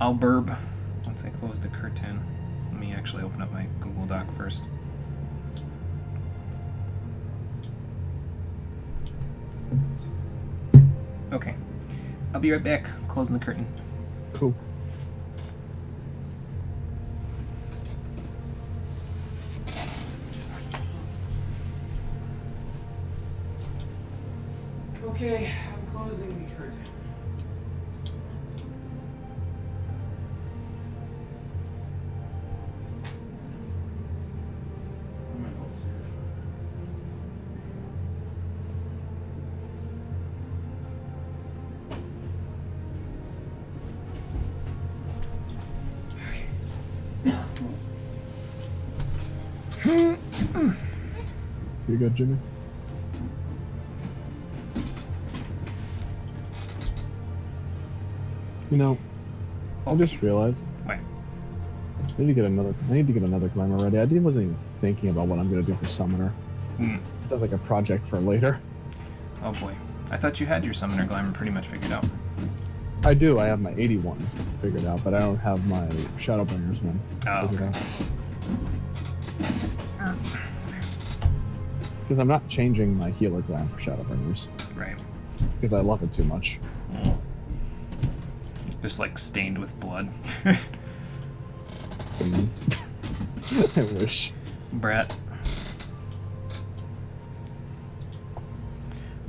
I'll burb once I close the curtain. Let me actually open up my Google Doc first. Okay. I'll be right back. Closing the curtain. Cool. Okay, I'm closing the curtain. You good, Jimmy? You know, I just realized Wait. I need to get another glamour ready. I wasn't even thinking about what I'm gonna do for Summoner. Sounds like a project for later. Oh boy. I thought you had your Summoner Glamour pretty much figured out. I do. I have my 81 figured out, but I don't have my Shadowbringers one figured out. Because I'm not changing my healer glam for Shadowbringers. Right. Because I love it too much. Just like stained with blood. I wish. Brett,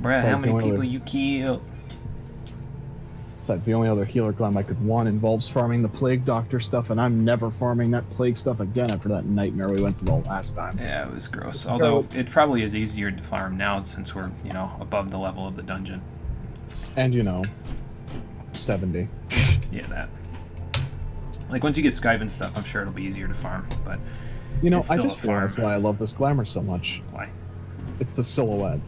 So how it's the many only people way- you killed? Besides, the only other healer glam I could want involves farming the Plague Doctor stuff, and I'm never farming that Plague stuff again after that nightmare we went through the last time. Yeah, it was gross. Although it probably is easier to farm now since we're, above the level of the dungeon. And, 70. Yeah, that. Like, once you get Skyven stuff, I'm sure it'll be easier to farm, but I it's still just a farm. realized why I love this glamour so much. Why? It's the silhouette.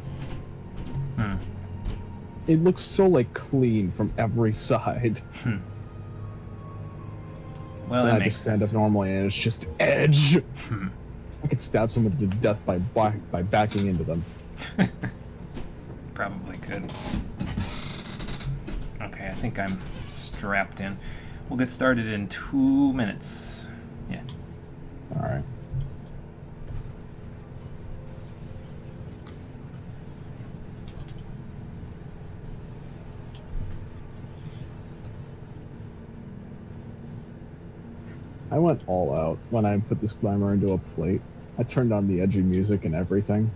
It looks so, clean from every side. Well, And that I makes just stand sense. up normally, and it's just edge. I could stab someone to death by backing into them. Probably could. Okay, I think I'm strapped in. We'll get started in 2 minutes. Yeah. All right. I went all out when I put this glamour into a plate. I turned on the edgy music and everything.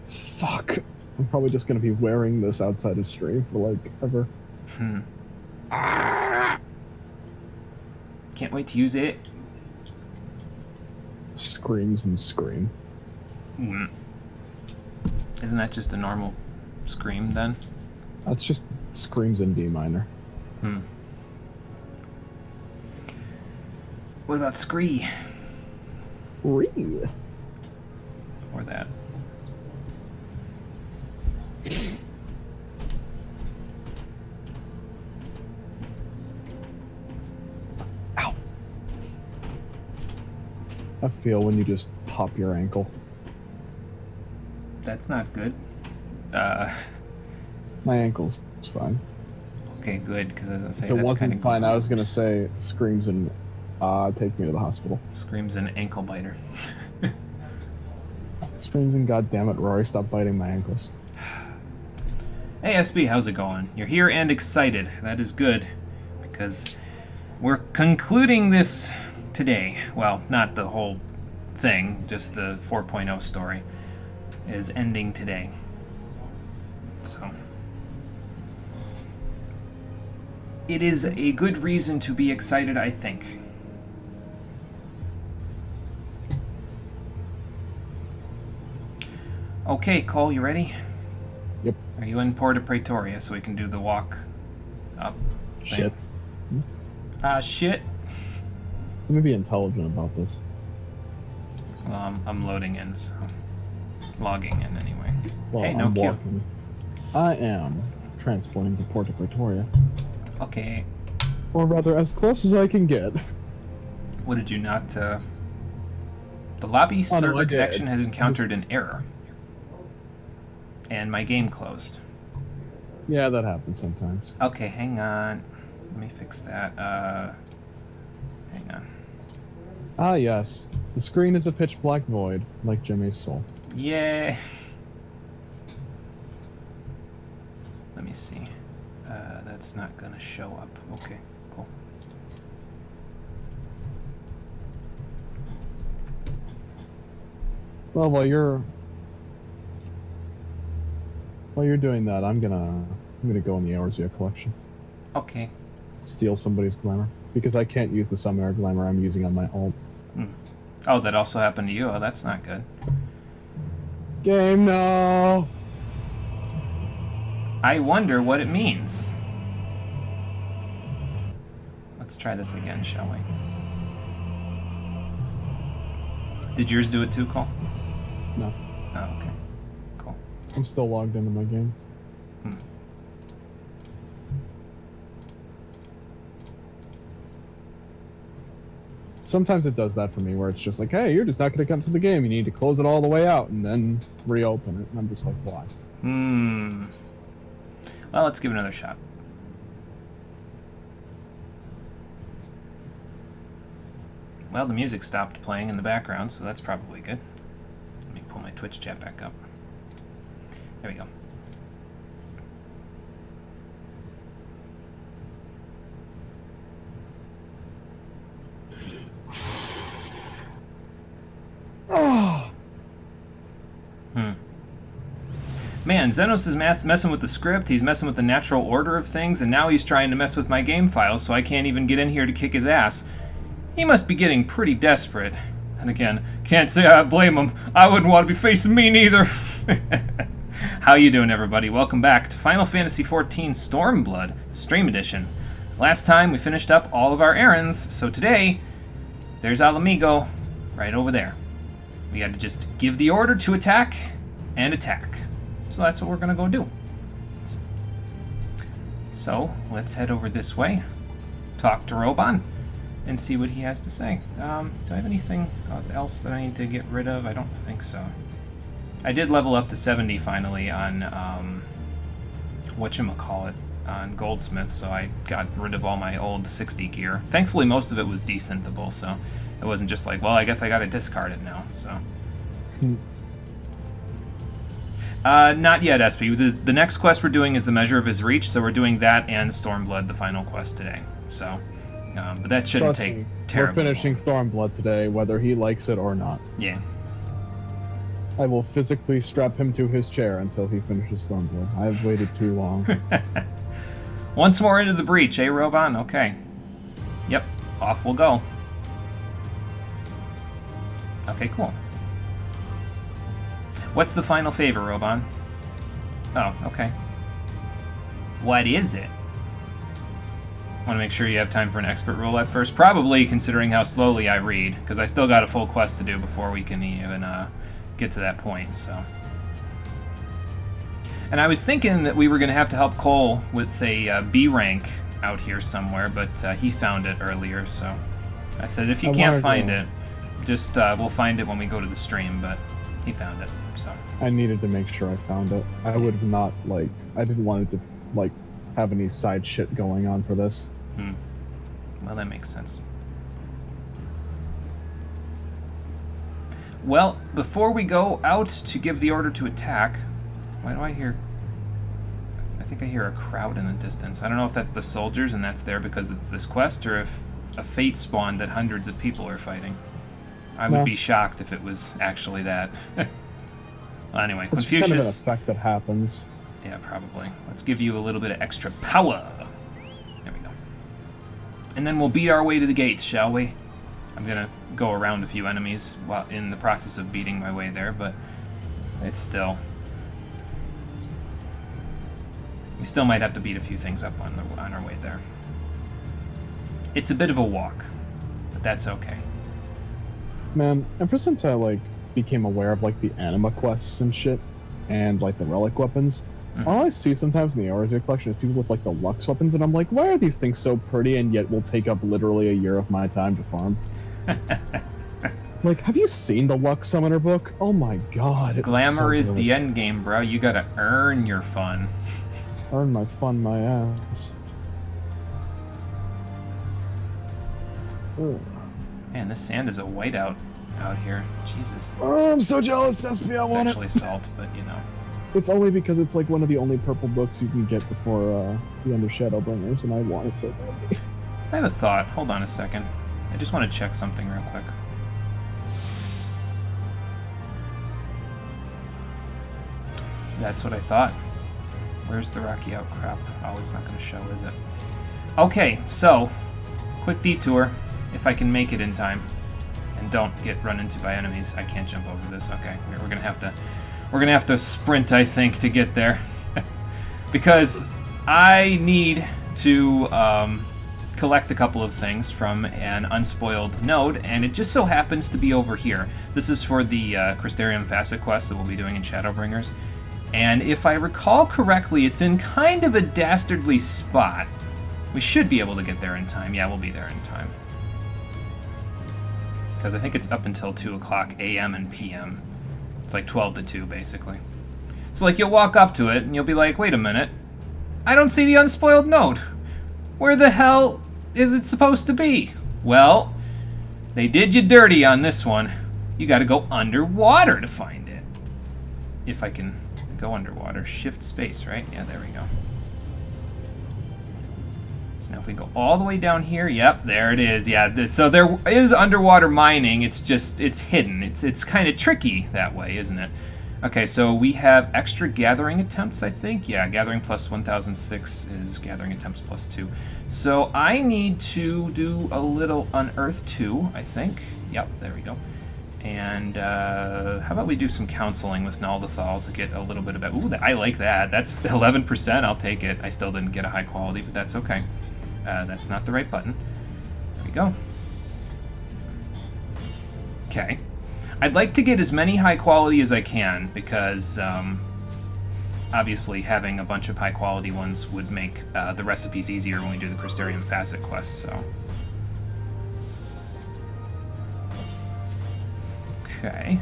Fuck. I'm probably just going to be wearing this outside of stream for, ever. Can't wait to use it. Screams and scream. Isn't that just a normal scream then? That's just screams in D minor. What about scree? Ree. Or that? Ow. I feel when you just pop your ankle. That's not good. My ankle's fine. Okay, good, because as I say, If it that's wasn't kinda fine, I was going to gross. say screams and take me to the hospital. Screams an ankle biter. Screams and goddammit, Rory, stop biting my ankles. Hey SB, how's it going? You're here and excited. That is good, because we're concluding this today. Well, not the whole thing, just the 4.0 story is ending today. So it is a good reason to be excited, I think. Okay, Cole, you ready? Yep. Are you in Porta Praetoria so we can do the walk up thing? Shit. Shit. Let me be intelligent about this. Well, I'm loading in, so logging in anyway. Well, Hey, no I'm queue. walking. I am transporting to Porta Pretoria. Okay. Or rather, as close as I can get. What did you not? The lobby Oh, no, server I did. connection has encountered an error, and my game closed. Yeah, that happens sometimes. Okay, hang on. Let me fix that. Hang on. Ah, yes. The screen is a pitch black void, like Jimmy's soul. Yay! Let me see. That's not gonna show up. Okay, cool. Well, while you're doing that, I'm gonna go in the Eorzea collection. Okay. Steal somebody's glamour because I can't use the summoner glamour I'm using on my alt. Oh, that also happened to you. Oh, that's not good. Game, no. I wonder what it means. Let's try this again, shall we? Did yours do it too, Cole? No. Oh, okay. Cool. I'm still logged into my game. Sometimes it does that for me, where it's just like, hey, you're just not going to come to the game. You need to close it all the way out and then reopen it. And I'm just like, why? Well, let's give it another shot. Well, the music stopped playing in the background, so that's probably good. Let me pull my Twitch chat back up. There we go. Man, Xenos is messing with the script, he's messing with the natural order of things, and now he's trying to mess with my game files so I can't even get in here to kick his ass. He must be getting pretty desperate. And again, can't say I blame him. I wouldn't want to be facing me neither. How you doing, everybody? Welcome back to Final Fantasy XIV Stormblood Stream Edition. Last time we finished up all of our errands, so today, there's Alamigo right over there. We had to just give the order to attack and attack. So that's what we're going to go do. So let's head over this way, talk to Roban, and see what he has to say. Do I have anything else that I need to get rid of? I don't think so. I did level up to 70 finally on, whatchamacallit, on Goldsmith, so I got rid of all my old 60 gear. Thankfully, most of it was decentable, so it wasn't just like, well, I guess I gotta discard it now, so... Not yet, SP. The next quest we're doing is the Measure of His Reach, so we're doing that and Stormblood, the final quest today. So, but that shouldn't Trust take me, terribly we're finishing Stormblood today, whether he likes it or not. Yeah. I will physically strap him to his chair until he finishes Stormblood. I've waited too long. Once more into the breach, eh, Roban? Okay. Yep, off we'll go. Okay, cool. What's the final favor, Roban? Oh, okay. What is it? Want to make sure you have time for an expert roll at first? Probably, considering how slowly I read, because I still got a full quest to do before we can even get to that point, so... And I was thinking that we were going to have to help Cole with a B rank out here somewhere, but he found it earlier, so... I said, if you can't find it, just, we'll find it when we go to the stream, but he found it, so... I needed to make sure I found it. I would not, like... I didn't want it to, like, have any side shit going on for this. Well, that makes sense. Well, before we go out to give the order to attack... Why do I hear... I think I hear a crowd in the distance. I don't know if that's the soldiers and that's there because it's this quest, or if a fate spawned that hundreds of people are fighting. I would be shocked if it was actually that. Well, anyway, it's Confucius... kind of an effect that happens. Yeah, probably. Let's give you a little bit of extra power. There we go. And then we'll beat our way to the gates, shall we? I'm gonna go around a few enemies while in the process of beating my way there, but it's still... We still might have to beat a few things up on our way there. It's a bit of a walk, but that's okay. Man, ever since I, like, became aware of, like, the anima quests and shit, and, like, the relic weapons, all I see sometimes in the Eorzea collection is people with, like, the Lux weapons, and I'm like, why are these things so pretty and yet will take up literally a year of my time to farm? Like, have you seen the Lux Summoner book? Oh my god. Glamour is the end game, bro. You gotta earn your fun. Earn my fun, my ass. Ugh. Man, this sand is a whiteout out here. Jesus. Oh, I'm so jealous, SP. I It's want actually it. salt, but you know. It's only because it's like one of the only purple books you can get before the End of Shadowbringers, and I want it so badly. I have a thought. Hold on a second. I just want to check something real quick. That's what I thought. Where's the rocky outcrop? Oh, it's not going to show, is it? Okay, so, quick detour, if I can make it in time. And don't get run into by enemies. I can't jump over this. Okay, we're gonna have to sprint, I think, to get there. Because I need to collect a couple of things from an unspoiled node, and it just so happens to be over here. This is for the Crystarium Facet quest that we'll be doing in Shadowbringers. And if I recall correctly, it's in kind of a dastardly spot. We should be able to get there in time. Yeah, we'll be there in time. Because I think it's up until 2 o'clock a.m. and p.m. It's like 12 to 2, basically. So, like, you'll walk up to it, and you'll be like, wait a minute. I don't see the unspoiled node. Where the hell is it supposed to be? Well, they did you dirty on this one. You gotta go underwater to find it. If I can go underwater. Shift space, right? Yeah, there we go. So now if we go all the way down here, yep, there it is. Yeah, so there is underwater mining. It's just, it's hidden. It's kind of tricky that way, isn't it? Okay, so we have extra gathering attempts, I think. Yeah, gathering plus 1006 is gathering attempts plus 2. So I need to do a little unearth 2, I think. Yep, there we go. And how about we do some counseling with Naldathal to get a little bit of it. Ooh, I like that. That's 11%. I'll take it. I still didn't get a high quality, but that's okay. That's not the right button. There we go. Okay. I'd like to get as many high quality as I can because obviously having a bunch of high quality ones would make the recipes easier when we do the Crystarium Facet quest, so. Okay.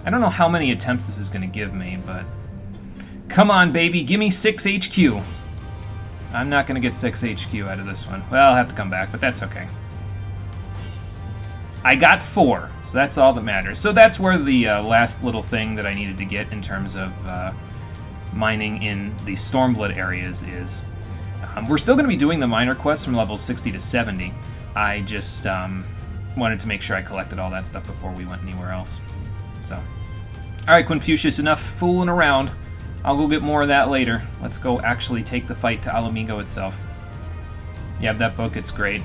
I don't know how many attempts this is going to give me, but... Come on, baby, give me 6 HQ. I'm not going to get 6 HQ out of this one. Well, I'll have to come back, but that's okay. I got 4, so that's all that matters. So that's where the last little thing that I needed to get in terms of mining in the Stormblood areas is. We're still going to be doing the minor quests from levels 60 to 70. I just wanted to make sure I collected all that stuff before we went anywhere else. So, alright, Quinfucius, enough fooling around. I'll go get more of that later. Let's go actually take the fight to Alamigo itself. You have that book, it's great.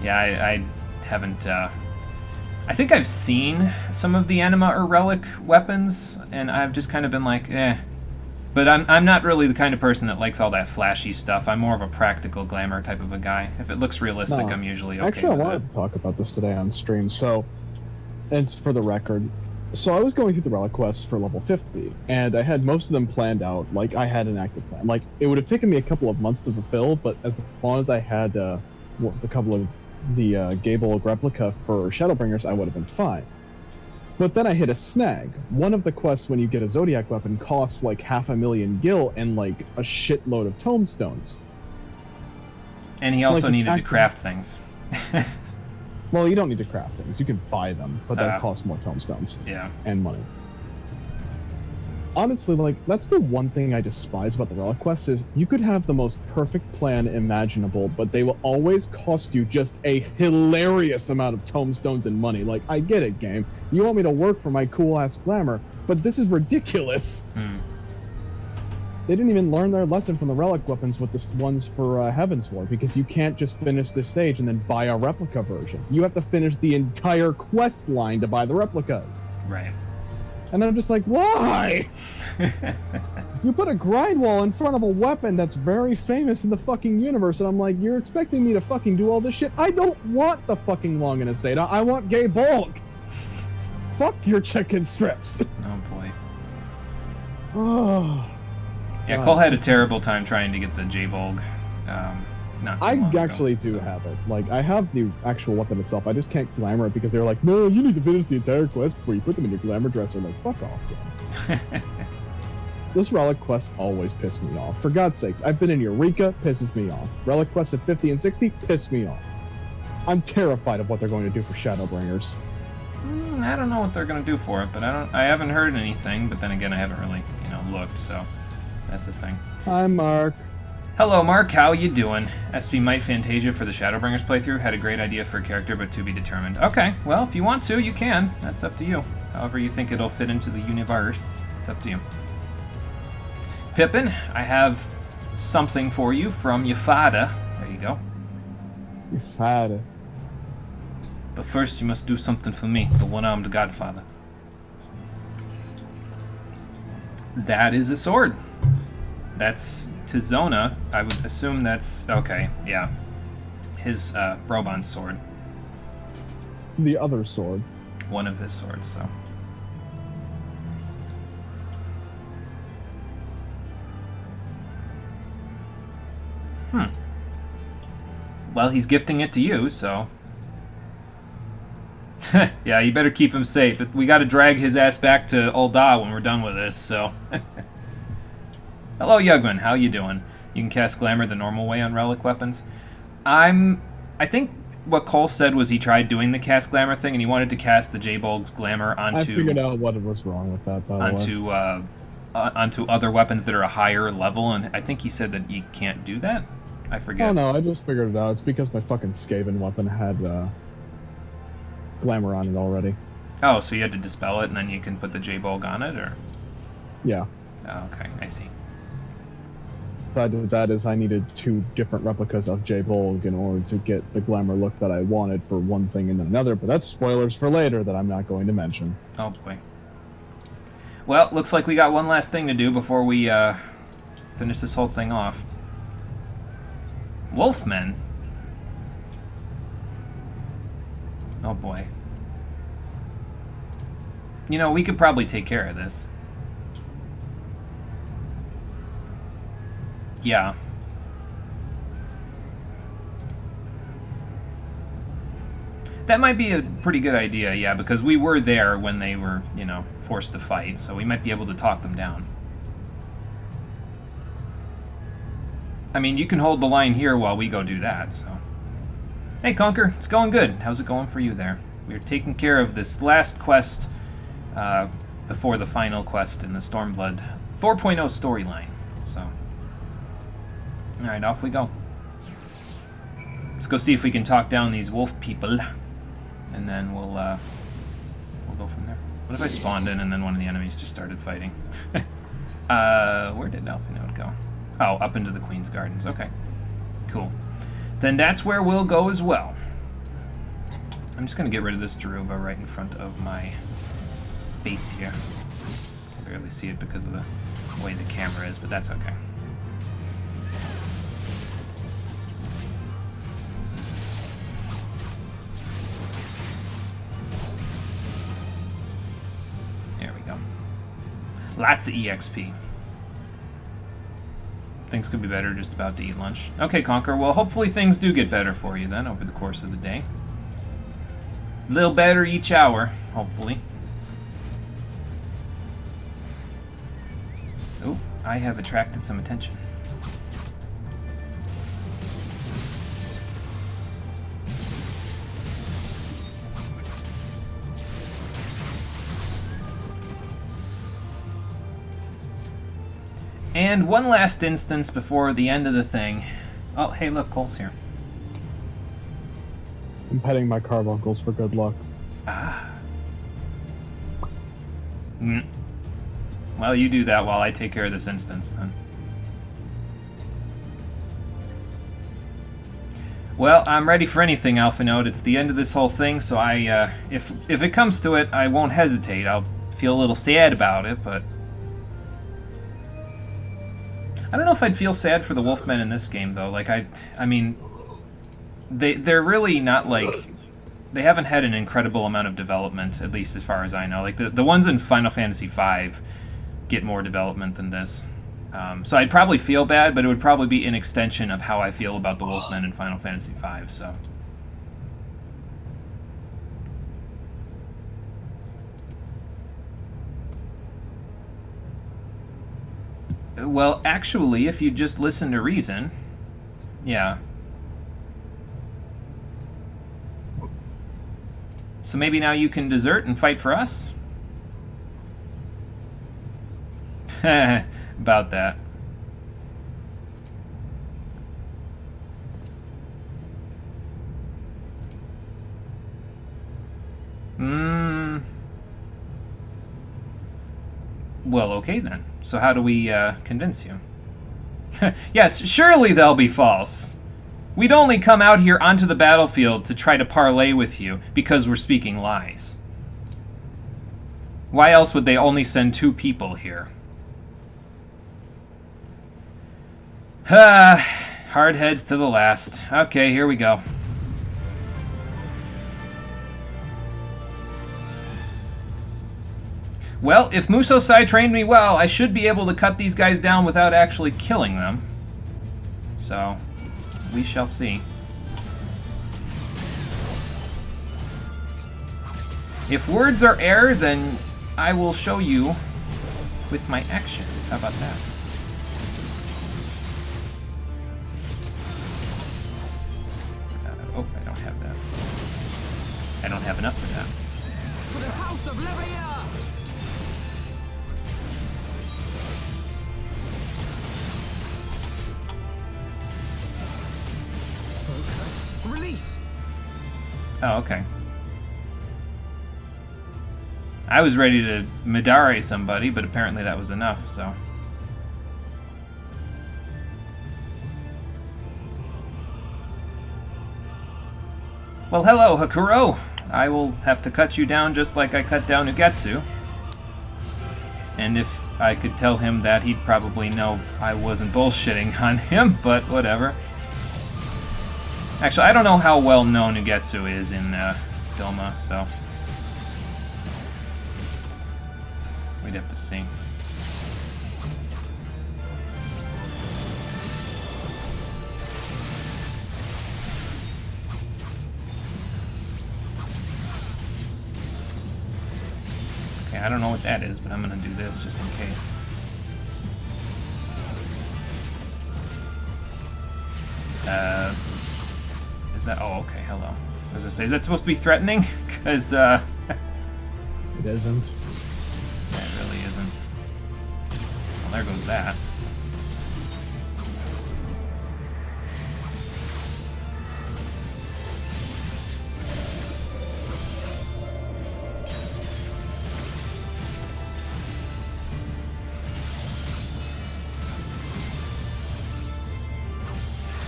Yeah, I haven't... I think I've seen some of the Anima or Relic weapons, and I've just kind of been like, eh. But I'm not really the kind of person that likes all that flashy stuff. I'm more of a practical glamour type of a guy. If it looks realistic, I'm usually okay actually, with it. I wanted to talk about this today on stream, so... It's for the record. So I was going through the relic quests for level 50, and I had most of them planned out. Like, I had an active plan. Like, it would have taken me a couple of months to fulfill, but as long as I had a couple of the Gable replica for Shadowbringers, I would have been fine. But then I hit a snag. One of the quests, when you get a Zodiac weapon, costs like 500,000 gil and like a shitload of tomestones. And he also Like, needed to craft things. Well, you don't need to craft things. You can buy them, but that costs more tomestones. Yeah. And money. Honestly, like, that's the one thing I despise about the relic quests is you could have the most perfect plan imaginable, but they will always cost you just a hilarious amount of tomestones and money. Like, I get it, game. You want me to work for my cool-ass glamour, but this is ridiculous. They didn't even learn their lesson from the relic weapons with the ones for Heavensward, because you can't just finish the stage and then buy a replica version. You have to finish the entire quest line to buy the replicas. Right. And I'm just like, why? You put a grind wall in front of a weapon that's very famous in the fucking universe, and I'm like, you're expecting me to fucking do all this shit? I don't want the fucking Long and Asada. I want gay bulk. Fuck your chicken strips. Oh boy. Oh. Yeah, Cole had a terrible time trying to get the J-Bolg. Not too long ago, actually do so. have it. Like, I have the actual weapon itself. I just can't glamour it because they're like, no, you need to finish the entire quest before you put them in your glamour dresser. Like, fuck off, game. This relic quest always pisses me off. For God's sakes, I've been in Eureka, pisses me off. Relic quests at 50 and 60 piss me off. I'm terrified of what they're going to do for Shadowbringers. I don't know what they're gonna do for it, but I haven't heard anything. But then again, I haven't really, looked. So that's a thing. Hi, Mark. Hello, Mark. How you doing? SP Might Fantasia for the Shadowbringers playthrough had a great idea for a character, but to be determined. Okay, well, if you want to, you can. That's up to you. However you think it'll fit into the universe, it's up to you. Pippin, I have something for you from your father. There you go. Your father. But first, you must do something for me, the one-armed godfather. That is a sword. That's Tizona. I would assume that's... Okay, yeah. His, Robon's sword. The other sword. One of his swords, so... Well, he's gifting it to you, so... Yeah, you better keep him safe. We gotta drag his ass back to Ul'dah when we're done with this, so... Hello, Yugman. How you doing? You can cast Glamour the normal way on relic weapons. I think what Cole said was he tried doing the cast Glamour thing, and he wanted to cast the J-Bolg's Glamour onto... I figured out what was wrong with that, by the way. Onto other weapons that are a higher level, and I think he said that you can't do that? I forget. Oh, no, I just figured it out. It's because my fucking Skaven weapon had, Glamour on it already. Oh, so you had to dispel it, and then you can put the J-Bolg on it, or...? Yeah. Oh, okay, I see. So I did that is I needed 2 different replicas of J-Bolg in order to get the Glamour look that I wanted for one thing and then another, but that's spoilers for later that I'm not going to mention. Oh, boy. Well, looks like we got one last thing to do before we, finish this whole thing off. Wolfmen? Oh, boy. You know, we could probably take care of this. Yeah. That might be a pretty good idea, yeah, because we were there when they were, forced to fight, so we might be able to talk them down. I mean, you can hold the line here while we go do that, so... Hey, Conker, it's going good. How's it going for you there? We're taking care of this last quest before the final quest in the Stormblood 4.0 storyline, so... Alright, off we go. Let's go see if we can talk down these wolf people, and then we'll go from there. What if I spawned in and then one of the enemies just started fighting? Where did Alphinode go? Oh, up into the Queen's Gardens. Okay, cool. Then that's where we'll go as well. I'm just gonna get rid of this Daruva right in front of my face here. I can barely see it because of the way the camera is, but that's okay. Lots of EXP. Things could be better, just about to eat lunch. Okay, Conquer, well, hopefully things do get better for you then over the course of the day. A little better each hour, hopefully. Oh, I have attracted some attention. And one last instance before the end of the thing. Oh, hey, look, Cole's here. I'm petting my carbuncles for good luck. Ah. Well, you do that while I take care of this instance, then. Well, I'm ready for anything, Alphinode. It's the end of this whole thing, so if it comes to it, I won't hesitate. I'll feel a little sad about it, but... I don't know if I'd feel sad for the Wolfmen in this game, though. Like, I mean, they're really not, like... They haven't had an incredible amount of development, at least as far as I know. Like, the ones in Final Fantasy V get more development than this. So I'd probably feel bad, but it would probably be an extension of how I feel about the Wolfmen in Final Fantasy V, so... Well, actually, if you just listen to reason, yeah. So maybe now you can desert and fight for us? About that. Well, okay then. So how do we convince you? Yes, surely they'll be false. We'd only come out here onto the battlefield to try to parley with you because we're speaking lies. Why else would they only send 2 people here? Hard heads to the last. Okay, here we go. Well, if Musosai trained me well, I should be able to cut these guys down without actually killing them. So, we shall see. If words are air, then I will show you with my actions. How about that? Oh, I don't have that. I don't have enough for that. For the House of Leveilleur! Focus. Release! Oh, okay. I was ready to Midare somebody, but apparently that was enough, so... Well, hello, Hakuro! I will have to cut you down just like I cut down Ugetsu. And if I could tell him that, he'd probably know I wasn't bullshitting on him, but whatever. Actually, I don't know how well known Ugetsu is in Doma, so... we'd have to see. Okay, I don't know what that is, but I'm gonna do this just in case. Is that... oh, okay, hello. I was gonna say, is that supposed to be threatening? Because, It isn't. yeah, it really isn't. Well, there goes that.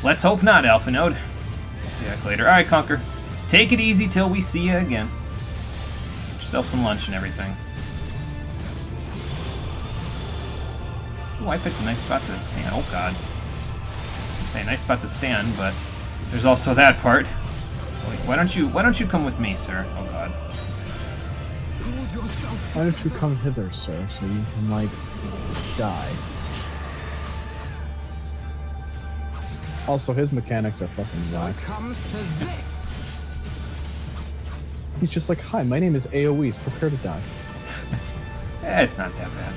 Let's hope not, Alpha Node. See you later. Alright, Conquer. Take it easy till we see you again. Get yourself some lunch and everything. Oh, I picked a nice spot to stand. Oh, God. I'm saying nice spot to stand, but there's also that part. Wait, why don't you come with me, sir? Oh, God. Why don't you come hither, sir, so you can, like, die? Also, his mechanics are fucking whack. Comes to this. He's just like, hi, my name is AoEs, prepare to die. It's not that bad.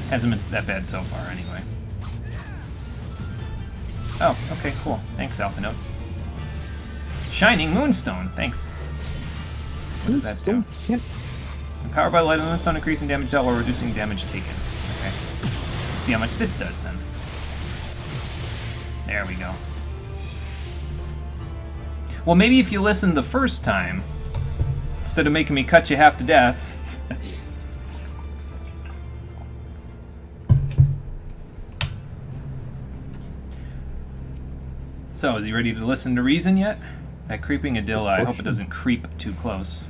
Hasn't been that bad so far, anyway. Oh, okay, cool. Thanks, Alpha Note. Shining Moonstone, thanks. What does that do? Can't... Empowered by the light of the moonstone, increasing damage dealt while reducing damage taken. Okay. Let's see how much this does, then. There we go. Well, maybe if you listened the first time, instead of making me cut you half to death... So, is he ready to listen to reason yet? That creeping Adilla, I hope it doesn't creep too close.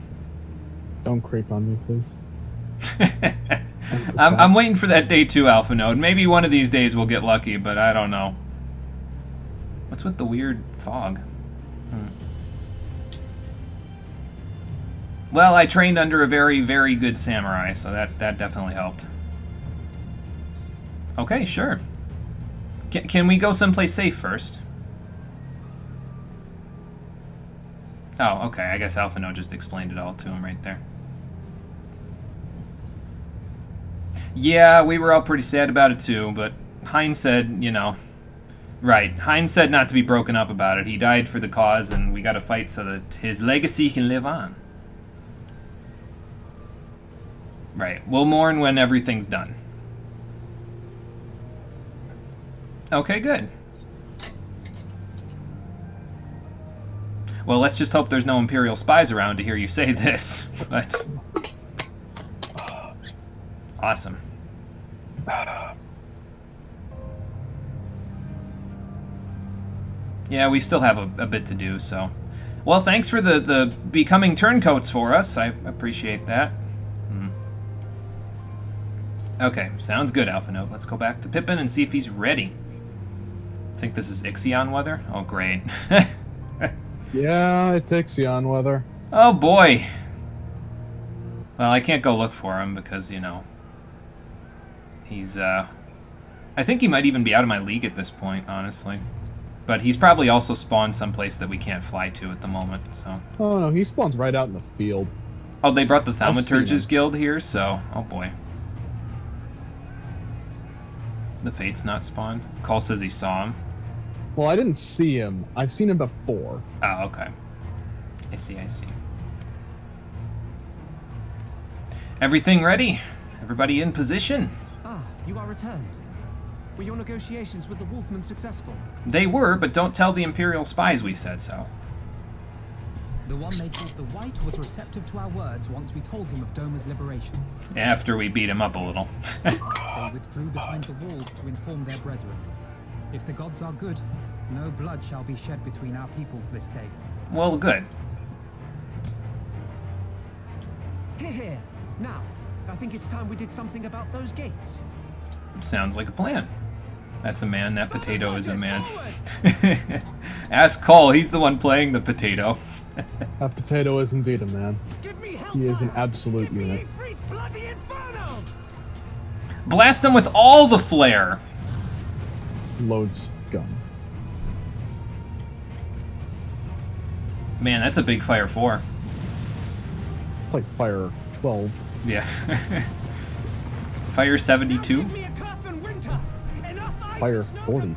Don't creep on me, please. I'm waiting for that day 2 Alpha Node. Maybe one of these days we'll get lucky, but I don't know. What's with the weird fog? Well, I trained under a very, very good samurai, so that definitely helped. Okay, sure. Can we go someplace safe first? Oh, okay. I guess Alpha Node just explained it all to him right there. Yeah, we were all pretty sad about it too, but Heinz said, you know... Right, Heinz said not to be broken up about it. He died for the cause, and we gotta fight so that his legacy can live on. Right, we'll mourn when everything's done. Okay, good. Well, let's just hope there's no Imperial spies around to hear you say this, but... Awesome. Yeah, we still have a bit to do, so... Well, thanks for the becoming turncoats for us. I appreciate that. Okay, sounds good, Alpha Note. Let's go back to Pippin and see if he's ready. Think this is Ixion weather? Oh, great. Yeah, it's Ixion weather. Oh, boy. Well, I can't go look for him because, you know... He's, I think he might even be out of my league at this point, honestly. But he's probably also spawned someplace that we can't fly to at the moment, so... Oh, no, he spawns right out in the field. Oh, they brought the Thaumaturge's Guild here, so... Oh, boy. The Fate's not spawned. Cole says he saw him. Well, I didn't see him. I've seen him before. Oh, okay. I see, I see. Everything ready? Everybody in position? Ah, you are returned. Were your negotiations with the Wolfmen successful? They were, but don't tell the Imperial spies we said so. The one they called the White was receptive to our words once we told him of Doma's liberation. After we beat him up a little. They withdrew behind the walls to inform their brethren. If the gods are good, no blood shall be shed between our peoples this day. Well, good. Here, here. Now, I think it's time we did something about those gates. Sounds like a plan. That's a man. That potato is a man. Ask Cole. He's the one playing the potato. That potato is indeed a man. He is an absolute unit. Blast him with all the flare. Loads gun. Man, that's a big fire 4. It's like fire 12. Yeah. Fire 72. Fire 42.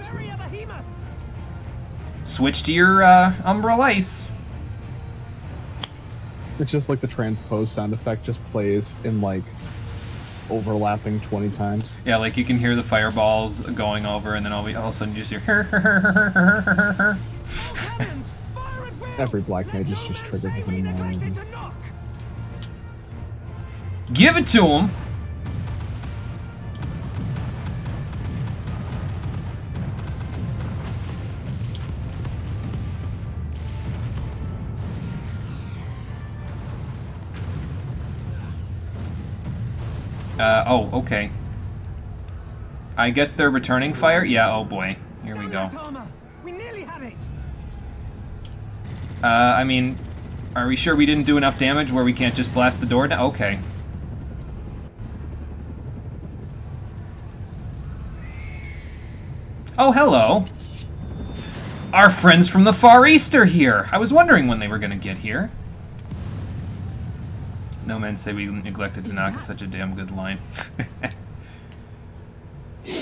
Switch to your Umbral Ice. It's just like the transpose sound effect just plays in like overlapping 20 times. Yeah, like you can hear the fireballs going over, and then all of a sudden you just hear. Every black mage is just triggered within a mile. Give it to him. Oh, okay. I guess they're returning fire? Yeah, oh boy. Here we go. We nearly had it. I mean, are we sure we didn't do enough damage where we can't just blast the door down? Okay. Oh, hello. Our friends from the Far East are here. I was wondering when they were gonna get here. No men say we neglected to knock is such a damn good line.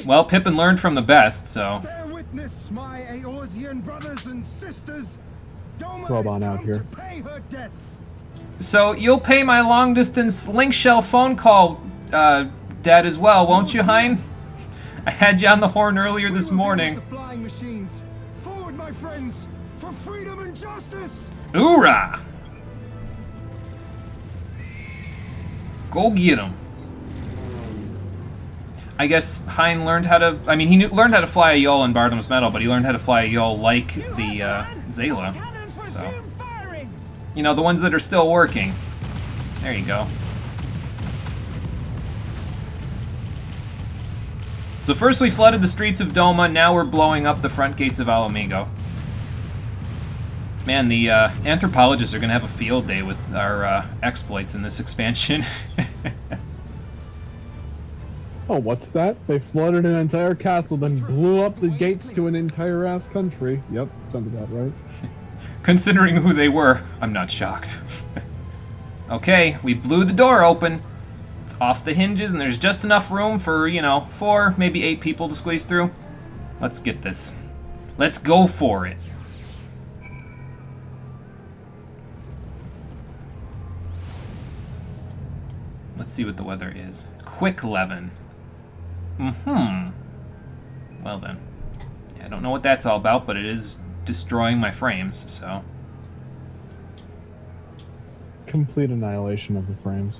Well, Pippin learned from the best, so... Bear witness, my Eorzean brothers and sisters. Doma Rub has on out come here. to pay her debts. So, you'll pay my long-distance link shell phone call, Dad, as well, won't you, Hein? I had you on the horn earlier this morning. The flying machines. Forward, my friends, for freedom and justice. Hoorah! Go get him. I guess Hein learned how to... I mean, he learned how to fly a yawl in Bardham's Metal, but he learned how to fly a yawl like the Zayla. So, you know, the ones that are still working. There you go. So first we flooded the streets of Doma, now we're blowing up the front gates of Alamigo. Man, the anthropologists are going to have a field day with our exploits in this expansion. Oh, what's that? They flooded an entire castle, then blew up the gates to an entire ass country. Yep, sounds about right. Considering who they were, I'm not shocked. Okay, we blew the door open. It's off the hinges, and there's just enough room for, you know, 4, maybe 8 people to squeeze through. Let's get this. Let's go for it. Let's see what the weather is. Quick 11. Well then. Yeah, I don't know what that's all about, but it is destroying my frames, so. Complete annihilation of the frames.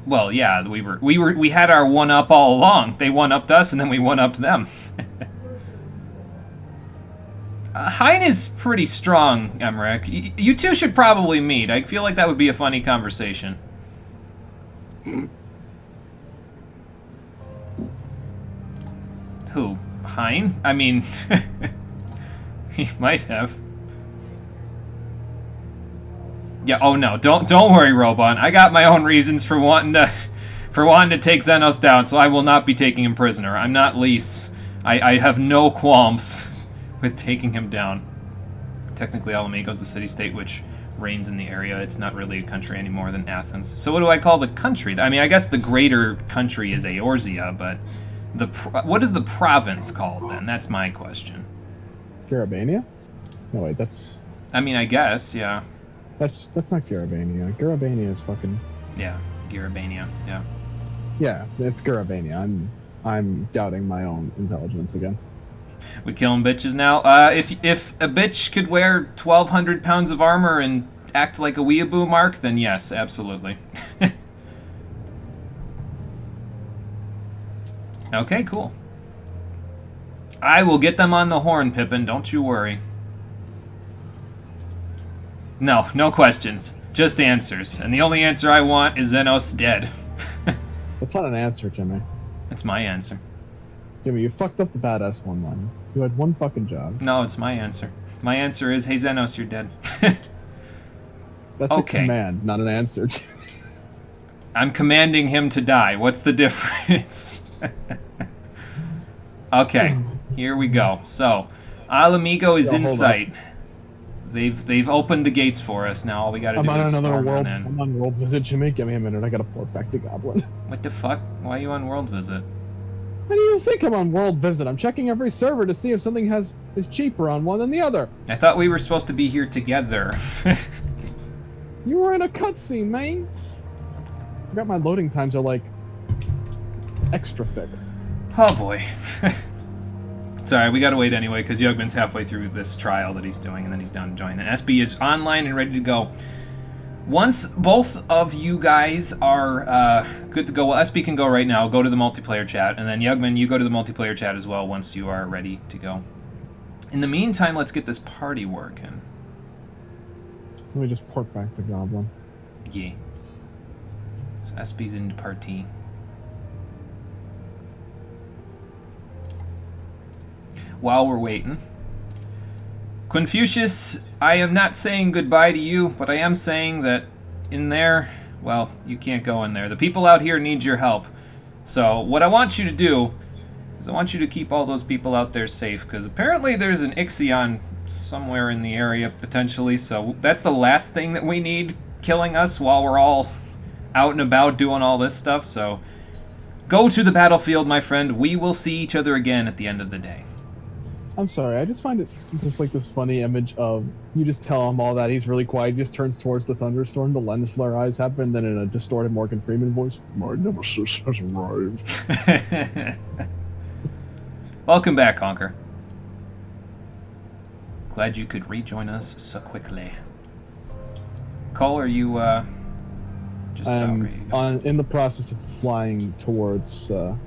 Well, yeah, we had our one up all along. They one upped us, and then we one upped them. Hein is pretty strong, Emmerich. You two should probably meet. I feel like that would be a funny conversation. Who? Hein? I mean, he might have. Yeah. Oh no! Don't worry, Robon. I got my own reasons for wanting to take Xenos down, so I will not be taking him prisoner. I'm not Lise. I have no qualms with taking him down. Technically, Alamigo's the city-state which reigns in the area. It's not really a country any more than Athens. So what do I call the country? I mean, I guess the greater country is Eorzea, but what is the province called then? That's my question. Garabania? No, wait, that's... I mean, I guess, yeah. That's not Garabania. Garabania is fucking... Yeah, Garabania, yeah. Yeah, it's Garabania. I'm doubting my own intelligence again. We killing bitches now? If a bitch could wear 1,200 pounds of armor and act like a weeaboo, Mark, then yes, absolutely. Okay, cool. I will get them on the horn, Pippin, don't you worry. No questions. Just answers. And the only answer I want is Xenos dead. That's not an answer, Jimmy. It's my answer. Jimmy, you fucked up the badass one line. You had one fucking job. No, it's my answer. My answer is, hey Xenos, you're dead. That's okay. A command, not an answer. I'm commanding him to die. What's the difference? Okay, here we go. So, Alamigo is in sight. They've opened the gates for us. Now all we gotta do is storm on in. I'm on world visit, Jimmy. Give me a minute. I gotta port back to Goblin. What the fuck? Why are you on world visit? How do you think I'm on world visit? I'm checking every server to see if something is cheaper on one than the other. I thought we were supposed to be here together. You were in a cutscene, man. I forgot my loading times are like extra thick. Oh boy. Sorry, we gotta wait anyway, because Yugman's halfway through this trial that he's doing, and then he's down to join. And SB is online and ready to go. Once both of you guys are good to go, well, SB can go right now, go to the multiplayer chat, and then Yugman, you go to the multiplayer chat as well once you are ready to go. In the meantime, let's get this party working. Let me just port back to Goblin. Yeah. So SB's into party. While we're waiting, Confucius, I am not saying goodbye to you, but I am saying that in there, well, you can't go in there. The people out here need your help. So what I want you to do is I want you to keep all those people out there safe, because apparently there's an Ixion somewhere in the area, potentially, so that's the last thing that we need killing us while we're all out and about doing all this stuff. So go to the battlefield, my friend. We will see each other again at the end of the day. I'm sorry, I just find it just like this funny image of you just tell him all that, he's really quiet, he just turns towards the thunderstorm, the lens flare eyes happen, then in a distorted Morgan Freeman voice, my nemesis has arrived. Welcome back, Conker. Glad you could rejoin us so quickly. Cole, are you just about ready to go? In the process of flying towards the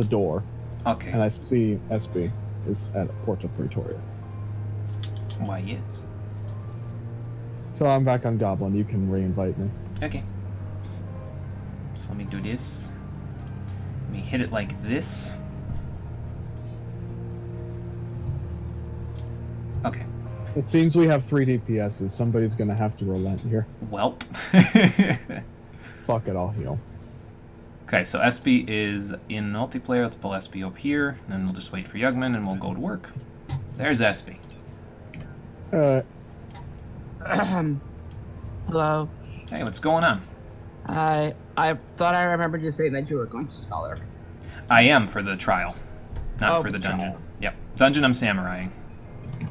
door. Okay. And I see SB is at Porta Pretoria. Why, yes. So I'm back on Goblin. You can re-invite me. Okay. So let me do this. Let me hit it like this. Okay. It seems we have 3 DPSs. Somebody's gonna have to relent here. Welp. Fuck it, I'll heal. Okay, so SB is in multiplayer. Let's pull SB over here, and then we'll just wait for Yugman, and we'll go to work. There's SB. Hello. Hey, what's going on? I thought I remembered you saying that you were going to Scholar. I am for the trial, not Oh, for the the dungeon. trial. Yep, dungeon I'm samuraiing.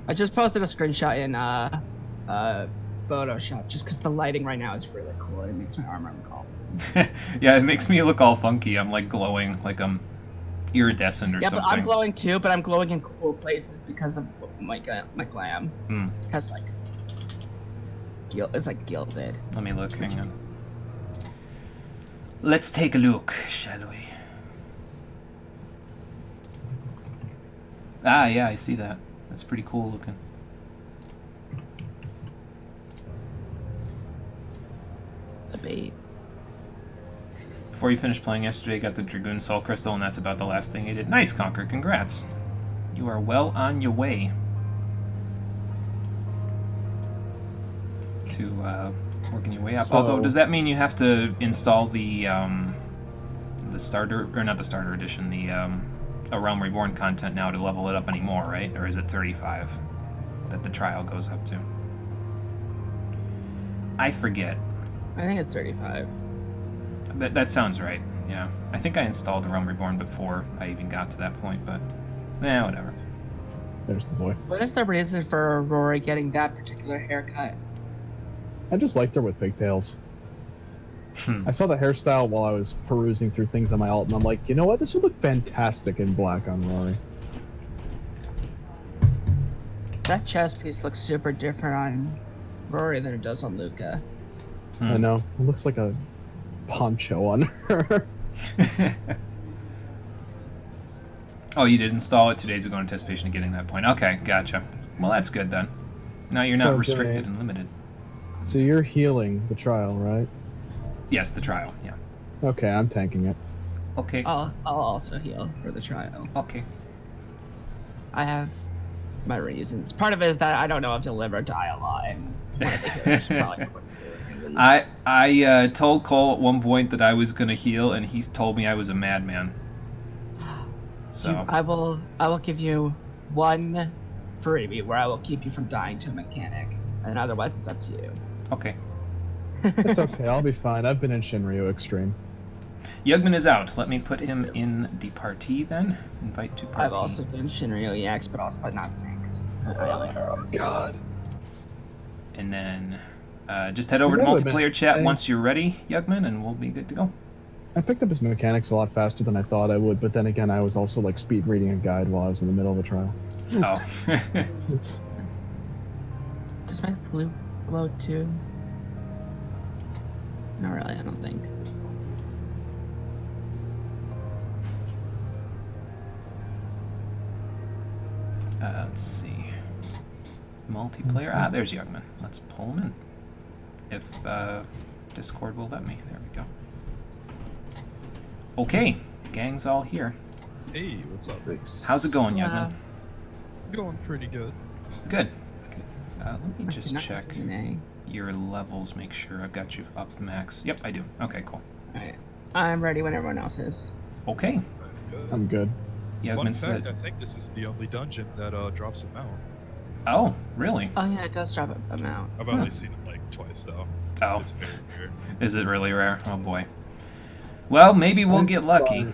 I just posted a screenshot in Photoshop just because the lighting right now is really cool and it makes my armor cool. Yeah, it makes me look all funky. I'm like glowing, like I'm iridescent or Yeah, something. but I'm glowing too, but I'm glowing in cool places because of my glam. Hmm. It has like it's like gilded. Let me look. Hang on. Let's take a look, shall we? Ah, yeah, I see that. That's pretty cool looking. The bait. Before you finished playing yesterday, got the Dragoon Soul Crystal, and that's about the last thing you did. Nice, Conquer. Congrats. You are well on your way to working your way up. So- Although, does that mean you have to install the starter, or not the starter edition, the A Realm Reborn content now to level it up anymore, right? Or is it 35 that the trial goes up to? I forget. I think it's 35. That sounds right, yeah. I think I installed A Realm Reborn before I even got to that point, but whatever. There's the boy. What is the reason for Rory getting that particular haircut? I just liked her with pigtails. I saw the hairstyle while I was perusing through things on my alt, and I'm like, you know what? This would look fantastic in black on Rory. That chest piece looks super different on Rory than it does on Luca. I know. It looks like a poncho on her. Oh, you did install it 2 days ago in anticipation of getting that point. Okay, gotcha. Well, that's good then. Now you're not So, restricted Jay- and limited. So you're healing the trial, right? Yes, the trial, yeah. Okay, I'm tanking it. Okay, I'll also heal for the trial. okay. I have my reasons. Part of it is that I don't know if he'll live or die a lot, and one of the healers probably wouldn't do it. I told Cole at one point that I was going to heal, and he told me I was a madman. So, I will give you one freebie where I will keep you from dying to a mechanic, and otherwise it's up to you. okay. It's okay, I'll be fine. I've been in Shinryu Extreme. Yugman is out. Let me put him in the party then. Invite to party. I've also done Shinryu EX, but not synced. Oh, God. And then just head over to Yeah, but multiplayer chat I- once you're ready, Yugman, and we'll be good to go. I picked up his mechanics a lot faster than I thought I would, but then again, I was also like speed reading a guide while I was in the middle of a trial. Oh. Does my flute glow too? Not really, I don't think. Let's see. Multiplayer. Ah, there's Yugman. Let's pull him in. If Discord will let me. There we go. Okay, gang's all here. Hey, what's up? How's it going, Yeah. Yugman? Going pretty good. Good. Let me just Not check today. your levels, make sure I've got you up max. Yep, I do. Okay, cool. Alright. I'm ready when everyone else is. Okay. Good. I'm good. Yugman Fun fact, said. I think this is the only dungeon that drops a mount. Oh, really? Oh yeah, it does drop a amount. I've only seen it like twice though. Oh, It's very rare. is it really rare? Oh boy. Well, maybe we'll get lucky.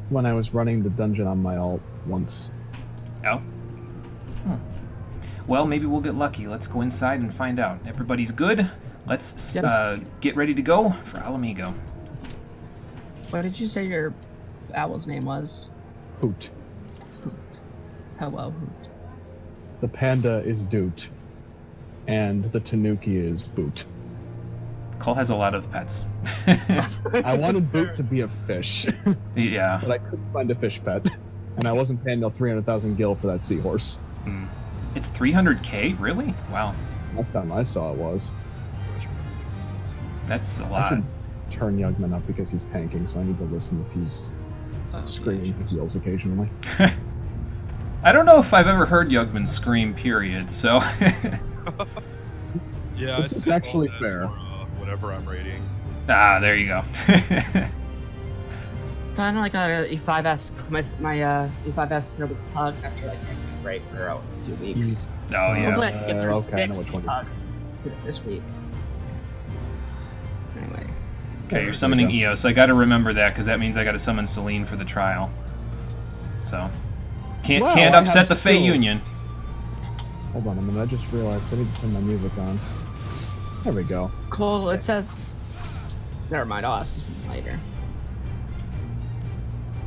When I was running the dungeon on my alt once. Oh. Well, maybe we'll get lucky. Let's go inside and find out. Everybody's good. Let's get ready to go for Alamigo. What did you say your owl's name was? Hoot. Hello. The panda is Doot. And the tanuki is Boot. Cole has a lot of pets. I wanted Boot to be a fish, Yeah. but I couldn't find a fish pet. And I wasn't paying no 300,000 gil for that seahorse. It's 300k? Really? Wow. Last time I saw it was. That's a I lot. should turn Yugman up because he's tanking, so I need to listen if he's screaming for heals occasionally. I don't know if I've ever heard Yugman scream, period, so... Yeah, This I is skip all actually that fair. For, whatever I'm rating. Ah, there you go. So I like got a E5S, my E5S filled with pugs after like taking a break for 2 weeks. Oh, yeah. Hopefully I can get through okay, I know 6 which one. pugs this week. Okay, you're summoning Io, so I gotta remember that, because that means I gotta summon Celine for the trial. So, can't Wow, can't I upset have the Fey skills. Union. Hold on a minute, I just realized I need to turn my music on. There we go. Cool. It says. Never mind. I'll ask you something later.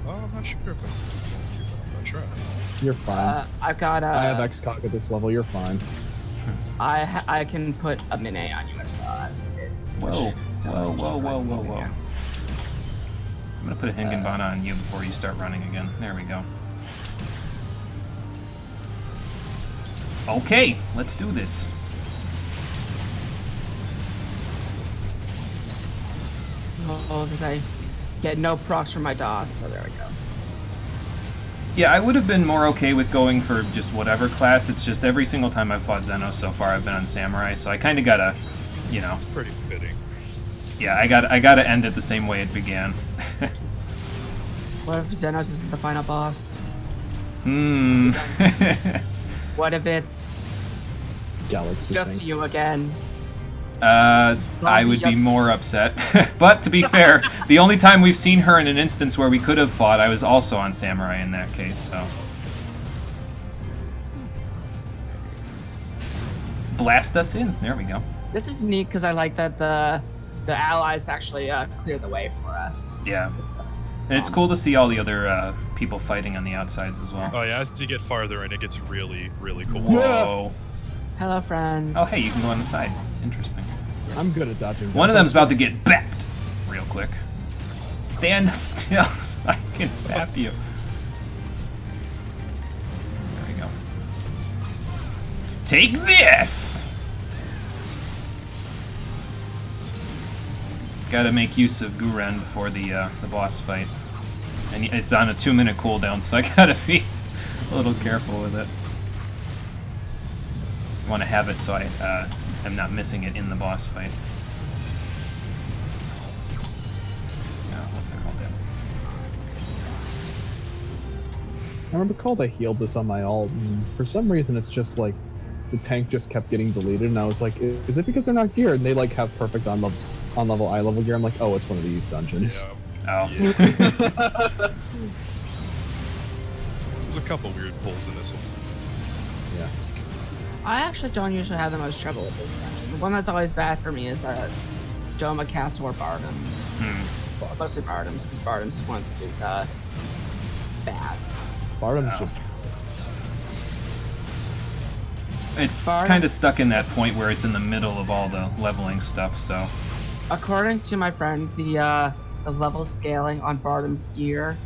Oh, I'm not sure if I'm not sure. You're fine. I've got I have XCOG at this level, you're fine. I can put a Mine on you as well as we did. Whoa, whoa. I'm gonna put a Hengenbana on you before you start running again. There we go. Okay, let's do this. Oh, did I get no procs for my dots? So there we go. Yeah, I would have been more okay with going for just whatever class. It's just every single time I've fought Xenos so far, I've been on Samurai, so I kind of gotta, you know. It's pretty fitting. Yeah, I gotta end it the same way it began. What if Xenos isn't the final boss? Hmm. What if it's Galaxy just thing. you again? I would be more upset. But to be fair, the only time we've seen her in an instance where we could have fought, I was also on Samurai in that case, so. Blast us in. There we go. This is neat because I like that the allies actually clear the way for us. Yeah. And it's cool to see all the other people fighting on the outsides as well. Oh yeah, as you get farther in, it gets really, really cool. Whoa. Hello, friends. Oh, hey, you can go on the side. Interesting. I'm good at dodging. One of them's about to get bapped real quick. Stand still so I can bap you. There we go. Take this! Gotta make use of Guren before the boss fight. And it's on a 2-minute cooldown, so I gotta be a little careful with it. I want to have it so I am not missing it in the boss fight. I recall I healed this on my ult, and for some reason it's just like the tank just kept getting deleted, and I was like, is it because they're not geared? And they like have perfect on level eye level gear. I'm like, oh, it's one of these dungeons. Yeah. Oh. Yeah. There's a couple weird pulls in this one. Yeah. I actually don't usually have the most trouble with this dungeon. The one that's always bad for me is Doma Castle or Bardams. Well, mostly Bardams, because Bardams is one that is bad. Bardam's just. It's Bard- kind of stuck in that point where it's in the middle of all the leveling stuff, so. According to my friend, the level scaling on Bardam's gear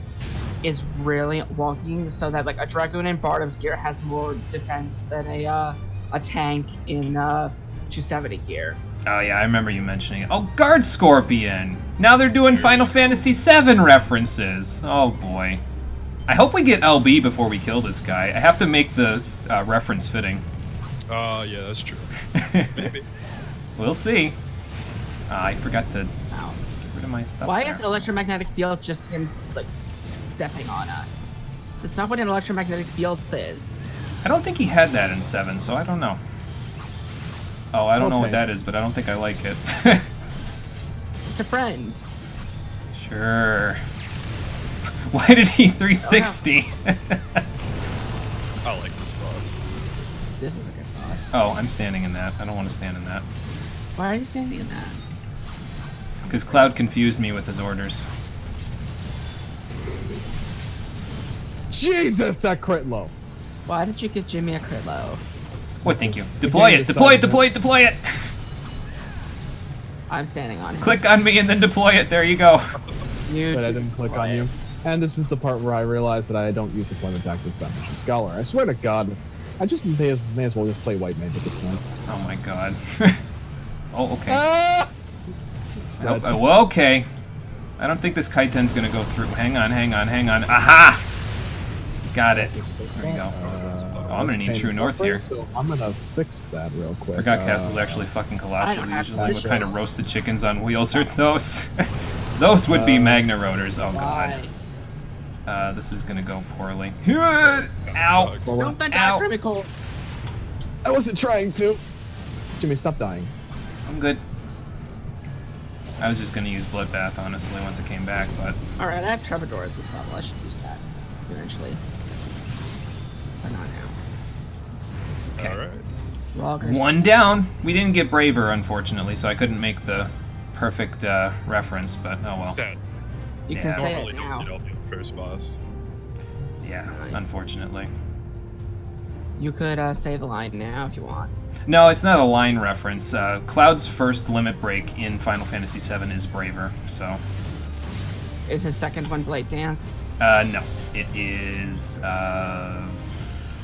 is really wonky, so that like a Dragoon in Bardam's gear has more defense than a tank in 270 gear. Oh yeah, I remember you mentioning it. Oh, Guard Scorpion! Now they're doing Final Fantasy VII references! Oh boy. I hope we get LB before we kill this guy. I have to make the reference fitting. Oh, yeah, that's true. Maybe. We'll see. I forgot to Ow. get rid of my stuff Why there. is electromagnetic field just him like stepping on us? It's not what an electromagnetic field is. I don't think he had that in 7, so I don't know. Oh, I don't know what Okay. that is, but I don't think I like it. It's a friend. Sure. Why did he 360? I like this boss. This is a good boss. Oh, I'm standing in that. I don't want to stand in that. Why are you standing in that? Because Cloud confused me with his orders. Jesus, that crit low. Why did you give Jimmy a crit low? What, thank you. Deploy it, deploy it, deploy it, deploy it! I'm standing on him. Click on me and then deploy it. There you go. You But I didn't click on you. And this is the part where I realized that I don't use deployment tactics that much in Scholar. I swear to God, I just may as well just play White Mage at this point. Oh my god. Oh, okay. Ah! Well, okay. I don't think this Kaiten's gonna go through. Hang on, hang on, hang on. Aha! Got it. There you go. Oh, I'm gonna need True North here. So I'm gonna fix that real quick. Forgot Castle's actually fucking I colossal don't have usually. What kind of those. roasted chickens on wheels are those? Those would be Magna Rotors. Oh god. Why? This is gonna go poorly. Ow! Sucks. Don't bend Ow. critical. I wasn't trying to. Jimmy, stop dying. I'm good. I was just gonna use Bloodbath, honestly, once it came back, but... Alright, I have Trevador at this level. I should use that eventually. But not now. Okay. Alright. Loggers. One down! We didn't get Braver, unfortunately, so I couldn't make the perfect reference, but oh well. Sad. You Yeah. can say Normally it don't now. get all the first boss. Yeah, unfortunately. You could say the line now if you want. No, it's not a line reference. Cloud's first limit break in Final Fantasy VII is Braver, so... Is his second one Blade Dance? No. It is,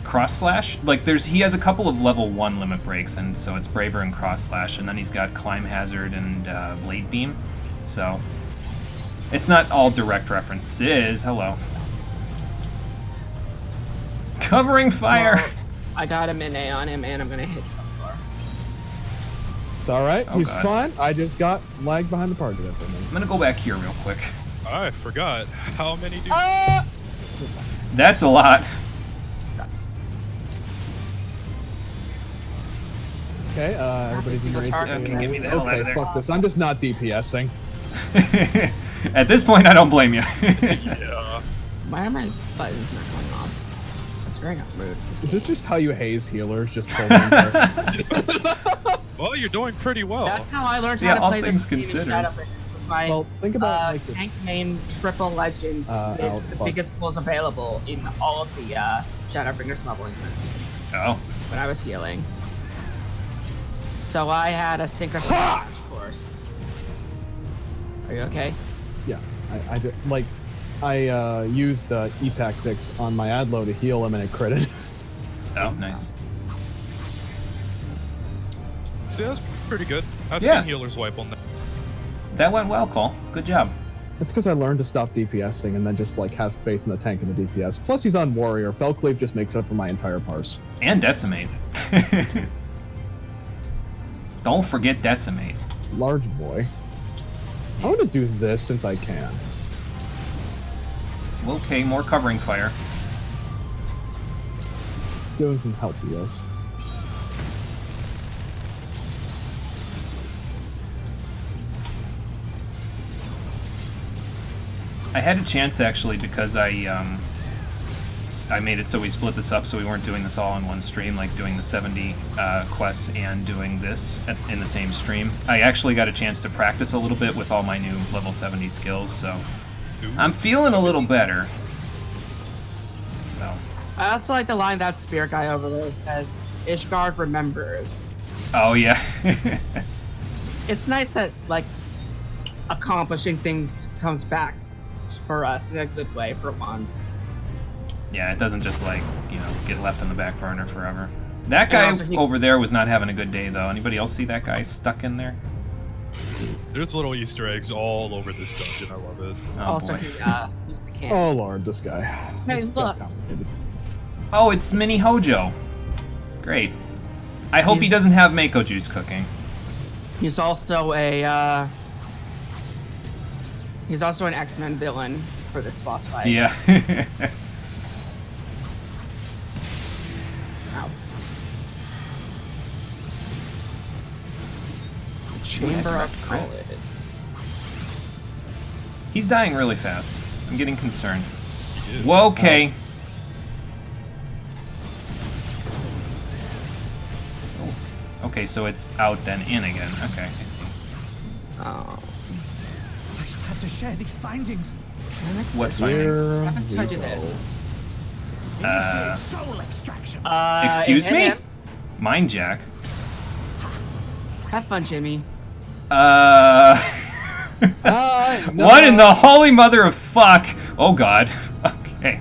Cross Slash? Like, he has a couple of level 1 limit breaks, and so it's Braver and Cross Slash, and then he's got Climb Hazard and Blade Beam, so... It's not all direct references. Hello. Covering fire! Well, I got a Mine on him, and I'm gonna hit Trevador. It's alright, Oh, he's God. fine. I just got lagged behind the party there for a minute. I'm gonna go back here real quick. I forgot. How many do That's a lot. Okay, everybody's in Let's range. target Okay, get me the hell out Okay, of there. fuck this. I'm just not DPSing. At this point, I don't blame you. Yeah. Why are my buttons not going off? That's very rude. Is this just how you haze healers? Just pull them in there? Well, you're doing pretty well. That's how I learned Yeah, how to all play things the game in considered. Shadowbringers with my Well, think about it like this. tank main triple legend Oh, with the fuck. biggest pulls available in all of the Shadowbringers leveling Oh. when I was healing. So I had a synchro crash course. Are you okay? Yeah, I did, like, I used E-Tactics on my Adlo to heal him and it critted. Oh, nice. See, that's pretty good. I've Yeah. seen healers wipe on that. That went well, Cole. Good job. It's because I learned to stop DPSing and then just, like, have faith in the tank and the DPS. Plus, he's on Warrior. Felcleave just makes up for my entire parse. And Decimate. Don't forget Decimate. Large boy. I want to do this since I can. Okay, more covering fire. Doing some help heals. I had a chance, actually, because I made it so we split this up so we weren't doing this all in one stream, like doing the 70 quests and doing this in the same stream. I actually got a chance to practice a little bit with all my new level 70 skills, so I'm feeling a little better. So, I also like the line that spear guy over there says, Ishgard remembers. oh yeah. It's nice that, like, accomplishing things comes back for us in a good way for once. Yeah, it doesn't just, like, you know, get left on the back burner forever. That And guy also he- over there was not having a good day, though. Anybody else see that guy stuck in there? There's little Easter eggs all over this dungeon. I love it. Oh, also, boy. he used the cannon. Oh lord, this guy. Hey, This guy's look. complicated. Oh, it's Mini Hojo. Great. I hope he He's- doesn't have Mako juice cooking. He's also a, he's also an X-Men villain for this boss fight. Yeah. Ow. Chamber of direct crit. College. He's dying really fast. I'm getting concerned. He is. Whoa, okay. Oh. Okay, so it's out then in again. Okay, I see. Oh. I shall have to share these findings. What findings? Here Haven't we tried to do go. this. Soul extraction. Excuse me? and- Mind Jack. Have fun, Jimmy. No. What in the holy mother of fuck? Oh god. Okay.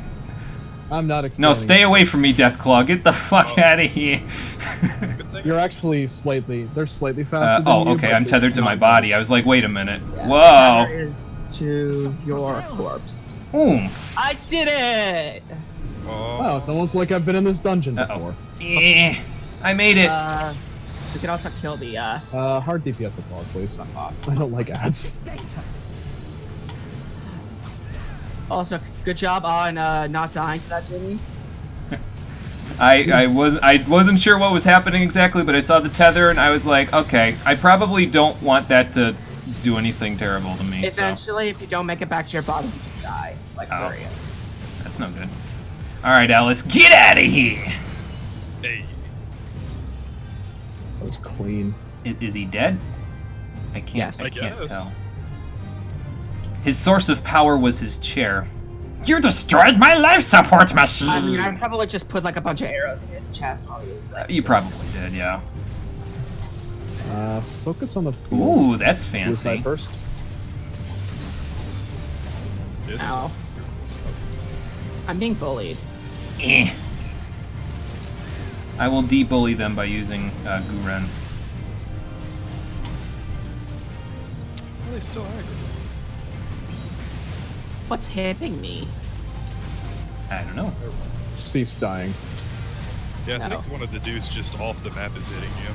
I'm not No, explaining. stay away from me, Deathclaw. Get the fuck out of here. Good thing. You're actually slightly. They're slightly faster. than Oh, you, okay. but I'm it's tethered to not my much. body. I was like, wait a minute. Tether Whoa. is to your corpse. Boom. I did it! Oh, Wow, it's almost like I've been in this dungeon Uh-oh. before. Eh. I made it. We can also kill the, Hard DPS the claws, please. I don't like ads. Also, good job on, not dying to that, Jimmy. I wasn't sure what was happening exactly, but I saw the tether and I was like, okay, I probably don't want that to do anything terrible to me. Eventually, if you don't make it back to your bottom, you just die. Like, Oh. period. That's no good. All right, Alice, get out of here. Hey. That was clean. Is he dead? I can't. Yes. I I can't guess. tell. His source of power was his chair. You destroyed my life support machine. I mean, I'd probably just put like a bunch of arrows in his chest while he was like. You probably did, yeah. Focus on the field. Ooh, that's Blue side fancy. first. This is Ow. I'm being bullied. Eh. I will de-bully them by using Guren. Well, they still aggro. What's hitting me? I don't know. Cease dying. Yeah, I No. think one of the dudes just off the map is hitting you.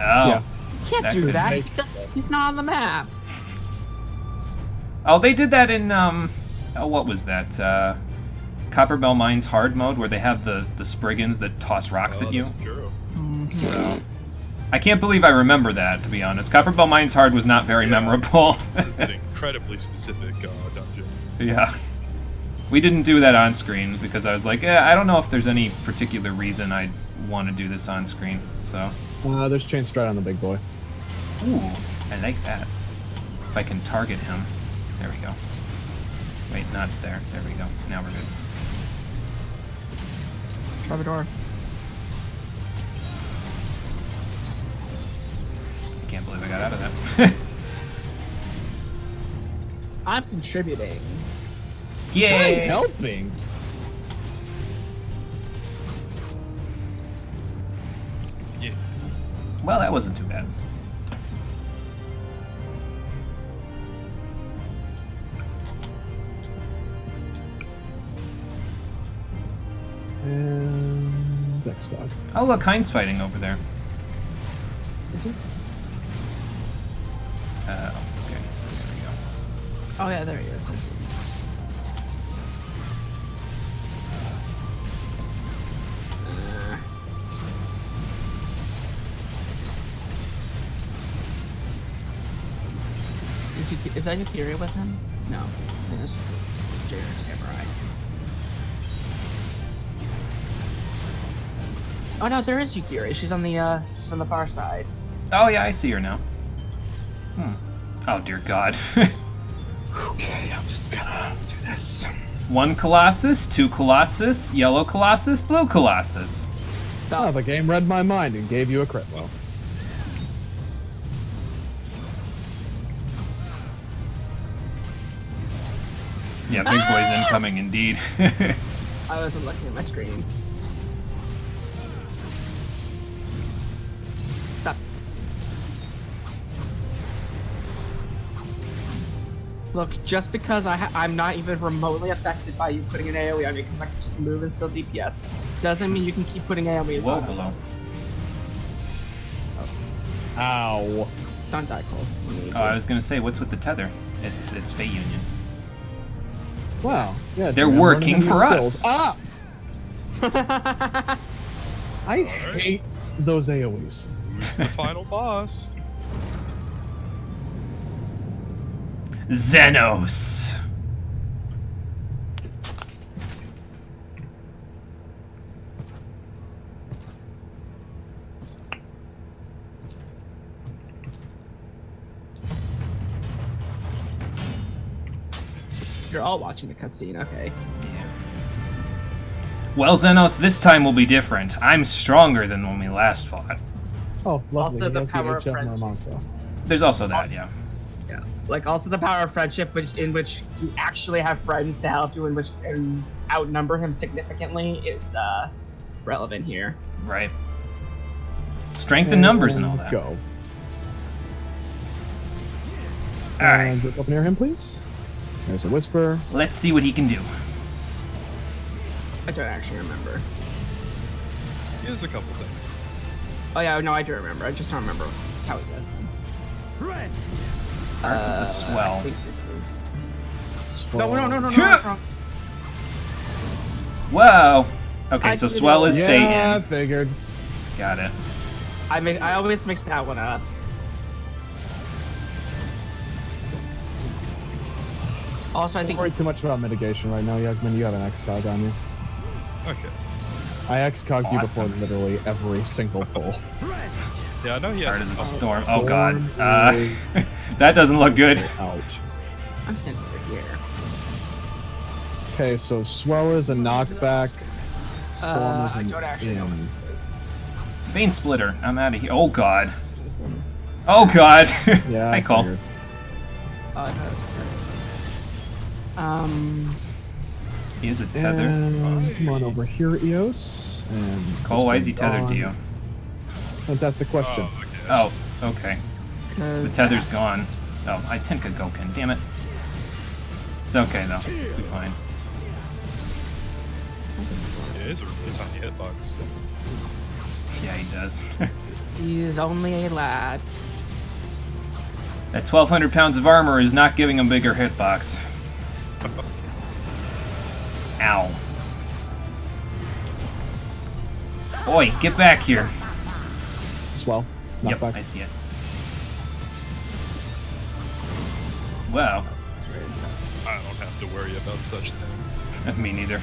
Oh. Yeah. You can't That do could that. make- He's not on the map. Oh, they did that in oh, what was that? Copperbell Mines hard mode, where they have the Spriggans that toss rocks at you. That's true. So, I can't believe I remember that, to be honest. Copperbell Mines hard was not very memorable. It's an incredibly specific dungeon. Yeah. We didn't do that on screen because I was like, I don't know if there's any particular reason I'd want to do this on screen. So, There's chain stride on the big boy. ooh, I like that. If I can target him. There we go. Wait, not there. There we go. Now we're good. Troubadour. I can't believe I got out of that. I'm contributing. Yay! Helping. Yeah. Well, that wasn't too bad. And next dog. Oh, look, Heinz fighting over there. Is it? Okay, so there we go. Oh yeah, there he is. I see. Is that Yukiri with him? No. I think that's just a Jailer Samurai. Oh no, there is Yukiri. She's on the far side. Oh, yeah, I see her now. Oh, dear God. Okay, I'm just gonna do this. 1 Colossus, 2 Colossus, yellow Colossus, blue Colossus. Oh, the game read my mind and gave you a crit blow. Yeah, big boy's incoming indeed. I wasn't looking at my screen. Stop. Look, just because I'm not even remotely affected by you putting an AoE on me because I can just move and still DPS, doesn't mean you can keep putting AoEs Whoa, on me. hello. Ow. Don't die, Cole. Oh, I was gonna say, what's with the tether? It's Fey Union. Wow. Yeah, They're dude, I'm working learning new for skills. us. Ah! I hate those AoEs. Who's the final boss? Xenos. You're all watching the cutscene, okay. Well, Xenos, this time will be different. I'm stronger than when we last fought. Oh, lovely. Also He the has power of HF friendship. Normanzo. There's also that, yeah. Yeah. Like also the power of friendship, in which you actually have friends to help you, and outnumber him significantly, is relevant here. Right. Strength in numbers and all that. Go. Alright, And get up near him, please. There's a whisper. let's see what he can do. I don't actually remember. He has a couple things. Oh yeah, no, I do remember. I just don't remember how he does them. Red. The swell. I think it was... Swell. No, that's wrong. Whoa. Okay, so I did swell it. is stay Yeah, I in. figured. Got it. I always mix that one up. Also, I Don't think worry too much about mitigation right now, Yugman. You have an X-Cog on you. Okay. I X-Cogged you before Awesome. literally every single pull. Yeah, I know he has. Part of the a- storm. Oh god. is That doesn't look good. Ouch. I'm sitting over here. Okay, so Swell is a knockback. Storm I is don't an actually know what in. this is. Vein splitter. I'm out of here. Oh god. Oh god. Yeah, Hi, I Cole. figured. Oh, I thought it was a He is a tether. And come on over here, Eos. And Cole, why is he tethered to you? Fantastic question. Oh, okay. Oh, That's just- okay. The because tether's gone. Oh, I Tenka Goken. Damn it. It's okay though. We'll be fine. It is a really tiny hitbox. Yeah, he does. he's only a lad. That 1,200 pounds of armor is not giving him bigger hitbox. Ow. Oi, get back here. Swell. Yep, Knockback. I see it. Wow. I don't have to worry about such things. Me neither.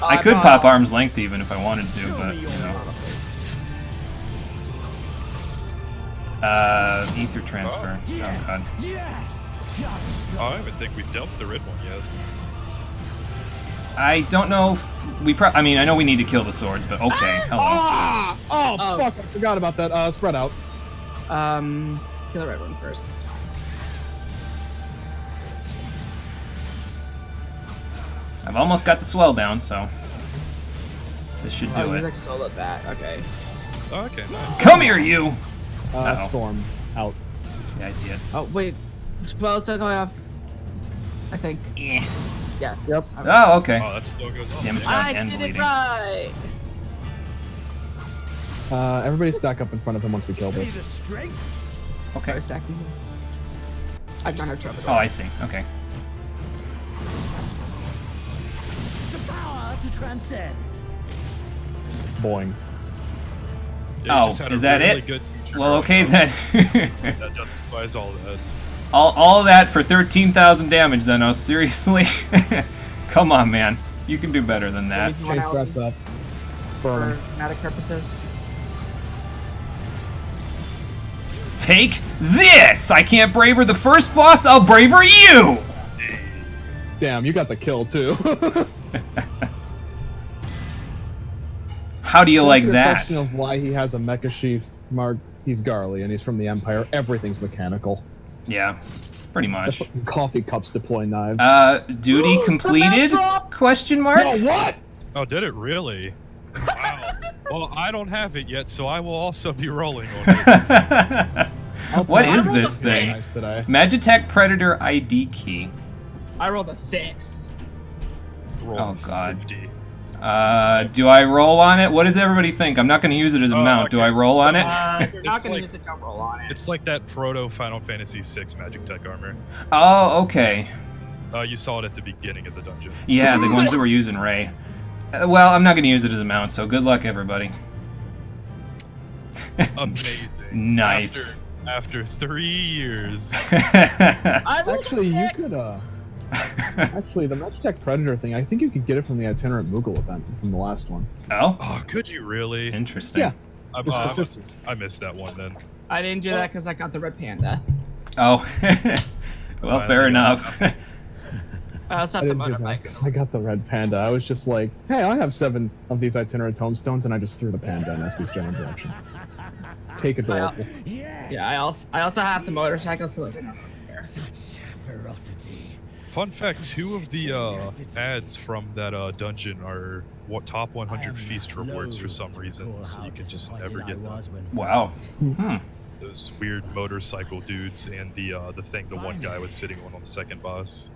Oh, I could thought- pop arm's length even if I wanted to, but you know. Ether transfer. Oh god. Yes! Just Oh, I don't even think we dealt the red one yet. I don't know. I mean, I know we need to kill the swords, but okay. Hello. Ah! Oh, Oh. fuck! I forgot about that. Spread out. Kill the red one first. That's fine. I've almost got the swell down, so this should Oh, do you it. like soloed that. Okay. Oh, okay, nice. Come here, you! Uh-oh. Storm. Out. Yeah, I see it. Oh wait, well, it's still going off. I think. Eh. Yeah. Yep. Oh, okay. Oh, that still goes off. Damage Yeah. on I and did bleeding. it right. Everybody stack up in front of him once we kill be the this. strength. For Okay. a second. I got her trouble. Oh, I see. Okay. The power to transcend. Boing. Yeah, you Oh, just had a is that really it? good teacher Well, okay growing up. then. That justifies all that. all of that for 13,000 damage, Zenos. Seriously? Come on, man. You can do better than that. One Okay, out scratch that. Burn for him. dramatic purposes. Take this! I can't braver the first boss, I'll braver you! Damn, you got the kill too. How do you To like answer your that? question of why he has a mecha sheath, Mark, he's Garly and he's from the Empire. Everything's mechanical. Yeah, pretty The much. fucking coffee cups deploy knives. Duty completed? Question mark? No, what? Oh, did it really? Wow. Well, I don't have it yet, so I will also be rolling on it. What I is rolled a this thing? nice today. Magitech Predator ID key. I rolled a 6. Roll Oh, God. 50. Do I roll on it? What does everybody think? I'm not going to use it as a Oh, mount. Do okay. I roll on it? If you're not It's gonna like- use it, don't roll on it. It's like that proto Final Fantasy VI Magic Tech armor. Oh, okay. You saw it at the beginning of the dungeon. Yeah, the ones that were using Ray. Well, I'm not going to use it as a mount, so good luck, everybody. Amazing. Nice. After 3 years. I rolled Actually, a you 6. could, actually, the Magitech Predator thing, I think you could get it from the Itinerant Moogle event from the last one. Oh, Oh, could you really? interesting. Yeah. I, It's I the must- I missed that one then. I didn't do that because I got the red panda. Oh, well, fair Finally, enough. That's I not the didn't do that motorbike. because I got the red panda. I was just like, hey, I have 7 of these Itinerant Tomestones, and I just threw the panda in SB's general direction. Take adorable. Yes. Yeah, I also have the motorcycle, so I don't care. Such ferocity. Fun fact, 2 of the ads from that dungeon are top 100 feast rewards for some reason, so you can just never get them. Wow. Hmm. Those weird motorcycle dudes and the thing the one guy was sitting on the second boss.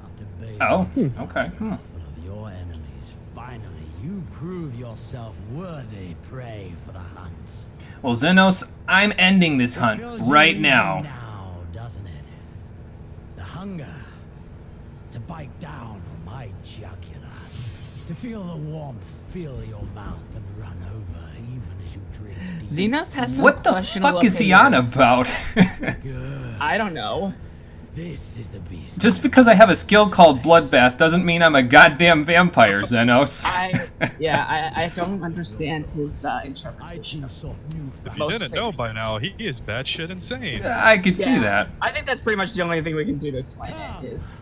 Oh, okay. Hmm. Of your enemies, finally, you prove yourself worthy prey for the hunt. Well, Zenos, I'm ending this hunt Fills right you now. Now, doesn't it? The hunger to bite down on my jugular, to feel the warmth fill your mouth and run over, even as you drink deep. Xenos has some What the questionable fuck is he on opinions. about? Good. I don't know. This is the beast. Just because I have a skill called Bloodbath doesn't mean I'm a goddamn vampire, Xenos. I don't understand his I interpretation. too sought new If you Most didn't know by now, he is batshit insane. I could see Yeah. that. I think that's pretty much the only thing we can do to explain it. Is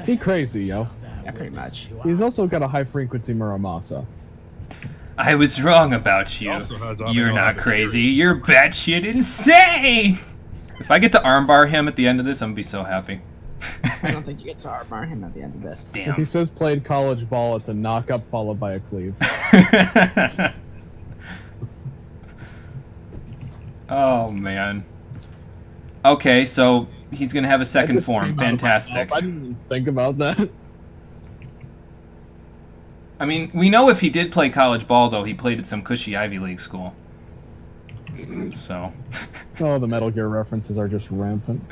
He crazy, yo. yeah, pretty much. He's also got a high frequency Muramasa. I was wrong about you. Also has You're not amino crazy. You're batshit insane. If I get to armbar him at the end of this, I'm gonna be so happy. I don't think you get to armbar him at the end of this. If he Damn. says played college ball, it's a knock up followed by a cleave. Oh man. Okay, so he's gonna have a That second just form. came out of my Fantastic. mouth. I didn't even think about that. I mean, we know if he did play college ball, though, he played at some cushy Ivy League school. So, Oh, the Metal Gear references are just rampant.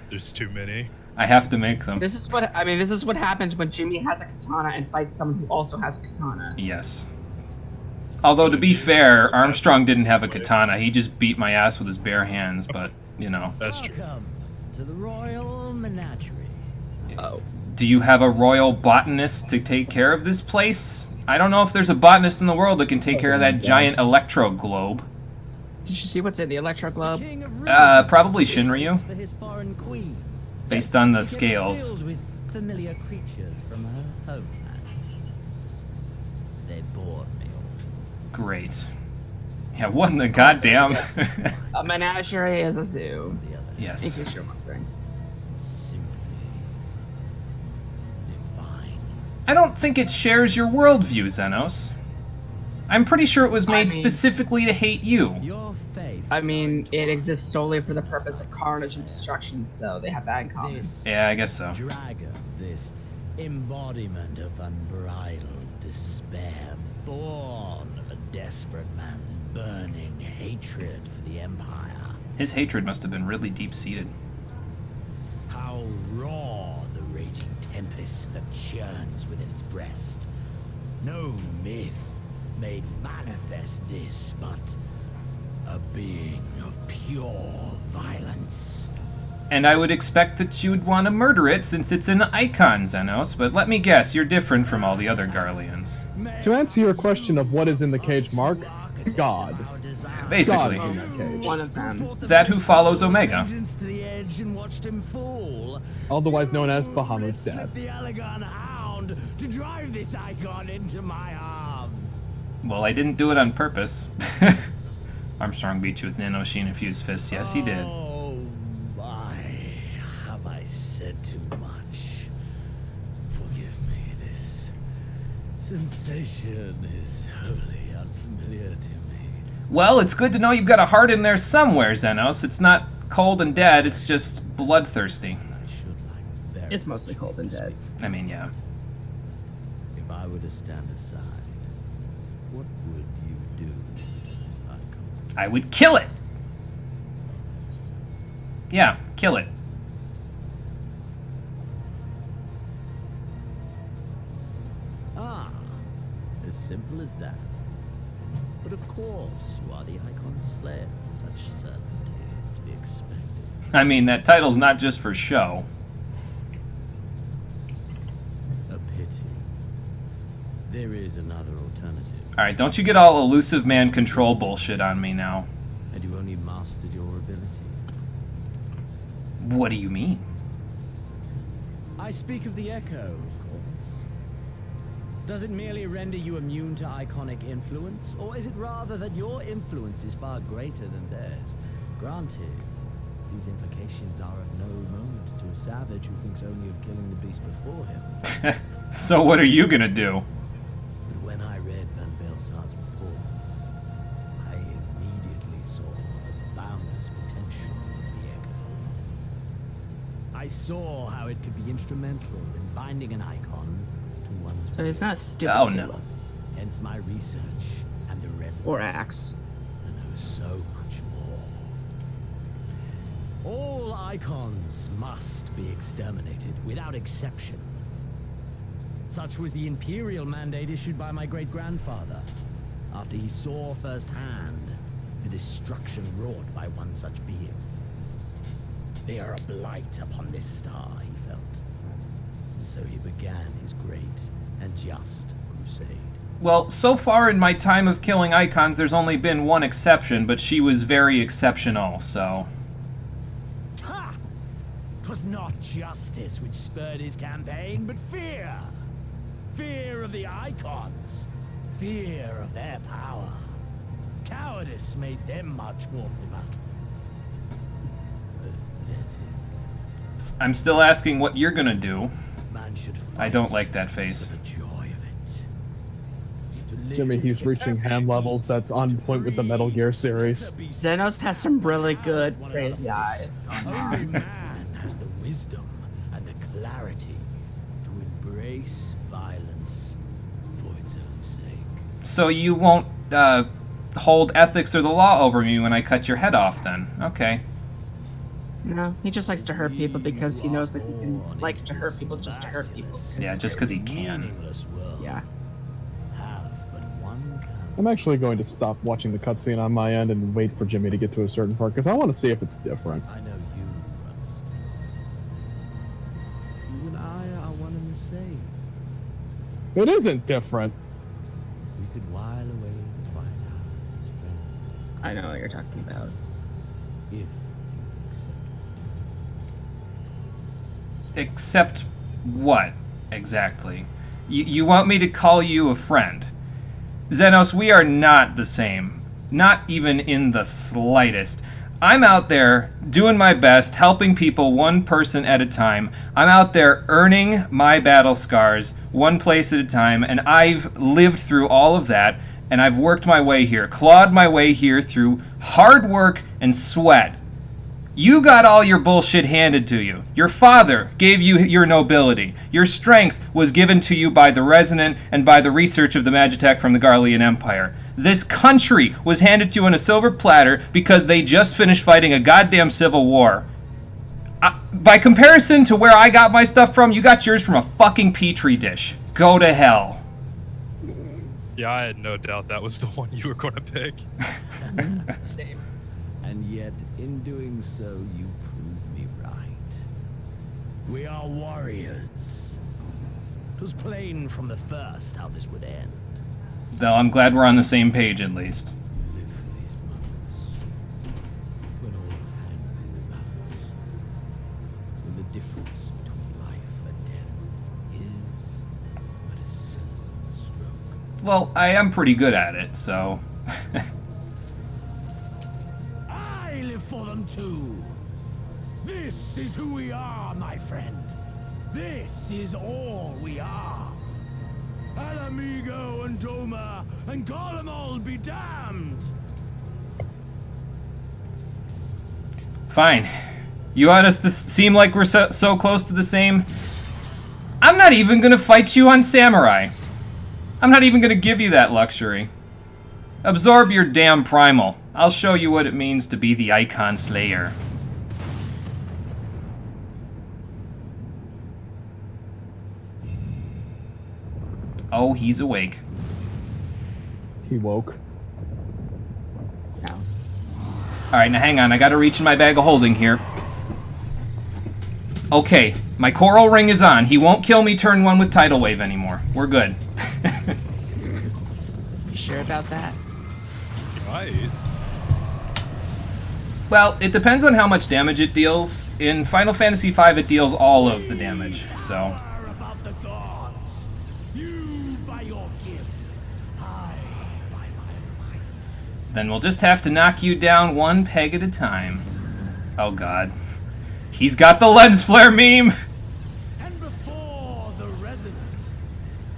There's too many. I have to make them. This is what happens when Jimmy has a katana and fights someone who also has a katana. Yes. Although, to be fair, Armstrong didn't have a katana. He just beat my ass with his bare hands, but, you know. That's true. Welcome to the Royal Menagerie. Oh. Do you have a royal botanist to take care of this place? I don't know if there's a botanist in the world that can take care of that giant electro globe. Did you see what's in the electro globe? King of Ruin Probably wishes Shinryu, for his foreign queen. based on the Kept scales. filled with familiar creatures from her homeland. They bored me all. Great. Yeah, what in the goddamn? A menagerie is a zoo. The other In Yes. case you're wondering. simply divine. I don't think it shares your worldview, Xenos. I'm pretty sure it was made mean- specifically to hate you. Your faith. I mean, it exists solely for the purpose of carnage and destruction, so they have that in common. This Yeah, I guess so. dragon, this embodiment of unbridled despair, born of a desperate man's burning hatred for the Empire. His hatred must have been really deep-seated. How raw the raging tempest that churns within its breast. No myth made manifest this, but a being of pure violence. And I would expect that you would want to murder it since it's an icon, Xenos, but let me guess, you're different from all the other Garleans. To answer your question of what is in the cage, Mark, God. Basically. God is in that cage. One of them. That who follows Omega. To the edge and watched him fall. Otherwise known as Bahamut's dad. The elegant hound to drive this icon into my arms. Well, I didn't do it on purpose. Armstrong beat you with Nanoshin infused fists. Yes, he did. Oh my, have I said too much? Forgive me, this sensation is wholly unfamiliar to me. Well, it's good to know you've got a heart in there somewhere, Xenos. It's not cold and dead, it's just bloodthirsty. I should like very It's mostly cold and dead. I mean, yeah. If I were to stand aside, what would you do, icon? I would kill it! Yeah, kill it. Ah, as simple as that. But of course, you are the icon's slayer. Such certainty is to be expected. I mean, that title's not just for show. A pity. There is another alternative. Alright, don't you get all elusive man control bullshit on me now. Had you only mastered your ability? What do you mean? I speak of the echo, of course. Does it merely render you immune to iconic influence, or is it rather that your influence is far greater than theirs? Granted, these implications are of no moment to a savage who thinks only of killing the beast before him. So what are you gonna do? But when I read Van Belsar's reports, I immediately saw the boundless potential of the echo. I saw how it could be instrumental in binding an icon to one's So he's not stupid. Oh, Zilla. no. hence my research and the resonance. Or axe. I know so much more. All icons must be exterminated without exception. Such was the imperial mandate issued by my great-grandfather after he saw firsthand the destruction wrought by one such being. They are a blight upon this star, he felt. And so he began his great and just crusade. Well, so far in my time of killing icons, there's only been one exception, but she was very exceptional, so... Ha! 'Twas not justice which spurred his campaign, but fear. Fear of the icons. Fear of their power. Cowardice made them much more pathetic. I'm still asking what you're gonna do. Man should I don't like that face. for the joy of it. To live Jimmy, he's is reaching hand levels that's on point with the Metal Gear series. Xenos has some really good crazy eyes. Only man has the wisdom and the clarity to embrace violence for its own sake. So you won't hold ethics or the law over me when I cut your head off, then? Okay. No, he just likes to hurt people because he knows that he can like to hurt people just to hurt people. Yeah, just because he can. Meaningless world Yeah. have but one kind. I'm actually going to stop watching the cutscene on my end and wait for Jimmy to get to a certain part because I want to see if it's different. I know you understand. You and I are one and the same. It isn't different. We could while away the twilight as friends, I know what you're talking about. if you accept. Except what, exactly? You want me to call you a friend? Xenos, we are not the same. Not even in the slightest. I'm out there doing my best, helping people one person at a time. I'm out there earning my battle scars one place at a time, and I've lived through all of that, and I've worked my way here, clawed my way here through hard work and sweat. You got all your bullshit handed to you. Your father gave you your nobility. Your strength was given to you by the Resonant and by the research of the Magitech from the Garlean Empire. This country was handed to you on a silver platter because they just finished fighting a goddamn civil war. By comparison to where I got my stuff from, you got yours from a fucking petri dish. Go to hell. Yeah, I had no doubt that was the one you were going to pick. Same. And yet, in doing so, you proved me right. We are warriors. It was plain from the first how this would end. Though I'm glad we're on the same page at least. We live for these moments. When all hangs in the balance. When the difference between life and death is but a single stroke. Well, I am pretty good at it, so... I live for them too. This is who we are, my friend. This is all we are. Alamigo and Doma and Golemol be damned. Fine. You want us to seem like we're so close to the same? I'm not even gonna fight you on Samurai. I'm not even gonna give you that luxury. Absorb your damn primal. I'll show you what it means to be the Icon Slayer. Oh, he's awake. He woke. No. Alright, now hang on. I gotta reach in my bag of holding here. Okay, my coral ring is on. He won't kill me turn 1 with Tidal Wave anymore. We're good. You sure about that? Right. Well, it depends on how much damage it deals. In Final Fantasy V, it deals all of the damage, so... Power above the gods. You by your gift. I by my might. Then we'll just have to knock you down one peg at a time. Oh god. He's got the lens flare meme! And before the resonant,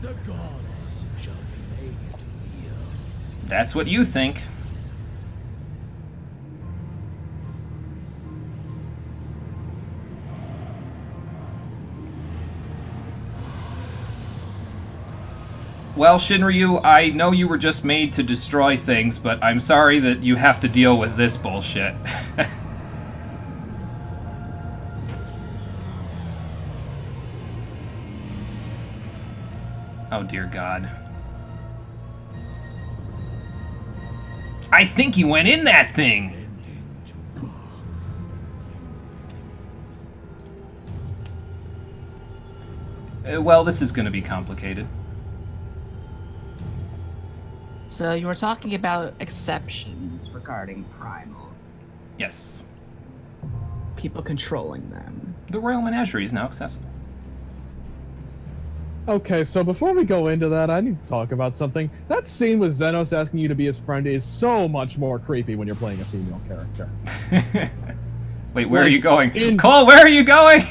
the gods shall be made to yield. That's what you think. Well, Shinryu, I know you were just made to destroy things, but I'm sorry that you have to deal with this bullshit. Oh dear God. I think he went in that thing! Well, this is going to be complicated. So you were talking about exceptions regarding primal. Yes. People controlling them. The Royal Menagerie is now accessible. Okay, so before we go into that, I need to talk about something. That scene with Xenos asking you to be his friend is so much more creepy when you're playing a female character. Wait, where are Like, you going? Cole, where are you going?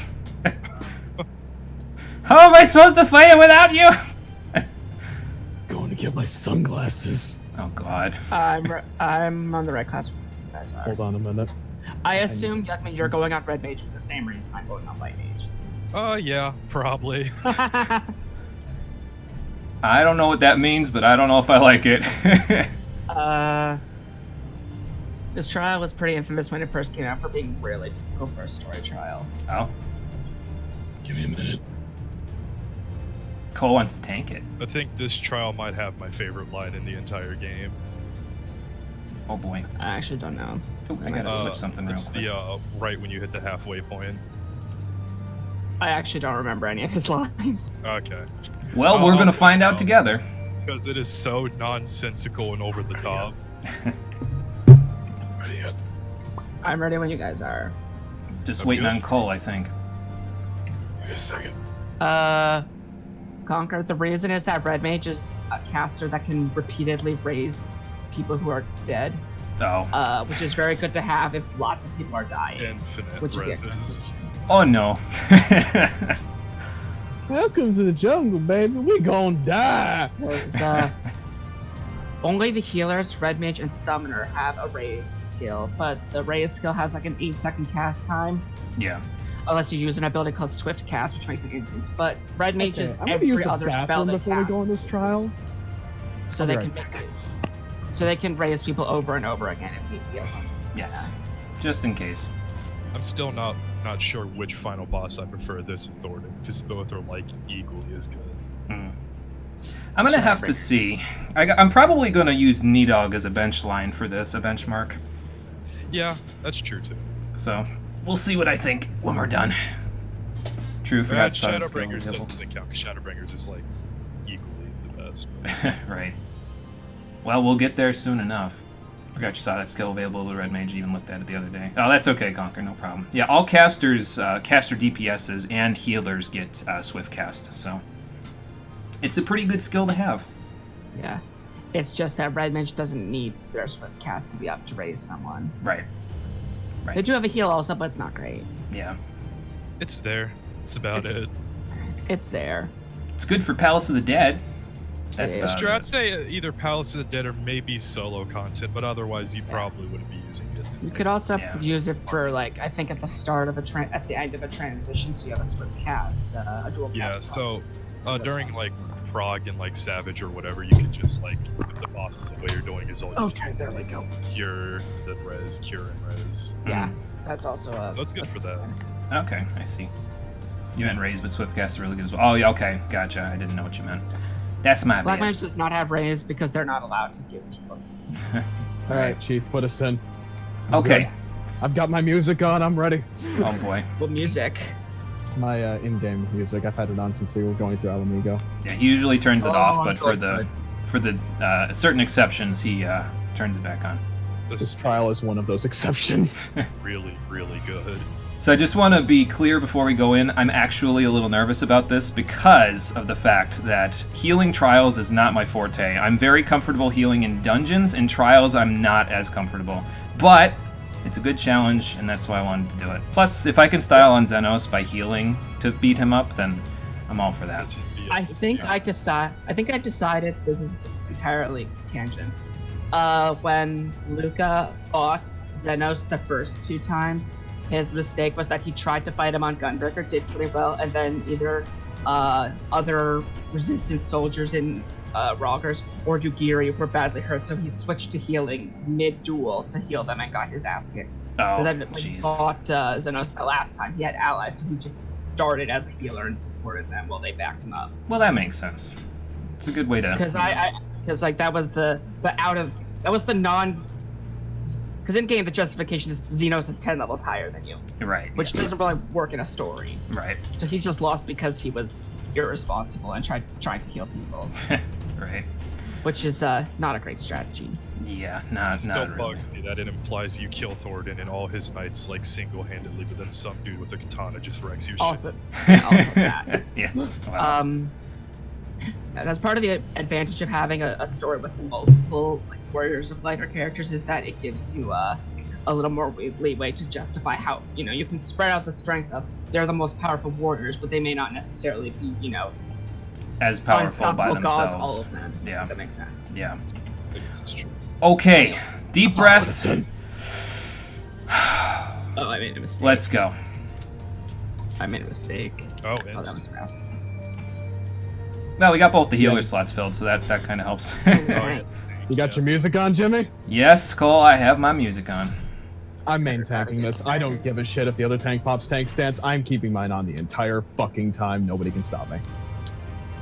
How am I supposed to fight it without you? Going to get my sunglasses. Oh, God. I'm on the right class. You guys are. Hold on a minute. I assume, Yuckman, you're going on Red Mage for the same reason I'm going on White Mage. Yeah, probably. I don't know what that means, but I don't know if I like it. This trial was pretty infamous when it first came out for being really typical for a story trial. Oh. Give me a minute. Cole wants to tank it. I think this trial might have my favorite line in the entire game. Oh, boy. I actually don't know. Oh, I gotta switch something real It's quick. the right when you hit the halfway point. I actually don't remember any of his lines. Okay. Well, we're gonna find out together. Because it is so nonsensical and over the top. Ready up. I'm ready when you guys are. Just waiting on Cole, I think. Wait a second. Conquer, the reason is that Red Mage is a caster that can repeatedly raise people who are dead. Oh. Which is very good to have if lots of people are dying. Infinite Which is the reses. expectation. Oh, no. Welcome to the jungle, baby. We gon' die. Because, only the healers, Red Mage, and Summoner have a raise skill, but the raise skill has like an 8-second cast time. Yeah. Unless you use an ability called Swift Cast, which makes it instant. But Red Mage is I'm gonna every use the other spell bathroom that before we casts go on this trial. so I'll they be can right make it. So they can raise people over and over again if need be or something. Yes. Just in case. I'm still not sure which final boss I prefer, this or Thornton, because both are like equally as good. I'm gonna have to see. I'm probably gonna use Nidog as a bench line for this, a benchmark. Yeah, that's true too. So we'll see what I think when we're done. True, forgot Shadowbringers doesn't count, because Shadowbringers is like equally the best. Right. Well, we'll get there soon enough. Forgot you saw that skill available to the Red Mage. Even looked at it the other day. Oh, that's okay, Conquer, no problem. Yeah, all casters, caster DPSs, and healers get Swift Cast, so it's a pretty good skill to have. Yeah. It's just that Red Mage doesn't need their Swift Cast to be up to raise someone. Right. They do have a heal also, but it's not great. Yeah. It's there. It's about it. It's there. It's good for Palace of the Dead. That's Yeah. about Sure, I'd it. say either Palace of the Dead or maybe solo content, but otherwise you probably wouldn't be using it. You could also Yeah. use it for, like, I think at the start of at the end of a transition, so you have a Swift Cast, a dual cast. Yeah, so during like Prague and like Savage or whatever, you could just like if the bosses away you're doing is all Okay, there we go. cure, then res, cure and res. Yeah, that's also So it's good for that. Okay, I see. You meant raise, but Swift Cast is really good as well. Oh, yeah, okay, gotcha. I didn't know what you meant. That's my Black bad. Mage does not have raise because they're not allowed to give people. All right, Chief, put us in. I'm Okay. good. I've got my music on. I'm ready. Oh boy. Well, music. My in-game music. I've had it on since we were going through Alamigo. Yeah, he usually turns it off, I'm but so for the certain exceptions, he turns it back on. This This is trial is one of those exceptions. really, really good. So I just want to be clear before we go in, I'm actually a little nervous about this because of the fact that healing trials is not my forte. I'm very comfortable healing in dungeons. In trials, I'm not as comfortable. But it's a good challenge, and that's why I wanted to do it. Plus, if I can style on Xenos by healing to beat him up, then I'm all for that. This would be I think I decided this is entirely tangent. When Luca fought Xenos the first 2 times, his mistake was that he tried to fight him on Gunbreaker, did pretty well, and then either other resistance soldiers in Roggers or Dugiri were badly hurt, so he switched to healing mid-duel to heal them and got his ass kicked. Oh, So then when he jeez. fought Xenos the last time, he had allies, so he just started as a healer and supported them while they backed him up. Well, that makes sense. It's a good way to... Because that was the non Because in game, the justification is Xenos is 10 levels higher than you, Right. which doesn't really work in a story. Right. So he just lost because he was irresponsible and trying to heal people, Right. which is not a great strategy. Yeah, It not still really. bugs me that it implies you kill Thoradin and all his knights like single-handedly, but then some dude with a katana just wrecks your shit. Also, also that. Yeah. Wow. That's part of the advantage of having a story with multiple like, warriors of lighter characters is that it gives you a little more leeway to justify how you can spread out the strength of they're the most powerful warriors, but they may not necessarily be As powerful by unstoppable themselves. gods, all of them. Yeah. If that makes sense. Yeah. I think this is true. Okay. Deep breath. Oh, I made a mistake. Let's go. I made a mistake. Oh, Oh, that instant. was fast. Well, we got both the healer slots filled, so that kind of helps. Oh, yeah. You got your music on, Jimmy? Yes, Cole, I have my music on. I'm main tanking this. I don't give a shit if the other tank pops tank stance. I'm keeping mine on the entire fucking time. Nobody can stop me.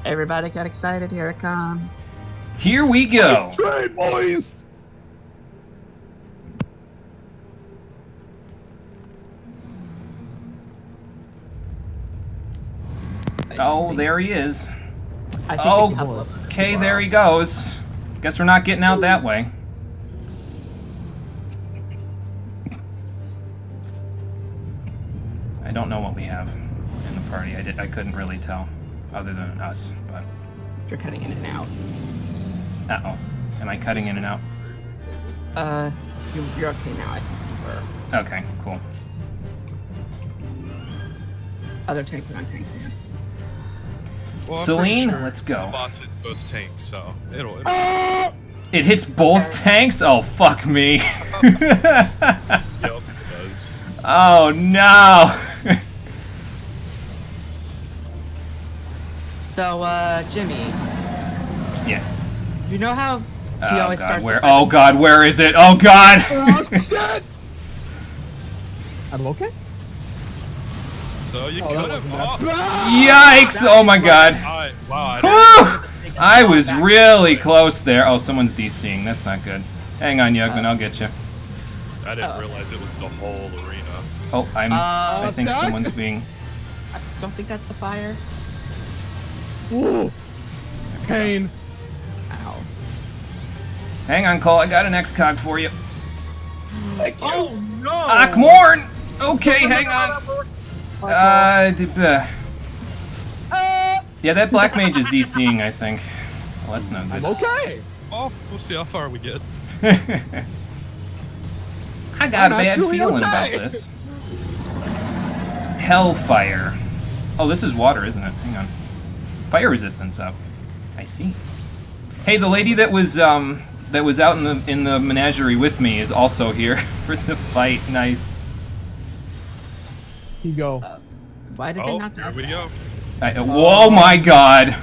Everybody get excited. Here it comes. Here we go. Trade, boys! Oh, there he is. I think Oh, a couple of them. Okay, there he goes. Guess we're not getting out that way. I don't know what we have in the party. I couldn't really tell, other than us. But You're cutting in and out. uh-oh, am I cutting in and out? You're okay now. I think you were. Okay, cool. Other tank put on tank stance. Well, I'm Celine, pretty sure let's go. the boss hits both tanks, so it'll. It hits both tanks? Oh, fuck me. Yep, it does. Oh, no. So, Jimmy, Yeah. you know how she Oh, always God, starts where? with Oh, God, where is it? Oh, God. Oh, shit! I'm okay? So you Oh, could that have. wasn't Yikes. Oh, my God. Wow. Whew! I was really close there. Oh, someone's DCing. That's not good. Hang on, Yugman. I'll get you. I didn't realize it was the whole arena. Oh, I think Doc? someone's being... I don't think that's the fire. Ooh. Pain. Ow. Hang on, Cole. I got an X-Cog for you. Oh no! Akmorn! Okay, hang on. Yeah, that Black Mage is DCing, I think. Well, that's not I'm good. okay. Oh, we'll see how far we get. I got a I'm bad actually feeling about okay. this. Hellfire. Oh, this is water, isn't it? Hang on. Fire resistance up. I see. Hey, the lady that was out in the menagerie with me is also here for the fight. Nice. You go. Why did they Oh, not here do we that? go. Whoa, my God.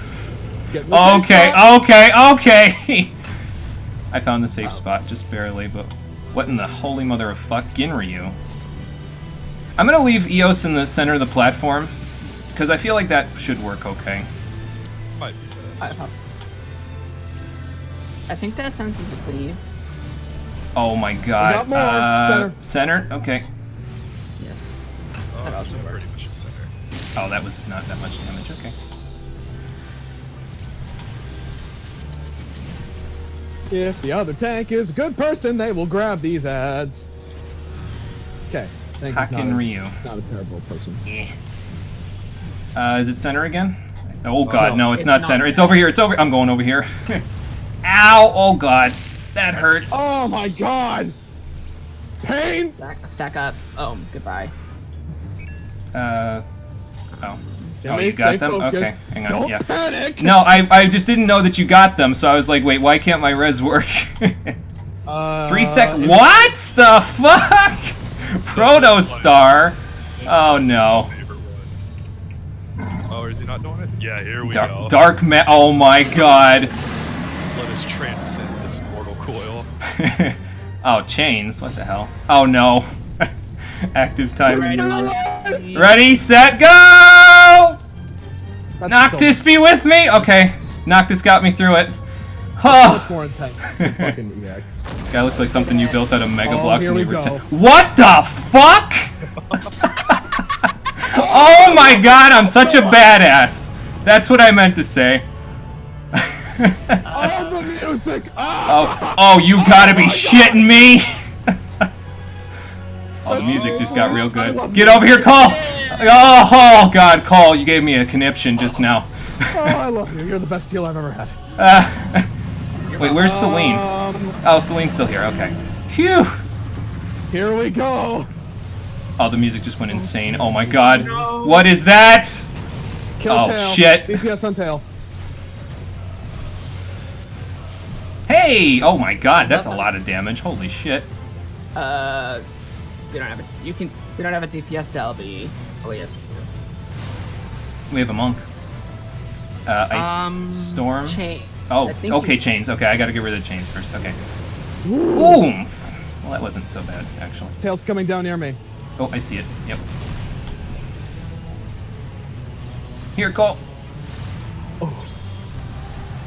Get in the safe Okay, spot. okay. I found the safe spot, just barely, but what in the holy mother of fuck Ginryu? I'm gonna leave Eos in the center of the platform, because I feel like that should work okay. Might be best. I think that sense is a cleave. Oh my God. We got more. Center? Okay. Yes. Oh, That also pretty works. much in center. Oh, that was not that much damage, okay. If the other tank is a good person, they will grab these ads. Okay. Tank is Hakken Ryu. not a terrible person. Is it center again? Oh God, no. no, it's It's not not center. It's over here, it's over. I'm going over here. Ow, oh God. That hurt. Oh my god! Pain! Stack up. Oh, goodbye. Oh. Jimmy, You got stay them? focused. Okay, hang on, Don't yeah. panic! No, I just didn't know that you got them, so I was like, wait, why can't my res work? 3 sec. What the fuck? Protostar. Oh no. Favorite one. Oh, is he not doing it? Yeah, here we go. Dark ma. Oh my God. Let us transcend this mortal coil. Oh, chains. What the hell? Oh no. Active time. Ready? Ready, set, go! That's Noctis, be with me! Okay. Noctis got me through it. Much more intense than fucking EX. This guy looks like something you built out of Mega Oh, Blocks here when you we were go. 10. What the fuck? Oh my god, I'm such a badass. That's what I meant to say. Oh, the music! Ah! Oh, you gotta be shitting me! Oh, the music just got real good. Get over here, Cole! Oh, God, Cole, you gave me a conniption just now. Oh, I love you. You're the best deal I've ever had. Wait, where's Celine? Oh, Celine's still here. Okay. Phew! Here we go. Oh, the music just went insane. Oh my god. What is that? Kill Oh, tail. shit. DPS on tail. Hey! Oh my god, that's a lot of damage. Holy shit. We don't have a. We don't have a DPS to LB. Oh yes. We have a monk. Ice Storm. Chain. Oh, I think okay, you- chains. Okay, I gotta get rid of the chains first. Okay. Oomph! Well, that wasn't so bad, actually. Tail's coming down near me. Oh, I see it. Yep. Here, Cole.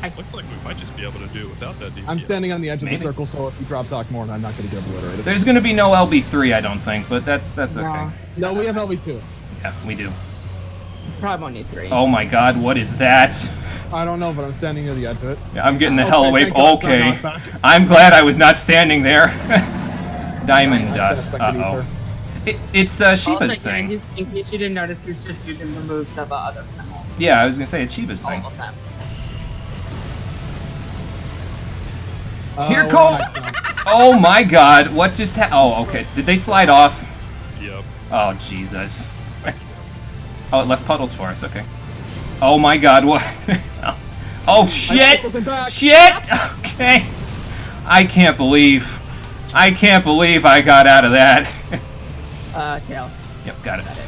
Looks like we might just be able to do it without that DPS. I'm standing on the edge of Maybe. the circle, so if he drops Ockmorn, I'm not going to get obliterated. There's gonna be no LB3, I don't think, but that's okay. No, No, we have LV2. Yeah, we do. probably won't need 3. Oh my god, what is that? I don't know, but I'm standing near the edge of it. Yeah, I'm getting the hell away. thank God it's not Okay. knockback. I'm glad I was not standing there. Diamond dust. That's expected Uh-oh. ether. It's Shiva's thing. In case you didn't notice, he's just using the moves of other people. Yeah, I was gonna say it's Shiva's All thing. of them. Here, we're Cole! next now. Oh my god, what just happened? Oh, okay. Did they slide off? Yep. Oh, Jesus. Oh, it left puddles for us, okay. Oh my god, what? Oh, shit! Circles back. Shit! Okay. I can't believe I got out of that. Tail. Yep, got it. Got it.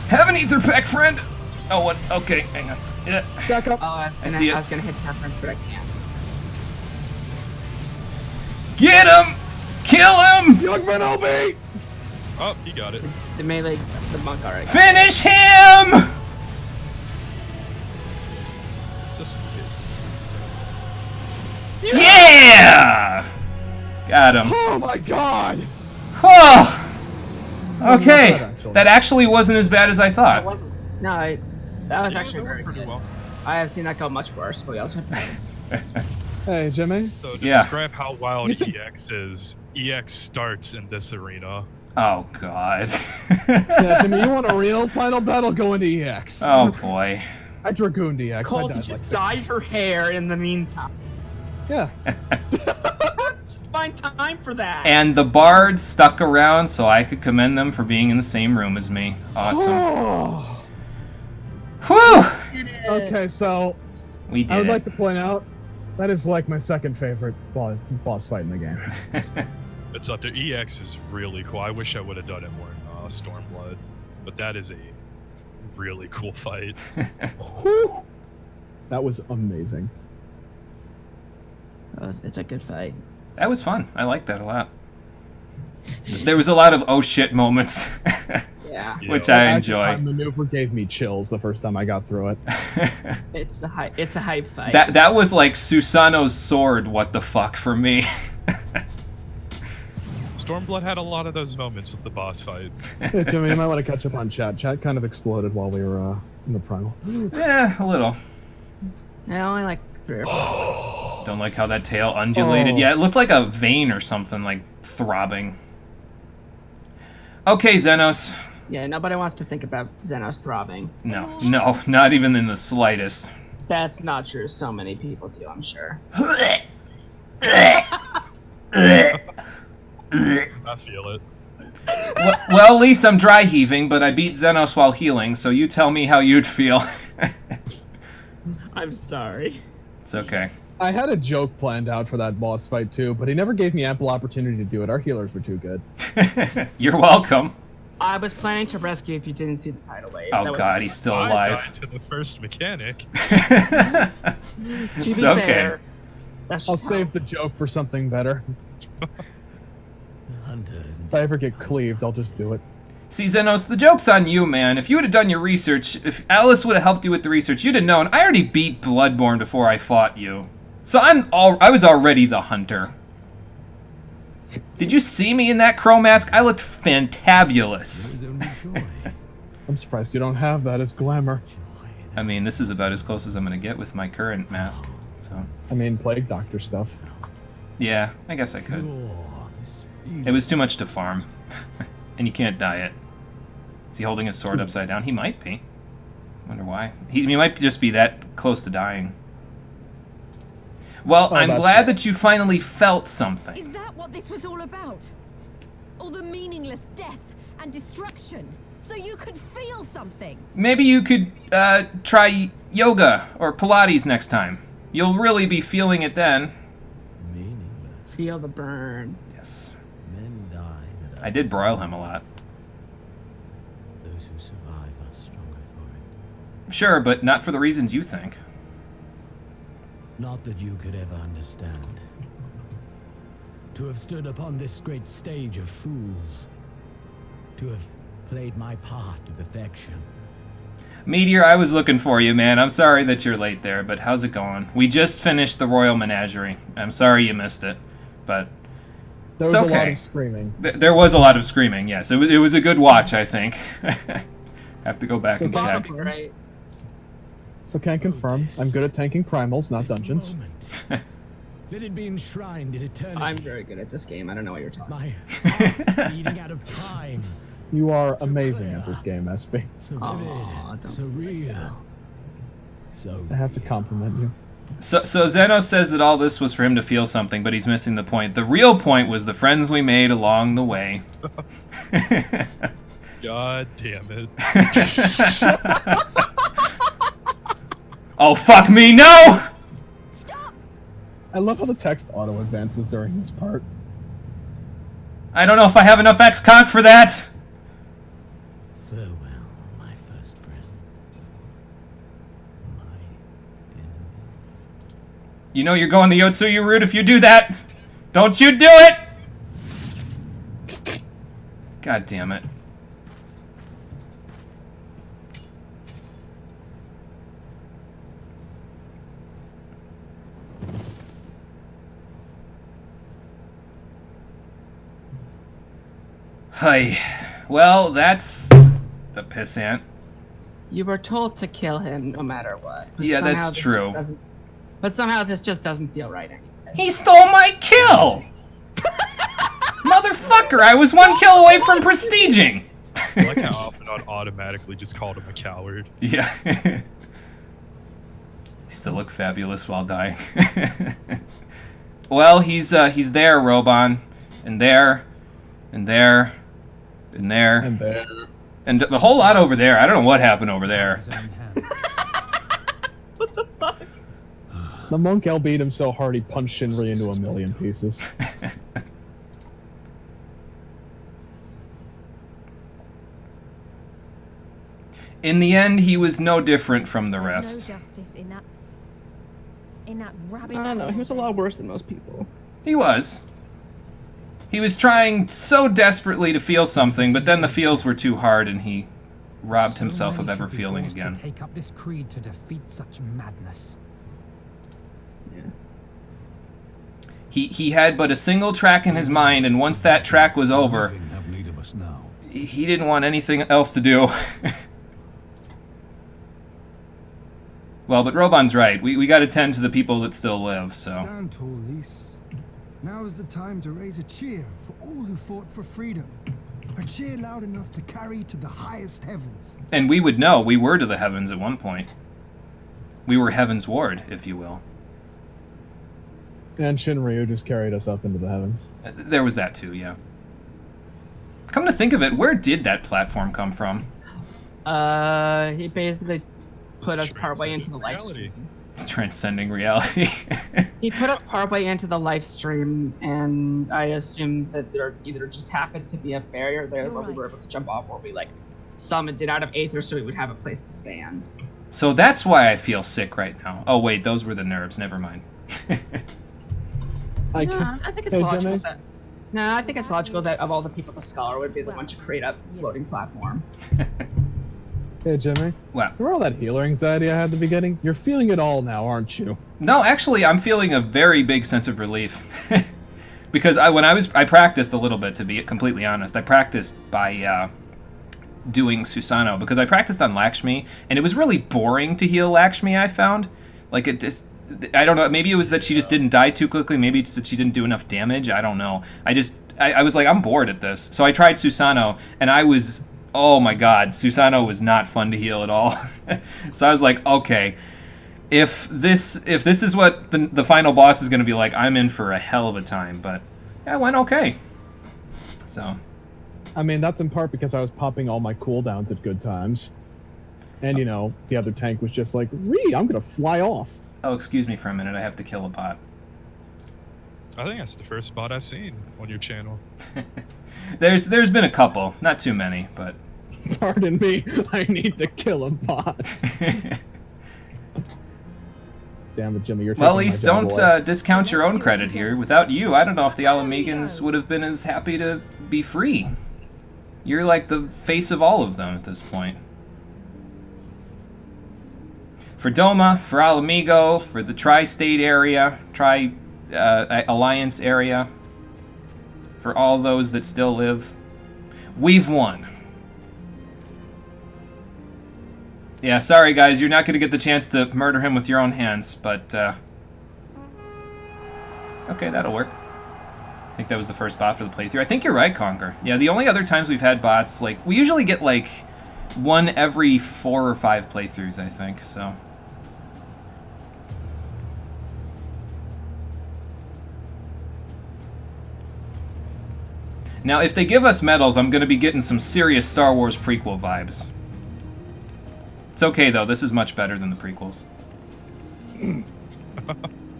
Have an ether pack, friend! Oh, what? Okay, hang on. Yeah. Stack up. Oh, I see it. I was gonna hit preference, but I can't. Get him! Kill him! Youngman LB! Oh, he got it. The melee, the monk already. got Finish him! This one is. Yeah! Got him. Oh my god! Oh! Not Okay. bad, actually. That actually wasn't as bad as I That thought. wasn't. No, that was Yeah, actually that very went pretty good. well. I have seen that go much worse, but we also. Hey, Jimmy. So to Yeah. describe how wild EX is, EX starts in this arena. Oh, God. Yeah, Jimmy, you want a real final battle? Go into EX. Oh, boy. I dragooned EX. Cole, I did died you like dye her hair in the meantime? Yeah. Find time for that. And the bards stuck around so I could commend them for being in the same room as me. Awesome. Oh. Whew! Okay, so We I did would it. like to point out that is like my second favorite boss fight in the game. It's up there. EX is really cool. I wish I would have done it more in Stormblood, but that is a really cool fight. Whew. That was amazing. It's a good fight. That was fun. I liked that a lot. There was a lot of oh shit moments, Yeah, Yeah. which The I action enjoy. time maneuver gave me chills the first time I got through it. it's a hype fight. That was like Susano's sword, what the fuck, for me. Stormblood had a lot of those moments with the boss fights. Hey, Jimmy, you might want to catch up on chat. Chat kind of exploded while we were in the primal. Yeah, a little. Yeah, only like 3 or 4. Don't like how that tail undulated. Oh. Yeah, it looked like a vein or something, like throbbing. Okay, Xenos. Yeah, nobody wants to think about Xenos throbbing. No, not even in the slightest. That's not true. So many people do, I'm sure. I feel it. Well, at least I'm dry heaving, but I beat Xenos while healing, so you tell me how you'd feel. I'm sorry. It's okay. I had a joke planned out for that boss fight too, but he never gave me ample opportunity to do it. Our healers were too good. You're welcome. I was planning to rescue if you didn't see the tidal wave. Oh That was god, my he's plan. still I alive. died to the first mechanic. To It's be okay. fair, that's I'll just save the joke for something better. The hunter isn't If I ever get cleaved, I'll just do it. See, Xenos, the joke's on you, man. If you would have done your research, if Alice would have helped you with the research, you'd have known. I already beat Bloodborne before I fought you. So I was already the hunter. Did you see me in that crow mask? I looked fantabulous. I'm surprised you don't have that as glamour. I mean, this is about as close as I'm gonna get with my current mask. So. I mean, Plague Doctor stuff. Yeah, I guess I could. It was too much to farm. And you can't dye it. Is he holding his sword upside down? He might be. Wonder why. He might just be that close to dying. Well, I'm glad that you finally felt something. Is that what this was all about? All the meaningless death and destruction, so you could feel something. Maybe you could try yoga or Pilates next time. You'll really be feeling it then. Meaningless. Feel the burn. Yes. Men die that I did broil him a lot. those who survive are stronger for it. Sure, but not for the reasons you think. Not that you could ever understand. To have stood upon this great stage of fools. To have played my part to perfection. Meteor, I was looking for you, man. I'm sorry that you're late there, but how's it going? We just finished the Royal Menagerie. I'm sorry you missed it, but There was it's a lot okay. of screaming. There was a lot of screaming, yes. It was a good watch, I think. Have to go back and check. Right. So can I confirm, I'm good at tanking primals, not This dungeons. moment, let it be enshrined in eternity. I'm very good at this game. I don't know what you're talking about. My heart beating out of time. You are amazing at this game, SB. So Aw, vivid, don't so real. So I have to compliment you. So Xenos says that all this was for him to feel something, but he's missing the point. The real point was the friends we made along the way. God damn it. Oh, fuck me, no! I love how the text auto advances during this part. I don't know if I have enough X-Conk for that. farewell, my first friend. My enemy. You know you're going the Yotsuyu route if you do that. Don't you do it! God damn it. Hi. Well, that's the pissant. You were told to kill him no matter what. But Yeah, somehow that's this true. just doesn't- But somehow this just doesn't feel right anyway. He stole my kill! Motherfucker, I was one kill away from prestiging! I like how often I automatically just called him a coward. Yeah. You still look fabulous while dying. Well, he's there, Robon. And there. And there. And there. And there. And the whole lot over there. I don't know what happened over there. His own hand. The monk L beat him so hard he punched Shinri into a million pieces. In the end, he was no different from the There's rest. no justice in that rabbit. I don't know. He was a lot worse than most people. He was. He was trying so desperately to feel something, but then the feels were too hard and he robbed So himself many of ever should be feeling forced again. To take up this creed to defeat such madness. Yeah. He had but a single track in his mind, and once that track was over, Nothing have need of us now. he didn't want anything else to do. Well, but Robon's right. We gotta tend to the people that still live, so. Stand tall, Lys. Now is the time to raise a cheer for all who fought for freedom. A cheer loud enough to carry to the highest heavens. And we would know, we were to the heavens at one point. We were Heaven's Ward, if you will. And Shinryu just carried us up into the heavens. There was that too, yeah. Come to think of it, where did that platform come from? He basically put us partway into the live Reality. stream. It's transcending reality. He put us partway into the live stream, and I assumed that there either just happened to be a barrier there You're where we were right. able to jump off, or we like summoned it out of Aether so we would have a place to stand. So that's why I feel sick right now. Oh wait, those were the nerves, never mind. I Yeah, can I think it's Hey, logical Jimmy? that No, I think it's logical that of all the people, the scholar would be the one to create a floating platform. Hey, Jimmy. What? Remember all that healer anxiety I had at the beginning? You're feeling it all now, aren't you? No, actually, I'm feeling a very big sense of relief. Because I practiced a little bit, to be completely honest. I practiced by doing Susanoo, because I practiced on Lakshmi, and it was really boring to heal Lakshmi, I found. Like, it just... I don't know, maybe it was that she just didn't die too quickly, maybe it's that she didn't do enough damage, I don't know. I was like, I'm bored at this. So I tried Susanoo, and I was... Oh my god, Susanoo was not fun to heal at all. So I was like, okay, if this is what the final boss is going to be like, I'm in for a hell of a time, but yeah, it went okay. So... I mean, that's in part because I was popping all my cooldowns at good times. And, you know, the other tank was just like, I'm gonna fly off. Oh, excuse me for a minute, I have to kill a bot. I think that's the first bot I've seen on your channel. There's been a couple, not too many, but... Pardon me, I need to kill a bot. Damn it, Jimmy, you're taking Well, at my least job don't away. discount your own credit here. Without you, I don't know if the Alamegans would have been as happy to be free. You're like the face of all of them at this point. For Doma, for Alamigo, for the Tri-State area, Alliance area, for all those that still live, we've won. Yeah, sorry guys, you're not going to get the chance to murder him with your own hands, but, okay, that'll work. I think that was the first bot for the playthrough. I think you're right, Conker. Yeah, the only other times we've had bots, like, we usually get, like, one every 4 or 5 playthroughs, I think, so... Now, if they give us medals, I'm going to be getting some serious Star Wars prequel vibes. It's okay, though. This is much better than the prequels.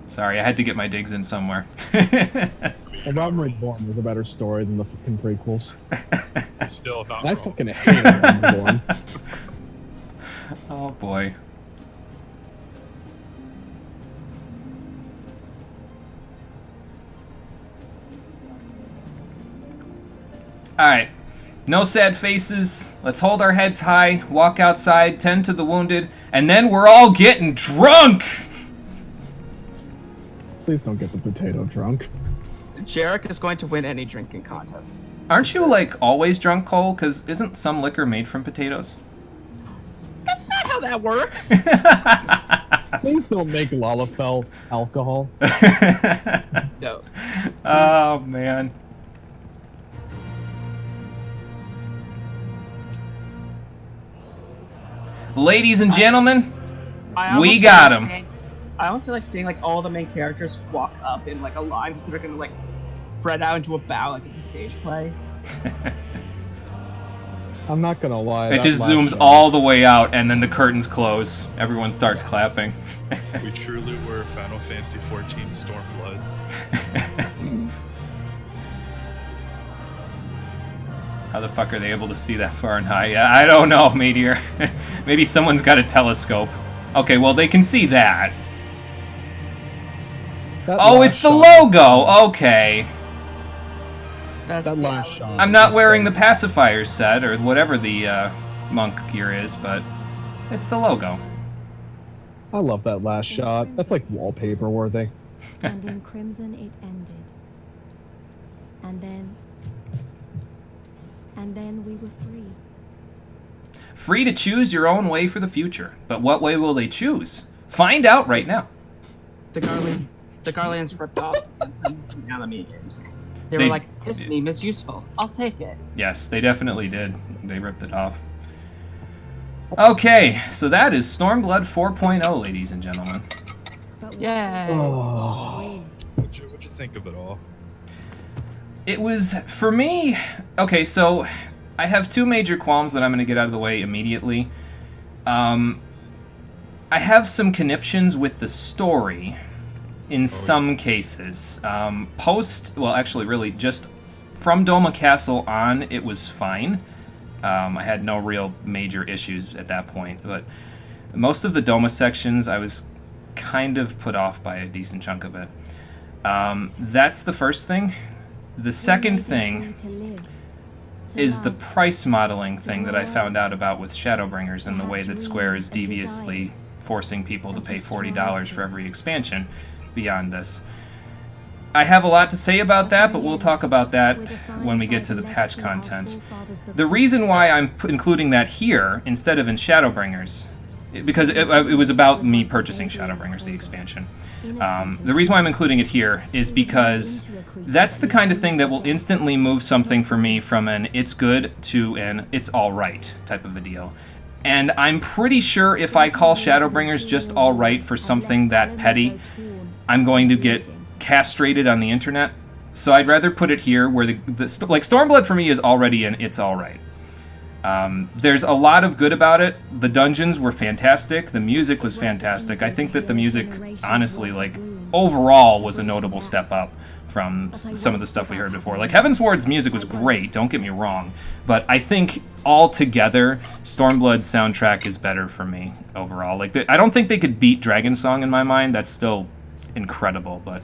Sorry, I had to get my digs in somewhere. Realm Reborn was a better story than the fucking prequels. Still not I wrong. fucking hate Realm Reborn. Oh, boy. Alright. No sad faces. Let's hold our heads high, walk outside, tend to the wounded, and then we're all getting drunk! Please don't get the potato drunk. Jarek is going to win any drinking contest. Aren't you, like, always drunk, Cole? Because isn't some liquor made from potatoes? That's not how that works! Please don't make Lalafell alcohol. No. Oh, man. Ladies and gentlemen, we got him. I almost feel like seeing like all the main characters walk up in like a line, but they're gonna like spread out into a bow like it's a stage play. I'm not gonna lie. It that just last zooms shot- all the way out, and then the curtains close. Everyone starts clapping. We truly were Final Fantasy XIV Stormblood. How the fuck are they able to see that far and high? Yeah, I don't know, Meteor. Maybe someone's got a telescope. Okay, well, they can see that. that Oh, last it's the shot- logo! Okay. That's That last shot. I'm not is wearing so- the pacifier set, or whatever the monk gear is, but it's the logo. I love that last shot. That's like wallpaper worthy. And in Crimson it ended. And then we were free. Free to choose your own way for the future. But what way will they choose? Find out right now. The Garlands ripped off the anime games. They They- were like, this meme is useful. I'll take it. Yes, they definitely did. They ripped it off. Okay, so that is Stormblood 4.0, ladies and gentlemen. But Yay. Oh. What'd you think of it all? It was, for me... Okay, so I have two major qualms that I'm going to get out of the way immediately. I have some conniptions with the story in some cases. Well, actually, really, just from Doma Castle on, it was fine. I had no real major issues at that point, but most of the Doma sections, I was kind of put off by a decent chunk of it. That's the first thing. The second thing is the price modeling thing that I found out about with Shadowbringers and the way that Square is deviously forcing people to pay $40 for every expansion beyond this. I have a lot to say about that, but we'll talk about that when we get to the patch content. The reason why I'm including that here instead of in Shadowbringers, because it was about me purchasing Shadowbringers, the expansion. The reason why I'm including it here is because that's the kind of thing that will instantly move something for me from an it's good to an it's alright type of a deal. And I'm pretty sure if I call Shadowbringers just alright for something that petty, I'm going to get castrated on the internet. So I'd rather put it here where like Stormblood for me is already an it's alright. There's a lot of good about it. The dungeons were fantastic. The music was fantastic. I think that the music, honestly, like, overall was a notable step up from some of the stuff we heard before. Like, Heavensward's music was great, don't get me wrong. But I think, altogether, Stormblood's soundtrack is better for me, overall. Like, I don't think they could beat Dragonsong in my mind. That's still incredible, but...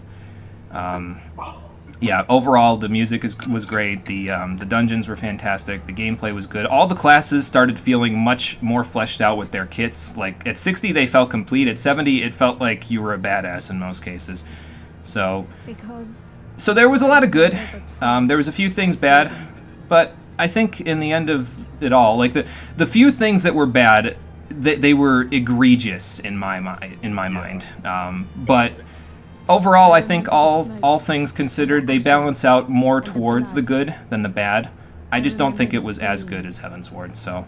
yeah, overall, the music was great. The dungeons were fantastic. The gameplay was good. All the classes started feeling much more fleshed out with their kits. Like, at 60, they felt complete. At 70, it felt like you were a badass in most cases. So there was a lot of good. There was a few things bad. But I think in the end of it all, like, the few things that were bad, they were egregious in my mind. But... overall, I think all things considered, they balance out more towards the good than the bad. I just don't think it was as good as Heavensward, so...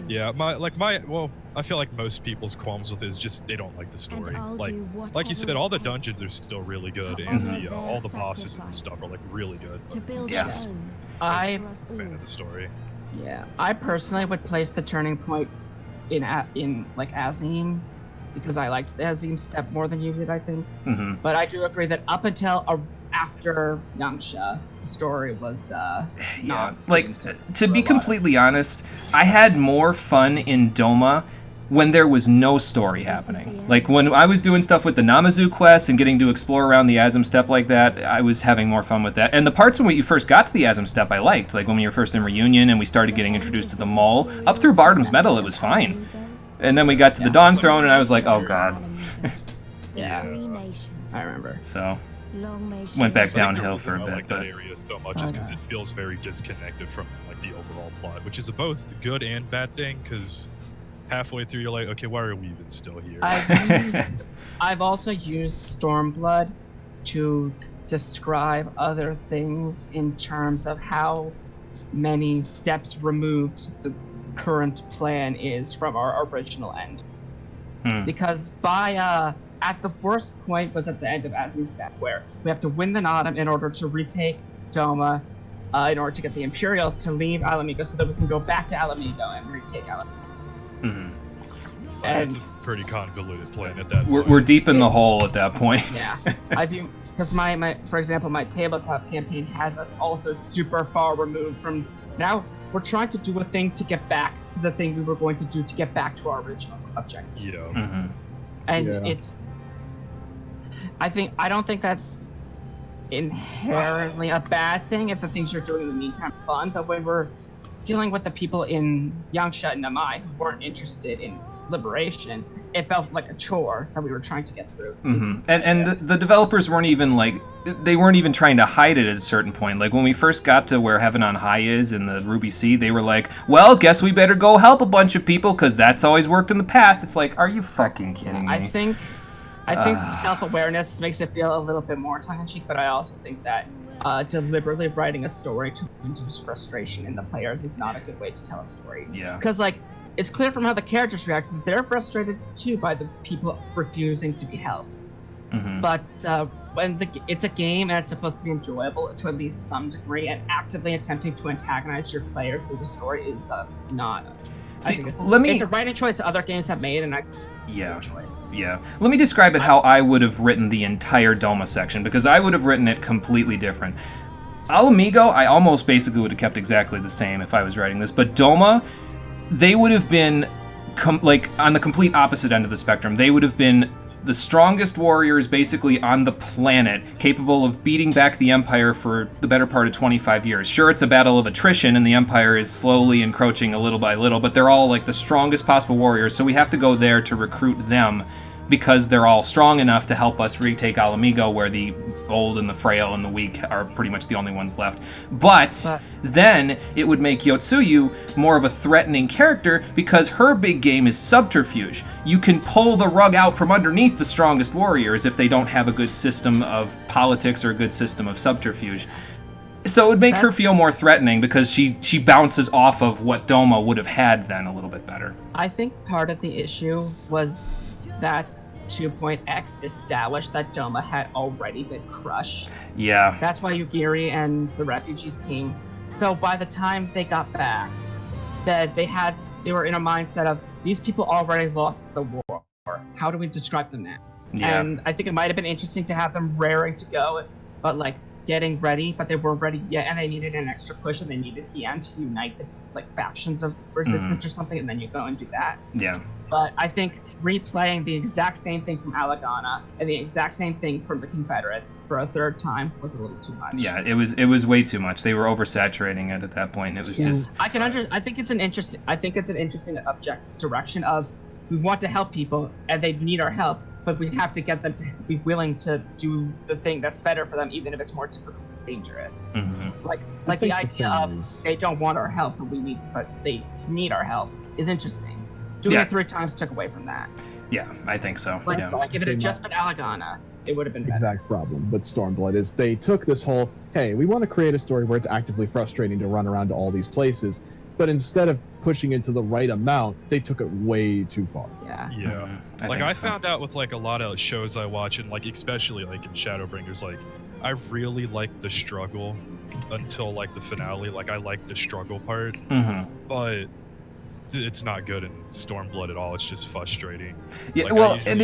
Yeah, well, I feel like most people's qualms with it is just they don't like the story. Like you said, all the dungeons are still really good, and all the bosses and stuff are like really good. Yes. I'm a fan of the story. Yeah, I personally would place the turning point in like Azim, because I liked the Azim step more than you did, I think. Mm-hmm. But I do agree that up until after Yangsha, the story was not... Like, to be completely honest, I had more fun in Doma when there was no story happening. Like, when I was doing stuff with the Namazu quest and getting to explore around the Azim Step like that, I was having more fun with that. And the parts when you first got to the Azim Step I liked, like when we were first in Reunion and we started getting introduced to the Mole. Up through Bardam's Metal, it was fine. And then we got to the Dawn Throne, and I was like, oh god. Yeah, I remember. So, went back downhill for a bit. I like that area so much just because it feels very disconnected from like the overall plot, which is both a good and bad thing, because halfway through you're like, okay, why are we even still here? I've also used Stormblood to describe other things in terms of how many steps removed the current plan is from our original end. Because by at the worst point was at the end of Azim Step, where we have to win the Nodum in order to retake Doma, in order to get the Imperials to leave Alamigo so that we can go back to Alamigo and retake Alamigo. Mm-hmm. And it's a pretty convoluted plan at that point. We're deep in the hole at that point. Yeah, I do, because for example, my tabletop campaign has us also super far removed from now. We're trying to do a thing to get back to the thing we were going to do to get back to our original objective. Yeah. Mm-hmm. And it's... I don't think that's inherently a bad thing if the things you're doing in the meantime are fun, but when we're dealing with the people in Yangsha and Namai who weren't interested in liberation, it felt like a chore that we were trying to get through. Mm-hmm. And the developers weren't even trying to hide it at a certain point. Like when we first got to where Heaven on High is in the Ruby Sea, they were like, well, guess we better go help a bunch of people because that's always worked in the past. It's like, are you fucking kidding me? I think self-awareness makes it feel a little bit more tongue-in-cheek, but I also think that deliberately writing a story to induce frustration in the players is not a good way to tell a story. Yeah. Because, like, it's clear from how the characters react that they're frustrated, too, by the people refusing to be held. Mm-hmm. But when it's a game and it's supposed to be enjoyable to at least some degree, and actively attempting to antagonize your player through the story is not... See, it's a writing choice other games have made, and Yeah. Let me describe it how I would have written the entire Doma section, because I would have written it completely different. Alamigo, I almost basically would have kept exactly the same if I was writing this, but Doma, they would have been on the complete opposite end of the spectrum. They would have been the strongest warriors basically on the planet, capable of beating back the Empire for the better part of 25 years. Sure, it's a battle of attrition, and the Empire is slowly encroaching a little by little, but they're all like the strongest possible warriors, so we have to go there to recruit them, because they're all strong enough to help us retake Alamigo, where the old and the frail and the weak are pretty much the only ones left. But then it would make Yotsuyu more of a threatening character, because her big game is subterfuge. You can pull the rug out from underneath the strongest warriors if they don't have a good system of politics or a good system of subterfuge. So it would make her feel more threatening, because she bounces off of what Doma would have had then a little bit better. I think part of the issue was that 2.x established that Doma had already been crushed. Yeah. That's why Yugiri and the refugees came. So by the time they got back, that they were in a mindset of, these people already lost the war. How do we describe them now? Yeah. And I think it might have been interesting to have them raring to go, but like getting ready, but they weren't ready yet, and they needed an extra push, and they needed Heian to unite the like factions of resistance or something, and then you go and do that. Yeah. But I think replaying the exact same thing from Alagana and the exact same thing from the Confederates for a third time was a little too much. Yeah, it was way too much. They were oversaturating it at that point. It was just. I think it's an interesting object direction of, we want to help people and they need our help, but we have to get them to be willing to do the thing that's better for them, even if it's more difficult and dangerous. Mm-hmm. Like the idea of they don't want our help, but they need our help is interesting. Doing it 3 times took away from that. Yeah, I think so. So if it had just been Alagana, it would have been better. Exact problem with Stormblood is they took this whole, hey, we want to create a story where it's actively frustrating to run around to all these places, but instead of pushing it to the right amount, they took it way too far. Yeah. Yeah. Mm-hmm. I found out with like a lot of shows I watch, and like especially like in Shadowbringers, like I really like the struggle until like the finale. Like I like the struggle part, but it's not good in Stormblood at all. It's just frustrating. Yeah, like, well, and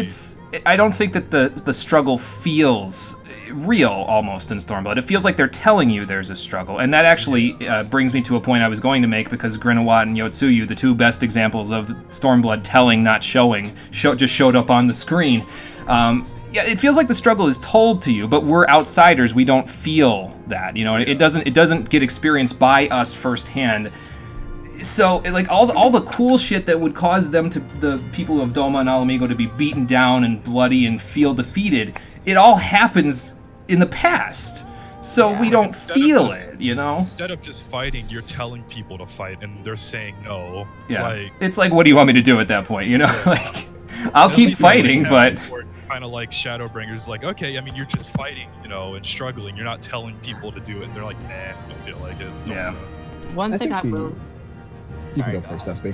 I don't think that the struggle feels real almost in Stormblood. It feels like they're telling you there's a struggle, and that actually brings me to a point I was going to make, because Grinawat and Yotsuyu, the 2 best examples of Stormblood telling, not showing, just showed up on the screen. Yeah, it feels like the struggle is told to you, but we're outsiders. We don't feel that. You know, it doesn't get experienced by us firsthand. So, like, all the cool shit that would cause the people of Doma and Alamigo to be beaten down and bloody and feel defeated, it all happens in the past. So we don't feel it, you know? Instead of just fighting, you're telling people to fight, and they're saying no. Yeah. Like, it's like, what do you want me to do at that point, you know? Like, I'll keep fighting, but... Kind of like Shadowbringers, like, okay, I mean, you're just fighting, you know, and struggling. You're not telling people to do it, and they're like, nah, don't feel like it. Yeah. One thing I will... You can go first, SB.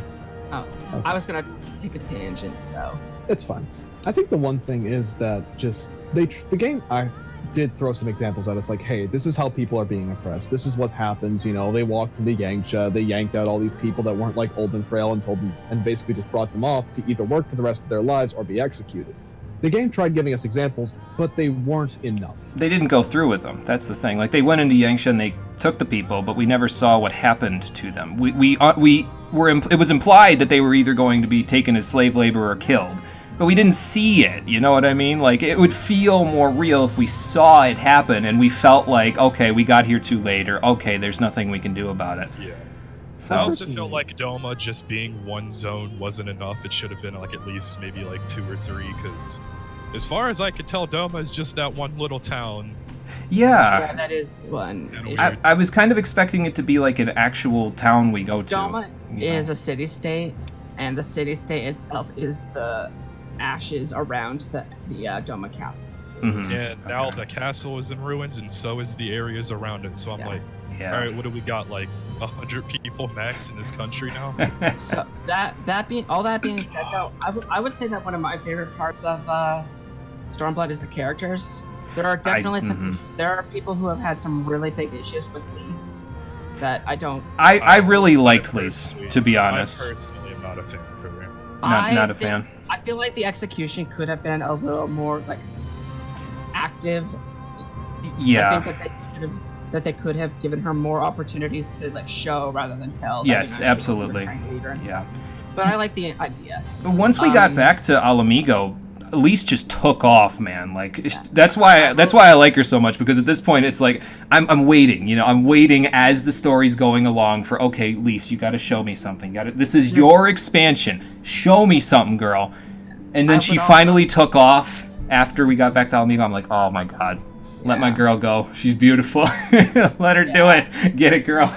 Oh, okay. I was gonna take a tangent, so... It's fine. I think the one thing is that just... the game, I did throw some examples out. It's like, hey, this is how people are being oppressed. This is what happens, you know, they walked to the Yangtze, they yanked out all these people that weren't like old and frail and told them, and basically just brought them off to either work for the rest of their lives or be executed. The game tried giving us examples, but they weren't enough. They didn't go through with them. That's the thing. Like, they went into Yangsha and they took the people, but we never saw what happened to them. It was implied that they were either going to be taken as slave labor or killed, but we didn't see it. You know what I mean? Like, it would feel more real if we saw it happen and we felt like, okay, we got here too late, or okay, there's nothing we can do about it. Yeah. So, I also feel like Doma just being one zone wasn't enough. It should have been like at least maybe like 2 or 3, because as far as I could tell, Doma is just that one little town. Yeah, that is one. I was kind of expecting it to be like an actual town we go to. Doma is a city-state, and the city-state itself is the ashes around the Doma castle. Mm-hmm. And now the castle is in ruins, and so is the areas around it. So I'm like, all right, what do we got? Like 100 people max in this country now? So that being said, though, I would say that one of my favorite parts of Stormblood is the characters. There are definitely there are people who have had some really big issues with Lise that I don't. I really liked Lise, to be honest. I personally am not a fan of her. Not a fan. I feel like the execution could have been a little more like active. Yeah. I think that they could have given her more opportunities to like show rather than tell. Yes, absolutely. Yeah. But I like the idea. Once we got back to Alamigo, Elise just took off, man. Like that's why I like her so much, because at this point it's like I'm waiting, you know, I'm waiting as the story's going along for, okay, Elise, you got to show me something. This is your expansion. Show me something, girl. And then she finally took off after we got back to Alamigo. I'm like, oh my god, let my girl go. She's beautiful. Let her do it. Get it, girl.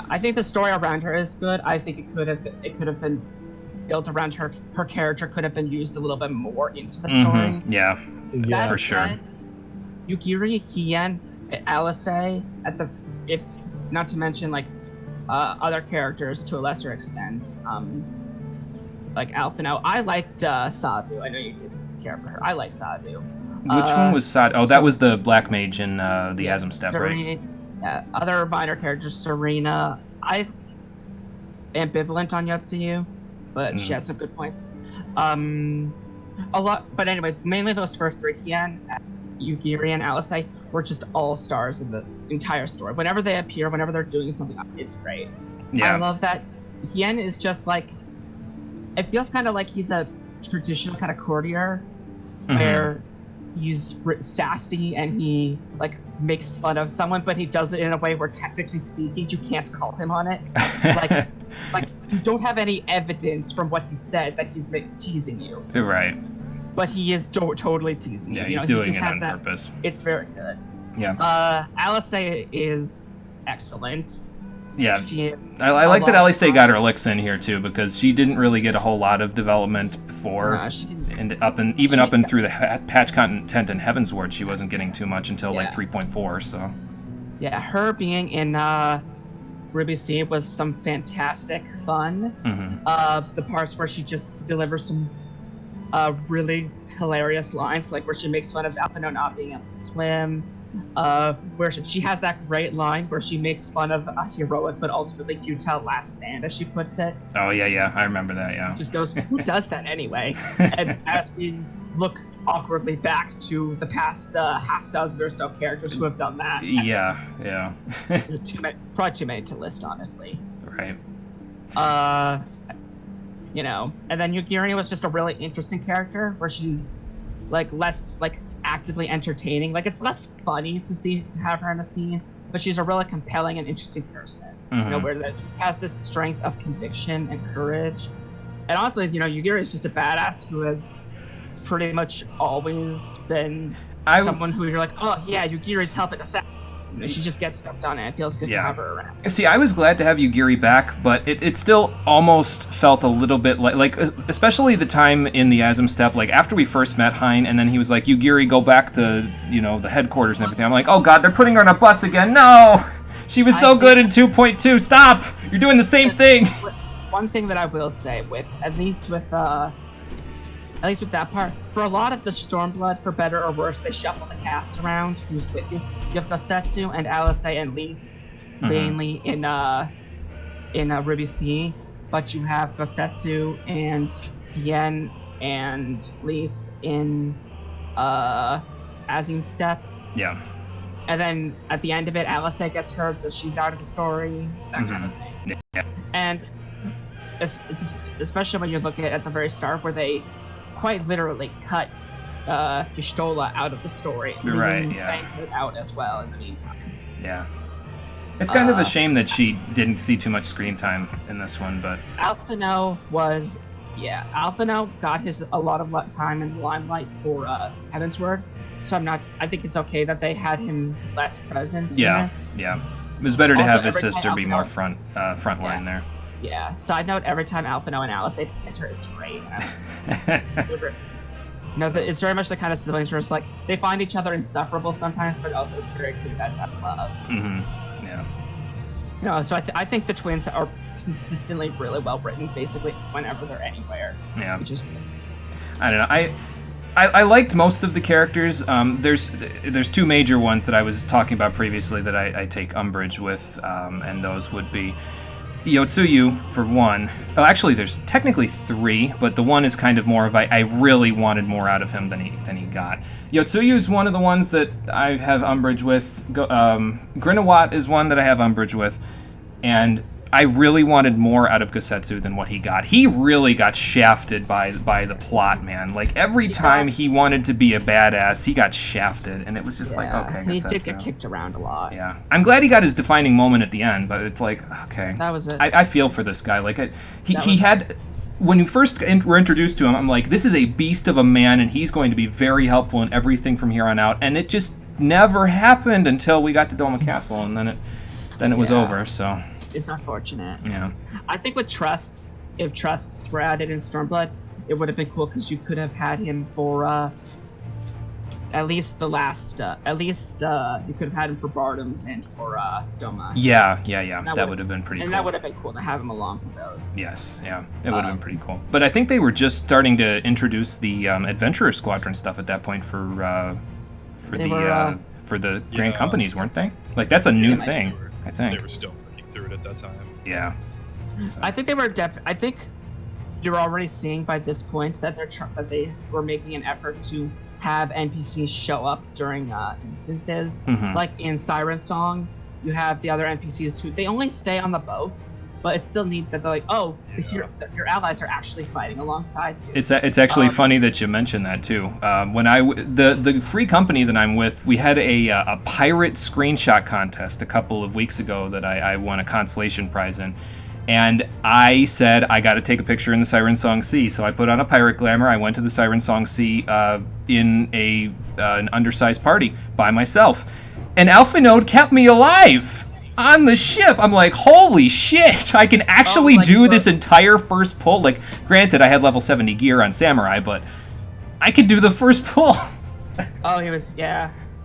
I think the story around her is good. I think it could have been built around her. Her character could have been used a little bit more into the story. Yeah, That for sure. said, Yugiri, Hien, Alice, if not to mention like other characters to a lesser extent, like Alphino. I liked Sadu. I know you didn't care for her. I like Sadu. Which one was Sadu? Oh, that was the black mage in the Asm Step, right? Yeah, other minor characters, Serena. I'm ambivalent on Yotsuyu, but she has some good points. A lot, but anyway, mainly those first three, Hien, Yugiri, and Alice, were just all stars in the entire story. Whenever they appear, whenever they're doing something, it's great. Yeah. I love that. Hien is just like, it feels kind of like he's a traditional kind of courtier, where he's sassy and he like makes fun of someone, but he does it in a way where, technically speaking, you can't call him on it. like you don't have any evidence from what he said that he's teasing you. Right. But he is totally teasing you. Yeah, you he's know, doing he it just on has purpose. It's very good. Yeah. Alice is excellent. Yeah. She, I like that Alice got her licks in here too, because she didn't really get a whole lot of development before. She didn't. And up and through the patch content in Heavensward, she wasn't getting too much until like 3.4. So. Yeah, her being in Ruby Sea was some fantastic fun. The parts where she just delivers some really hilarious lines, like where she makes fun of Alphino not being able to swim. Where she has that great line where she makes fun of a heroic but ultimately futile last stand, as she puts it. Oh yeah, I remember that. Yeah. Just goes, who does that anyway? And as we look awkwardly back to the past half dozen or so characters who have done that. Yeah. Probably too many to list, honestly. Right. You know, and then Yugiri was just a really interesting character where she's like less like actively entertaining. Like, it's less funny to have her in a scene, but she's a really compelling and interesting person. You know, where she has this strength of conviction and courage. And honestly, you know, Yugiri is just a badass who has pretty much always been someone who you're like, oh yeah, Yugiri's helping us out. You know, she just gets stuff done, and it feels good to have her around. See, I was glad to have Yugiri back, but it still almost felt a little bit like especially the time in the Asm Step, like after we first met Hein, and then he was like, Yugiri, go back to, you know, the headquarters and everything. I'm like, oh god, they're putting her on a bus again. No! She was so good in 2.2. Stop! You're doing the same thing! One thing that I will say, at least with that part, for a lot of the Stormblood, for better or worse, they shuffle the cast around who's with you. You have Gosetsu and Alice and Lise mainly in Ruby Sea, but you have Gosetsu and Hien and Lise in Azim Step. Yeah. And then at the end of it, Alice gets hurt, so she's out of the story, that kind of thing. Yeah. And it's especially when you look at the very start, where they quite literally cut Y'shtola out of the story. Right, yeah. It out as well in the meantime. Yeah. It's kind of a shame that she didn't see too much screen time in this one, but... Alphino got a lot of time in the limelight for Heavensward, so I think it's okay that they had him less present in this. Yeah. It was better to Also, have his every time sister be more Alphino- front line there. Yeah. Side note: every time Alphino and Alice enter, it's great. No, it's very much the kind of siblings where it's like they find each other insufferable sometimes, but also it's very clear that's out of love. Yeah. You know, so I think the twins are consistently really well written, basically whenever they're anywhere. Yeah. Which is good. I don't know. I liked most of the characters. There's two major ones that I was talking about previously that I take umbrage with, and those would be Yotsuyu for one. Oh, actually, there's technically three, but the one is kind of more of I really wanted more out of him than he got. Yotsuyu is one of the ones that I have umbrage with. Grinawat is one that I have umbrage with, and I really wanted more out of Gosetsu than what he got. He really got shafted by the plot, man. Like, every time he wanted to be a badass, he got shafted, and it was just like, okay, he Gosetsu. did get kicked around a lot. Yeah. I'm glad he got his defining moment at the end, but it's like, okay. That was it. I feel for this guy. Like, he had... When you first were introduced to him, I'm like, this is a beast of a man, and he's going to be very helpful in everything from here on out. And it just never happened until we got to Doma Castle, and then it was over, so... It's unfortunate. Yeah. I think with trusts, if trusts were added in Stormblood, it would have been cool because you could have had him for at least the last. You could have had him for Bardams and for Doma. Yeah. That would have been pretty cool. And that would have been cool to have him along for those. Yes, yeah. It would have been pretty cool. But I think they were just starting to introduce the Adventurer Squadron stuff at that point for the Grand Companies, weren't they? Like, that's a new thing, I think. They were still working through it at that time. Yeah. So. I think they were I think you're already seeing by this point that that they were making an effort to have NPCs show up during instances. Like in Siren Song, you have the other NPCs who they only stay on the boat, but it's still neat that they're like, if your allies are actually fighting alongside you. It's actually funny that you mentioned that too. When the free company that I'm with, we had a pirate screenshot contest a couple of weeks ago that I won a consolation prize in. And I said, I got to take a picture in the Siren Song Sea. So I put on a pirate glamour. I went to the Siren Song Sea in an undersized party by myself. And Alpha Node kept me alive on the ship. I'm like, holy shit, I can actually do this entire first pull. Like, granted, I had level 70 gear on Samurai, but I could do the first pull.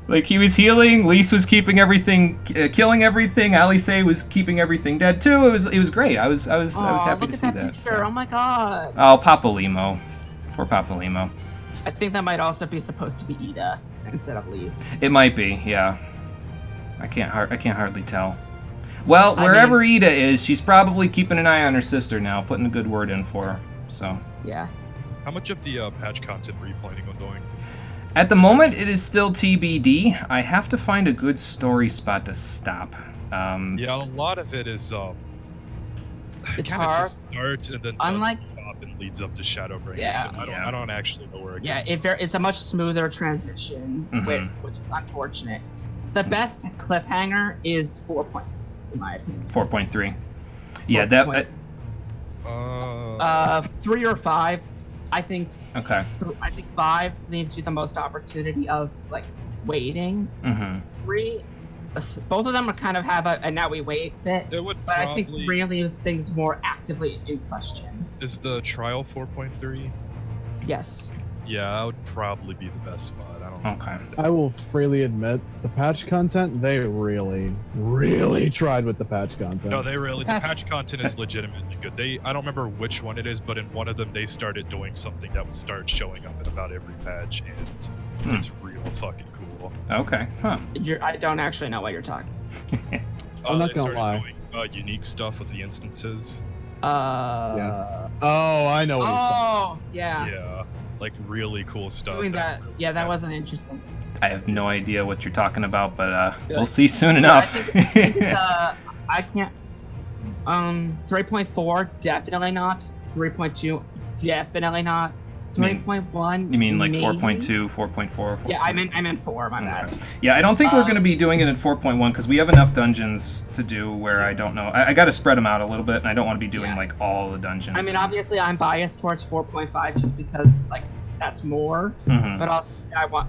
Like, he was healing, Lise was keeping everything, killing everything, Alice was keeping everything dead too. It was great. I was happy to see that. Picture. So. Oh my god. Oh, Papa Limo. Poor Papa Limo. I think that might also be supposed to be Ida instead of Lise. It might be, yeah. I can't hardly tell. Well, wherever Ida is, she's probably keeping an eye on her sister now, putting a good word in for her. So. Yeah. How much of the patch content were you planning on doing? At the moment, it is still TBD. I have to find a good story spot to stop. Yeah, a lot of it is it's kind of hard. just starts and then Unlike stop and leads up to Shadowbringers. Yeah. So I don't actually know where it goes. It's a much smoother transition, which is unfortunate. The best cliffhanger is 4.3, in my opinion. 4.3. Yeah, that. 3 or 5, I think. Okay. So I think 5 leaves you the most opportunity of like waiting. 3, both of them are kind of have a now we wait bit. It would but probably... I think 3 leaves things more actively in question. Is the trial 4.3? Yes. Yeah, that would probably be the best spot. Okay. I will freely admit, the patch content, they really tried with the patch content. No, the patch content is legitimately good. I don't remember which one it is, but in one of them, they started doing something that would start showing up in about every patch, and it's real fucking cool. Okay, huh. I don't actually know what you're talking. I'm not gonna lie. Doing unique stuff with the instances. Yeah. Oh, I know what he's talking. Yeah. Yeah. Like really cool stuff. Doing that, that wasn't interesting. I have no idea what you're talking about, but we'll see soon enough. I can't. 3.4 definitely not. 3.2 definitely not. 3.1. You mean like maybe? 4.2, 4.4? Yeah, I meant 4. My bad. Yeah, I don't think we're going to be doing it in 4.1 because we have enough dungeons to do where I don't know. I got to spread them out a little bit, and I don't want to be doing like all the dungeons. I mean, obviously, I'm biased towards 4.5 just because like that's more. But also,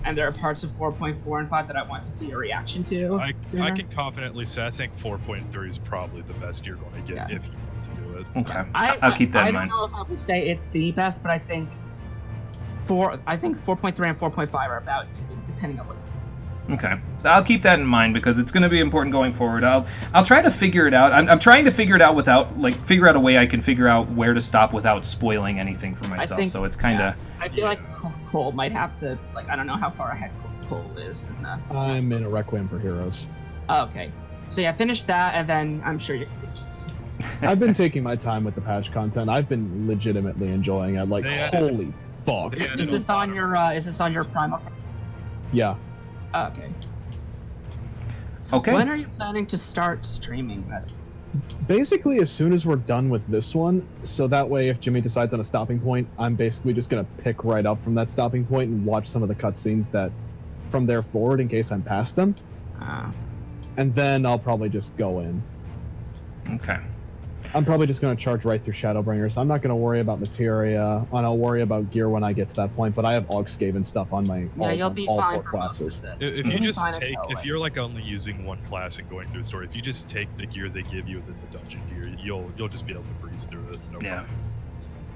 and there are parts of 4.4 and 5 that I want to see a reaction to. I can confidently say I think 4.3 is probably the best you're going to get if you want to do it. Okay, I'll keep that in mind. I don't know if I would say it's the best, but I think 4.3 and 4.5 are about depending on what. Okay, I'll keep that in mind because it's going to be important going forward. I'll try to figure it out. I'm trying to figure it out without figure out a way I can figure out where to stop without spoiling anything for myself. So it's kind of. I feel like Cole might have to I don't know how far ahead Cole is. I'm in a Requiem for Heroes. Oh, okay, so yeah, finish that and then I'm sure you can. I've been taking my time with the patch content. I've been legitimately enjoying it. Like, holy fuck. Is this on your Primal? Yeah. Okay. Okay. When are you planning to start streaming that? Basically, as soon as we're done with this one, so that way if Jimmy decides on a stopping point, I'm basically just going to pick right up from that stopping point and watch some of the cutscenes that from there forward in case I'm past them. And then I'll probably just go in. Okay. I'm probably just going to charge right through Shadowbringers. I'm not going to worry about materia, and I'll worry about gear when I get to that point, but I have Augskaven stuff on my all 4 classes. If you just take, if you're like only using one class and going through the story, if you just take the gear they give you within the dungeon gear, you'll just be able to breeze through it. No problem.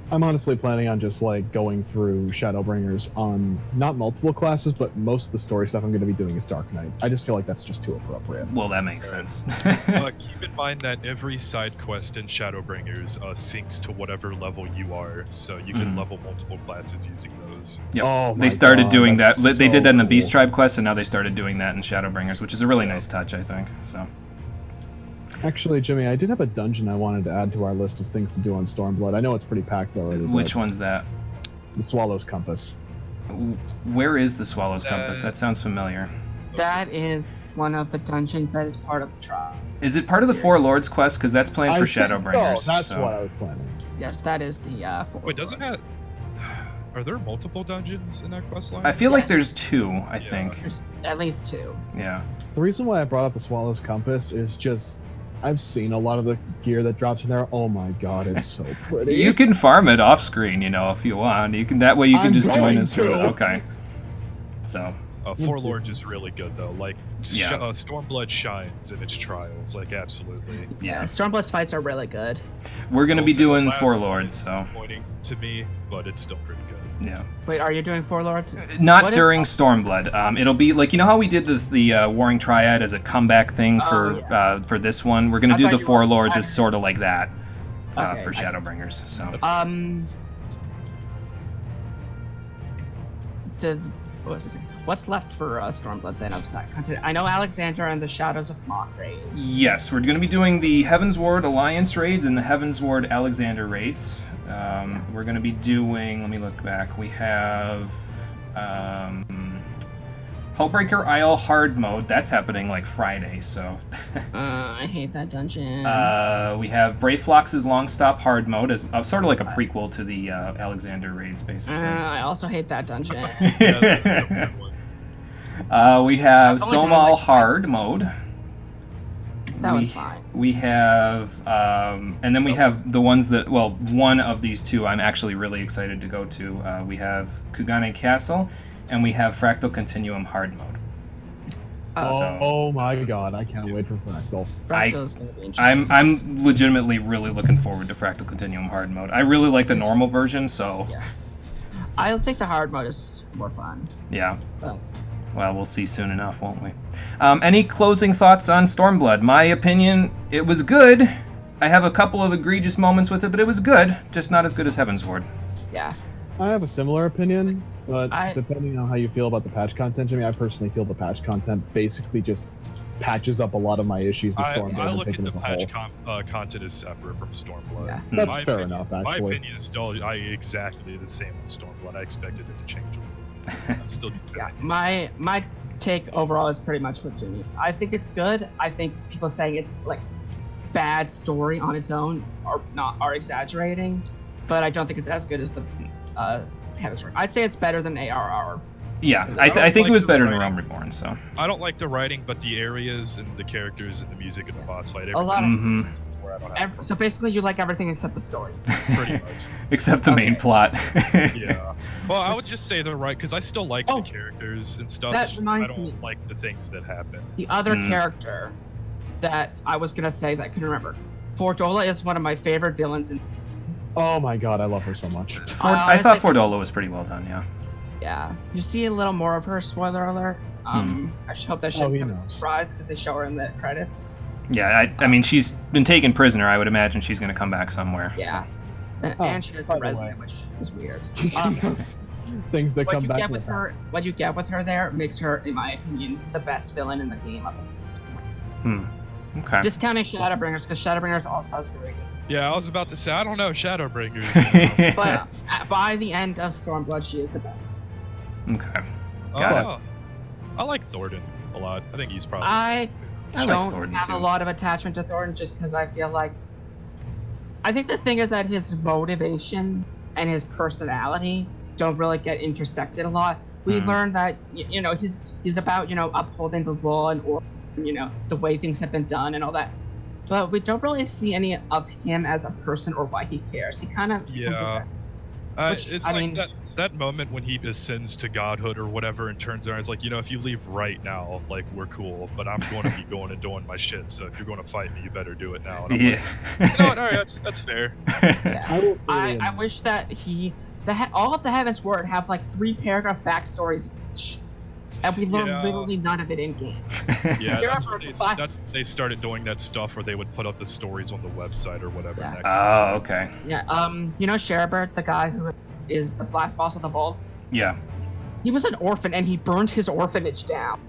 I'm honestly planning on just like going through Shadowbringers on not multiple classes, but most of the story stuff I'm going to be doing is Dark Knight. I just feel like that's just too appropriate. Well, that makes sense. Keep in mind that every side quest in Shadowbringers syncs to whatever level you are, so you can level multiple classes using those. Yep. Oh they started doing that. so They did that in the cool. Beast Tribe quest, and now they started doing that in Shadowbringers, which is a really nice touch, I think. So. Actually, Jimmy, I did have a dungeon I wanted to add to our list of things to do on Stormblood. I know it's pretty packed already. Which one's that? The Swallow's Compass. Where is the Swallow's Compass? That sounds familiar. That is one of the dungeons that is part of the trial. Is it part of the Four Lords quest? Because that's planned for Shadowbringers. So. That's what I was planning. Yes, that is the. Wait, doesn't that? Are there multiple dungeons in that quest line? I feel like there's 2. I think. There's at least 2. Yeah. The reason why I brought up the Swallow's Compass is just I've seen a lot of the gear that drops in there. Oh my god, it's so pretty. You can farm it off screen, if you want. You can that way you can just join us through it. to. Okay. So. Four Lords is really good though. Like, Stormblood shines in its trials. Like, absolutely. Yeah. Stormblood's fights are really good. We're gonna be Also, doing the last Four one Lords, is so. disappointing to me, but it's still pretty good. Yeah. Wait, are you doing Four Lords? Not during Stormblood. It'll be like how we did the Warring Triad as a comeback thing for this one. We're gonna do the Four Lords as sort of like that for Shadowbringers. So. What's left for Stormblood then of side content? I know Alexander and the Shadows of Mock raids. Yes, we're gonna be doing the Heavensward Alliance raids and the Heavensward Alexander raids. We're going to be doing, let me look back, we have Hullbreaker Isle hard mode. That's happening like Friday, so. I hate that dungeon. We have Brayflox's Long Stop hard mode, as sort of like a prequel to the Alexander raids, basically. I also hate that dungeon. Yeah, that's a good one. We have Somal hard mode. That was fine. We have, and then we have the ones that, well, one of these 2 I'm actually really excited to go to. We have Kugane Castle, and we have Fractal Continuum hard mode. Oh my god, I can't wait for Fractal. Fractal's gonna be interesting. I'm legitimately really looking forward to Fractal Continuum hard mode. I really like the normal version, so. Yeah. I think the hard mode is more fun. Yeah. Oh. Well, we'll see soon enough, won't we? Any closing thoughts on Stormblood? My opinion, it was good. I have a couple of egregious moments with it, but it was good. Just not as good as Heavensward. Yeah. I have a similar opinion, but depending on how you feel about the patch content, Jimmy, I personally feel the patch content basically just patches up a lot of my issues with Stormblood. I look at the patch content as separate from Stormblood. Yeah. That's fair enough, actually. My opinion is still exactly the same with Stormblood. I expected it to change a little. I'm still my take overall is pretty much with Jimmy. I think it's good. I think people saying it's like bad story on its own are exaggerating, but I don't think it's as good as the Heavensward. I'd say it's better than ARR. Yeah, I think it was better than Realm Reborn. So I don't like the writing, but the areas and the characters and the music and the boss fight. A lot of. Mm-hmm. So basically, you like everything except the story. Pretty much. Except the main plot. Yeah. Well, I would just say they're right because I still like the characters and stuff. That reminds I me. don't like the things that happen. The other character that I was gonna say that I couldn't remember. Fordola is one of my favorite villains in. Oh my god, I love her so much. I thought Fordola was pretty well done. Yeah. Yeah, you see a little more of her. Spoiler alert. I should hope that shouldn't come as a surprise because they show her in the credits. Yeah, I mean, she's been taken prisoner. I would imagine she's going to come back somewhere. Yeah. So. And she has the resident, which is weird. Speaking of things that come back with her, what you get with her there makes her, in my opinion, the best villain in the game up until this point. Okay. Discounting Shadowbringers, because Shadowbringers also has very good. Yeah, I was about to say, I don't know Shadowbringers. But by the end of Stormblood, she is the best. Okay. Got it. I like Thornton a lot. I think he's probably. I like don't Thornton have too. a lot of attachment to Thornton just because I feel like. I think the thing is that his motivation and his personality don't really get intersected a lot. We learned that he's about upholding the law and order, the way things have been done and all that. But we don't really see any of him as a person or why he cares. He kind of It's that moment when he ascends to godhood or whatever and turns around. It's like, if you leave right now, like, we're cool, but I'm going to be going and doing my shit. So if you're going to fight me, you better do it now. And I'm like, you know what? All right, that's fair. I wish that all of the Heavens Word have like 3-paragraph backstories each, and we learn literally none of it in game. Yeah, that's when they started doing that stuff where they would put up the stories on the website or whatever. Yeah. Oh, okay. Yeah. Sherbert, the guy who is the last boss of the vault. Yeah. He was an orphan, and he burned his orphanage down.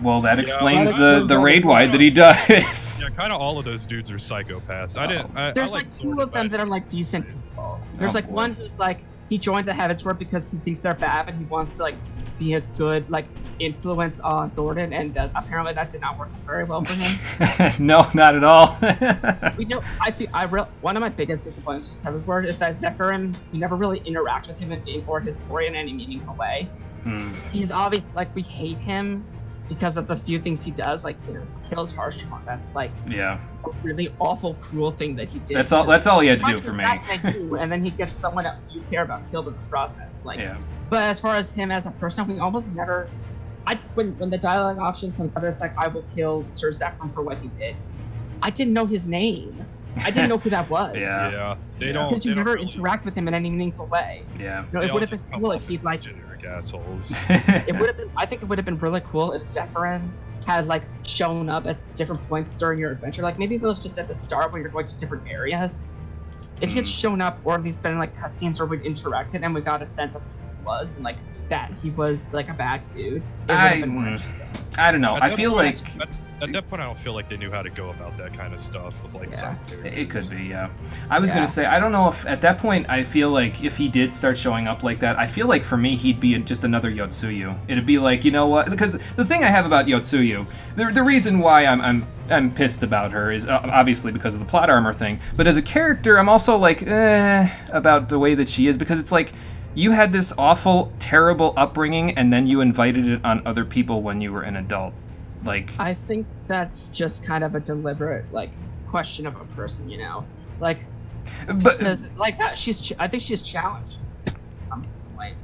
Well, that explains the raid wide that he does. Yeah, kind of all of those dudes are psychopaths. There's like 2 of them that are like decent people. There's one who's like, he joined the Heavensward because he thinks they're bad and he wants to like be a good like influence on Thornton, and apparently that did not work very well for him. No, not at all. One of my biggest disappointments with Heavensward is that Zephyrin, we never really interact with him or his story in any meaningful way. He's obvious, like, we hate him because of the few things he does, like, he kills Harshon. That's like a really awful, cruel thing that he did. That's all he had to do for me. And then he gets someone that you care about killed in the process. But as far as him as a person, we almost never. When the dialogue option comes up, it's like, I will kill Sir Zephyrin for what he did. I didn't know his name. I didn't know who that was. They don't. Because you never really interact with him in any meaningful way. Yeah. It would have been cool if he'd like. Generic assholes. It would have been. I think it would have been really cool if Zephyrin had like shown up at different points during your adventure. Like maybe it was just at the start when you're going to different areas. If he had shown up, or at least been in like cutscenes where we'd interacted and we got a sense of who he was and like that he was like a bad dude, it would have been more interesting. I don't know. I feel like at that point, I don't feel like they knew how to go about that kind of stuff with like some characters. It could be, yeah. I was gonna say, I don't know if at that point, I feel like if he did start showing up like that, I feel like for me he'd be just another Yotsuyu. It'd be like, you know what? Because the thing I have about Yotsuyu, the reason why I'm pissed about her is obviously because of the plot armor thing, but as a character, I'm also like, about the way that she is, because it's like, you had this awful, terrible upbringing, and then you invited it on other people when you were an adult. Like, I think that's just kind of a deliberate like question of a person, like, but because like that I think she's challenged. Like,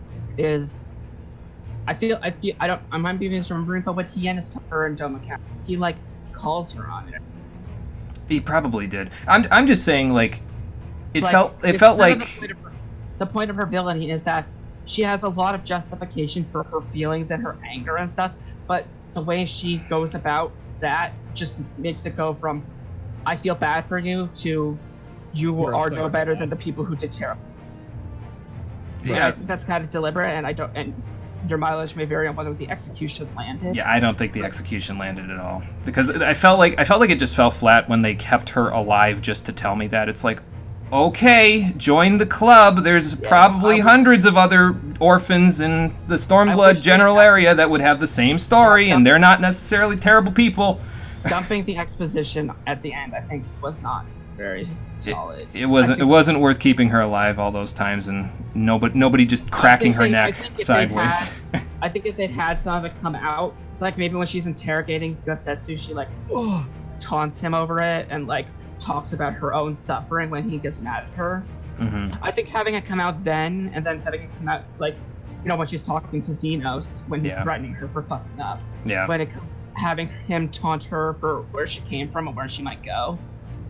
I might be misremembering, but what he and his Tucker and Doma, he like calls her on it. He probably did. I'm just saying, like, it felt like the point of her villainy is that she has a lot of justification for her feelings and her anger and stuff, but the way she goes about that just makes it go from I feel bad for you to you are no better than the people who did terrible. Yeah, I think that's kind of deliberate, and your mileage may vary on whether the execution landed. Yeah, I don't think the execution landed at all, because I felt like it just fell flat when they kept her alive just to tell me that. It's like, okay, join the club. There's probably hundreds of other orphans in the Stormblood general area that would have the same story, and they're not necessarily terrible people. Dumping the exposition at the end, I think, was not very solid. It wasn't worth keeping her alive all those times, and nobody just cracking her neck sideways. I think if they'd had some of it come out, like maybe when she's interrogating Gosetsu, she like taunts him over it and like talks about her own suffering when he gets mad at her. Mm-hmm. I think having it come out then, and then having it come out like, when she's talking to Xenos, when he's threatening her for fucking up. Yeah. When having him taunt her for where she came from and where she might go,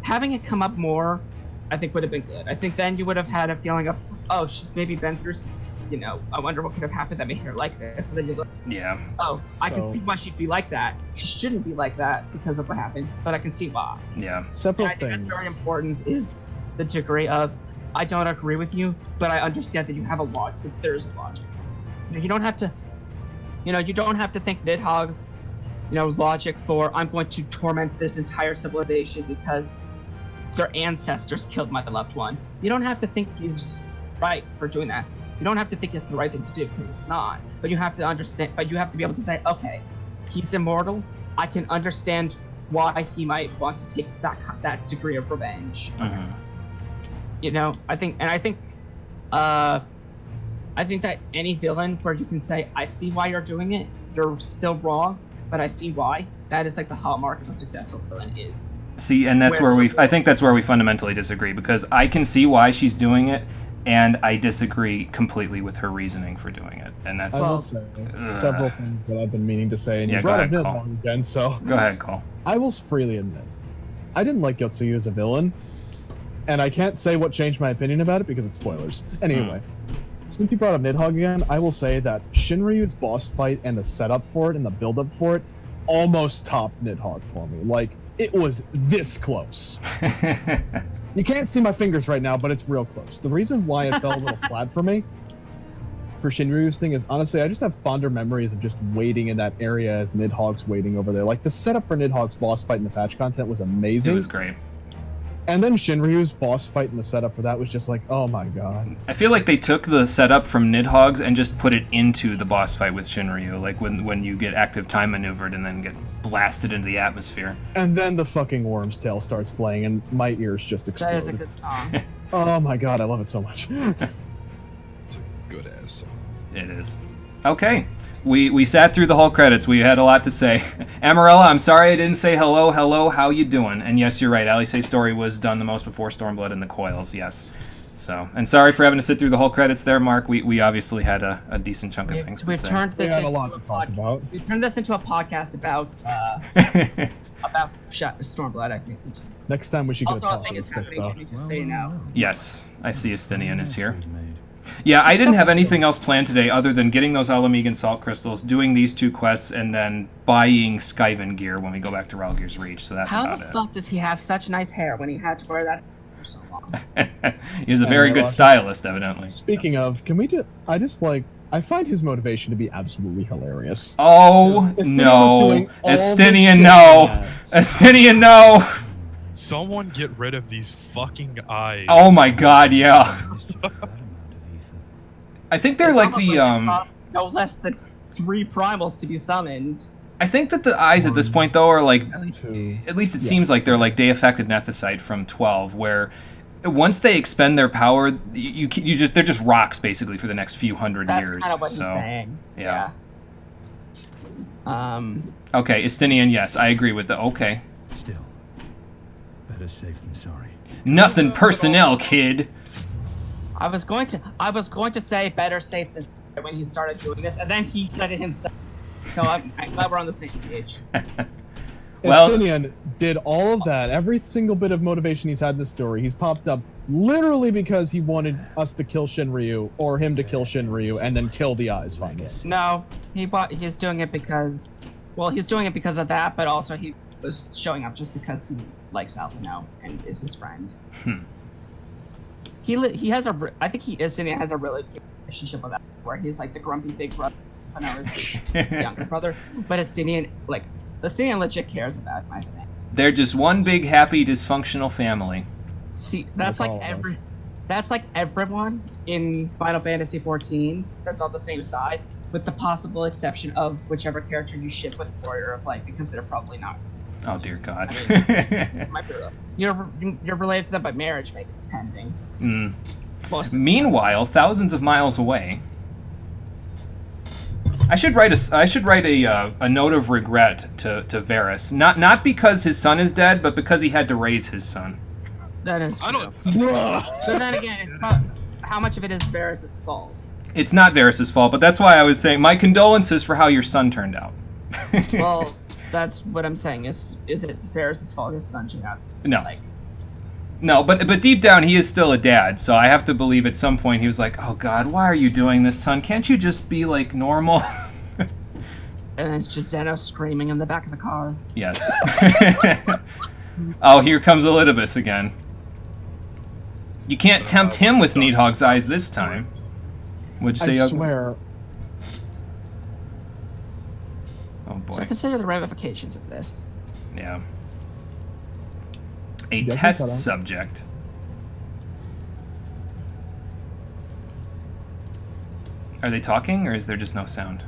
having it come up more, I think would have been good. I think then you would have had a feeling of, oh, she's maybe been through, I wonder what could have happened that made her like this. And then you look, I can see why she'd be like that. She shouldn't be like that because of what happened, but I can see why. Yeah. Several I think that's very important is the degree of, I don't agree with you, but I understand that you have a logic. There's a logic. You don't have to, you don't have to think Nidhogg's, logic for I'm going to torment this entire civilization because their ancestors killed my loved one. You don't have to think he's right for doing that. You don't have to think it's the right thing to do, because it's not. But you have to understand, but you have to be able to say, okay, he's immortal, I can understand why he might want to take that degree of revenge. You know, I think that any villain where you can say, I see why you're doing it, you're still wrong, but I see why. That is like the hallmark of a successful villain is. See, and that's where I think that's where we fundamentally disagree, because I can see why she's doing it, and I disagree completely with her reasoning for doing it. And that's... I will say several things that I've been meaning to say, and you brought up Nidhogg again, so... Go ahead, Cole. I will freely admit, I didn't like Yotsuyu as a villain, and I can't say what changed my opinion about it because it's spoilers. Anyway, since you brought up Nidhogg again, I will say that Shinryu's boss fight and the setup for it and the build-up for it almost topped Nidhogg for me. Like, it was this close. You can't see my fingers right now, but it's real close. The reason why it fell a little flat for me, for Shinryu's thing, is honestly, I just have fonder memories of just waiting in that area as Nidhogg's waiting over there. Like, the setup for Nidhogg's boss fight in the patch content was amazing. It was great. And then Shinryu's boss fight and the setup for that was just like, oh my god. I feel like they took the setup from Nidhogg's and just put it into the boss fight with Shinryu, like when you get active time maneuvered and then get blasted into the atmosphere. And then the fucking Worm's Tail starts playing and my ears just explode. That is a good song. Oh my god, I love it so much. It's a good ass song. It is. Okay. We sat through the whole credits. We had a lot to say. Amarella, I'm sorry I didn't say hello, how you doing? And yes, you're right. Alisaie's story was done the most before Stormblood and the Coils, yes. So, and sorry for having to sit through the whole credits there, Mark. We obviously had a decent chunk of things to say. We had a lot to talk about. We turned this into a podcast about Stormblood, I think. Next time we should get also, a I think it's stick, happening. though. Can we just say now? Yes, I see Estinian is here. Yeah, I didn't have anything else planned today other than getting those Alamegan salt crystals, doing these 2 quests, and then buying Skyven gear when we go back to Ralgir's Reach, so that's about it. How the fuck does he have such nice hair when he had to wear that for so long? He's a very good stylist, evidently. Speaking of, can we just... I find his motivation to be absolutely hilarious. Oh, no. Estinian, no. Estinian, no. Someone get rid of these fucking eyes. Oh my god, yeah. I think they're like the no less than 3 primals to be summoned. I think that the eyes at this point though are like, at least it seems like they're like Day Affected Nethicite from 12, where once they expend their power, they're just rocks basically for the next few hundred years. That's kind of what he's saying. Yeah. Yeah. Okay, Estinian, yes, I agree with the okay. Still, better safe than sorry. Nothing personnel, kid. I was going to say better safe than sorry when he started doing this, and then he said it himself. So I'm glad we're on the same page. Well, Estinian did all of that. Every single bit of motivation he's had in the story, he's popped up literally because he wanted us to kill Shinryu, or him to kill Shinryu, and then kill the eyes finally. No, he's doing it because... Well, he's doing it because of that, but also he was showing up just because he likes Albino and is his friend. He has a... I think Estinian has a really good relationship with that, where he's like the grumpy big brother, and I was the younger brother. But Estinian legit cares about my thing. They're just one big happy dysfunctional family. See, that's like everyone in Final Fantasy XIV that's on the same side, with the possible exception of whichever character you ship with Warrior of Light, because they're probably not. Oh dear God. You're related to them by marriage, maybe, depending. Meanwhile, thousands of miles away. I should write a note of regret to Varys, not because his son is dead, but because he had to raise his son. That is true. So then again, how much of it is Varys' fault? It's not Varys' fault, but that's why I was saying my condolences for how your son turned out. Well, that's what I'm saying. Is it Varys' fault his son turned out? No. No, but deep down he is still a dad, so I have to believe at some point he was like, "Oh God, why are you doing this, son? Can't you just be like normal?" And it's just Zeno screaming in the back of the car. Yes. Oh, here comes Elidibus again. You can't tempt him with Nidhogg's eyes this time. Would you say? I swear. Oh boy. So consider the ramifications of this. Yeah. A test subject. Are they talking, or is there just no sound?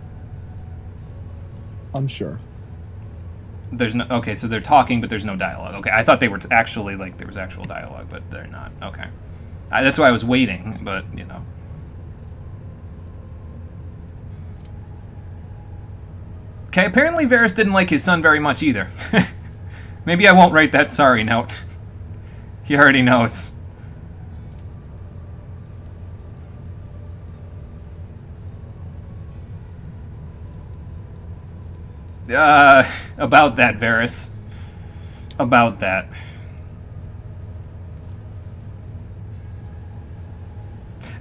Unsure. There's no... Okay, so they're talking, but there's no dialogue. Okay, I thought they were actually, like, there was actual dialogue, but they're not. Okay. That's why I was waiting, but, you know. Okay, apparently Varys didn't like his son very much either. Maybe I won't write that sorry note. He already knows. About that, Varys. About that.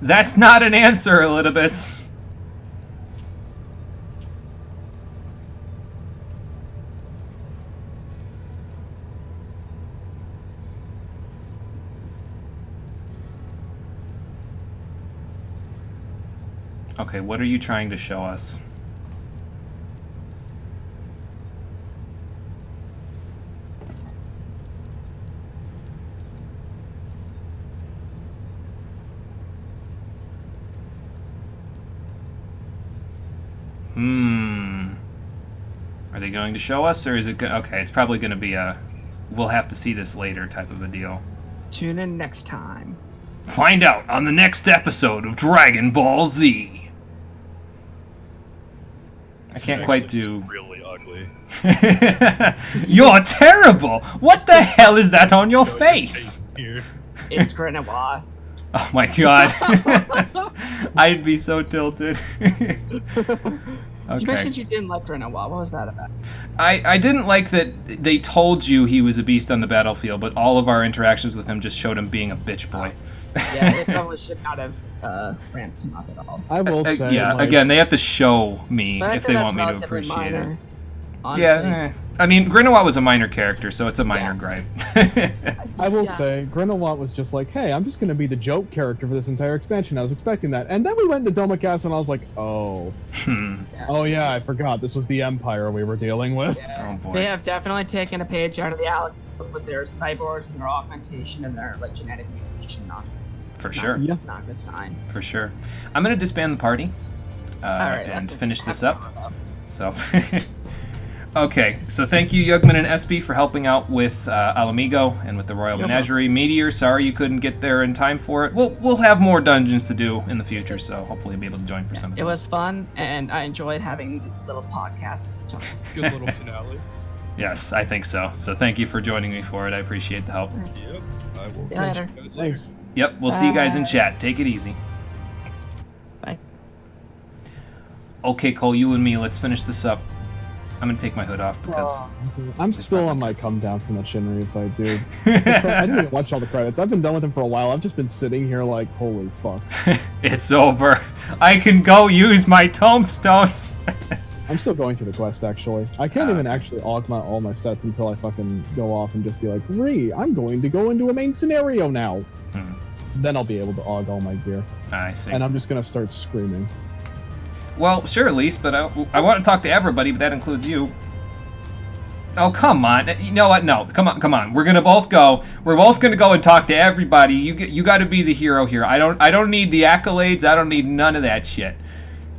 That's not an answer, Elidibus. Okay, what are you trying to show us? Are they going to show us, or is it... Okay, it's probably going to be a... We'll have to see this later type of a deal. Tune in next time. Find out on the next episode of Dragon Ball Z. I can't quite do... Really ugly. You're terrible! What the hell is that on your face? Here. It's Grenoir. Oh my god. I'd be so tilted. You Okay. mentioned you didn't like Grenoir. What was that about? I didn't like that they told you he was a beast on the battlefield, but all of our interactions with him just showed him being a bitch boy. Yeah, they probably should not have ramped him up at all. I will say, yeah, like, again, they have to show me But I if think they that's want me to relatively appreciate minor, it. honestly. Yeah, I mean, Grinois was a minor character, so it's a minor Yeah. gripe. I will Yeah. say, Grindelwald was just like, hey, I'm just going to be the joke character for this entire expansion. I was expecting that. And then we went into Domacast, and I was like, oh. Oh, yeah, I forgot. This was the Empire we were dealing with. Oh boy. They have definitely taken a page out of the Alex book with their cyborgs and their augmentation and their like genetic mutation. For sure. Yeah. It's not a good sign. For sure. I'm going to disband the party Alright, and that's finish a- this up. So, okay. So thank you, Yugman and SB, for helping out with Alamigo and with the Royal Menagerie. Meteor, sorry you couldn't get there in time for it. We'll have more dungeons to do in the future, so hopefully you'll be able to join for some of It those. was fun, and I enjoyed having these little podcasts. Good little finale. Yes, I think so. So thank you for joining me for it. I appreciate the help. Yep. I will See you catch later. you guys later. Thanks. Yep, we'll see you guys in chat. Take it easy. Bye. Okay, Cole, you and me, let's finish this up. I'm gonna take my hood off because I'm Just still fucking on my cutscenes. come down from that Shinryu fight, dude. I didn't even watch all the credits. I've been done with him for a while. I've just been sitting here like, holy fuck. it's over. I can go use my tombstones. I'm still going through the quest, actually. I can't Ah, even okay. actually augment all my sets until I fucking go off and just be like, I'm going to go into a main scenario now. Hmm. Then I'll be able to aug all my gear. I see. And I'm just gonna start screaming. Well, sure, Elise, but I want to talk to everybody, but that includes you. Oh, come on. You know what? No, come on. We're gonna both go. We're both gonna go and talk to everybody. You got to be the hero here. I don't need the accolades. I don't need none of that shit.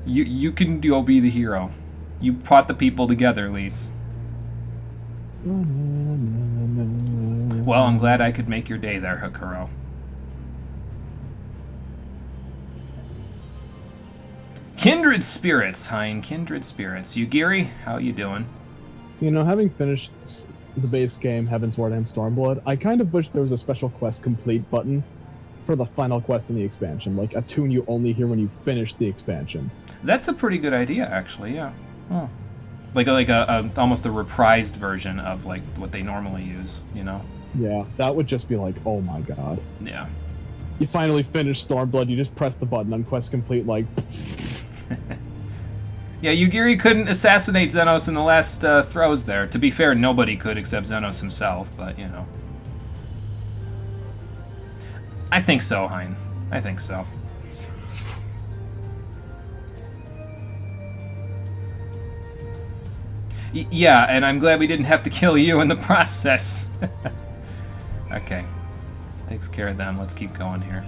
You can go be the hero. You brought the people together, Elise. Well, I'm glad I could make your day there, Hakuro. Kindred Spirits. Hein, Kindred Spirits. Yugiri, how you doing? You know, having finished the base game, Heavensward and Stormblood, I kind of wish there was a special quest complete button for the final quest in the expansion, like a tune you only hear when you finish the expansion. That's a pretty good idea, actually. Yeah. Huh. Like a almost a reprised version of like what they normally use. You know. Yeah, that would just be like, oh my god. Yeah. You finally finish Stormblood, you just press the button on quest complete, like, Yeah, Yugiri couldn't assassinate Xenos in the last throws there. To be fair, nobody could except Xenos himself, but you know. I think so, Hein. I think so. Yeah, and I'm glad we didn't have to kill you in the process. Okay. Takes care of them. Let's keep going here.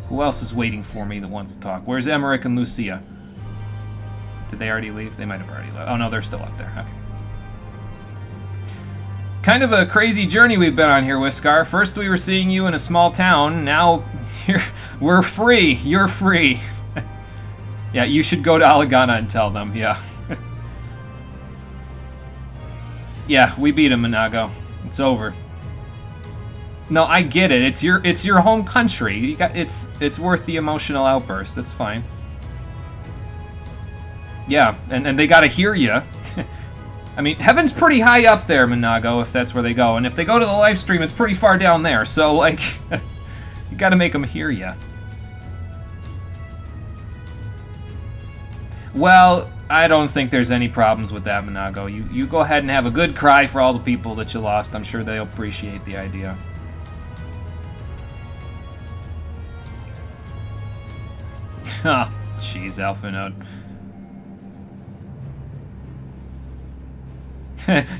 Who else is waiting for me that wants to talk? Where's Emmerich and Lucia? Did they already leave? They might have already left. Oh no, they're still up there. Okay. kind of a crazy journey we've been on here, Whiskar. First we were seeing you in a small town, now we're free. You're free. Yeah, you should go to Alagana and tell them, yeah. Yeah, we beat him, Minago. It's over. No, I get it. It's your home country. It's worth the emotional outburst. It's fine. Yeah, and they gotta hear you. I mean, heaven's pretty high up there, Minago, if that's where they go. And if they go to the live stream, it's pretty far down there. So, like, you gotta make them hear you. Well, I don't think there's any problems with that, Minago. You go ahead and have a good cry for all the people that you lost. I'm sure they'll appreciate the idea. Ha, jeez, Alpha Node.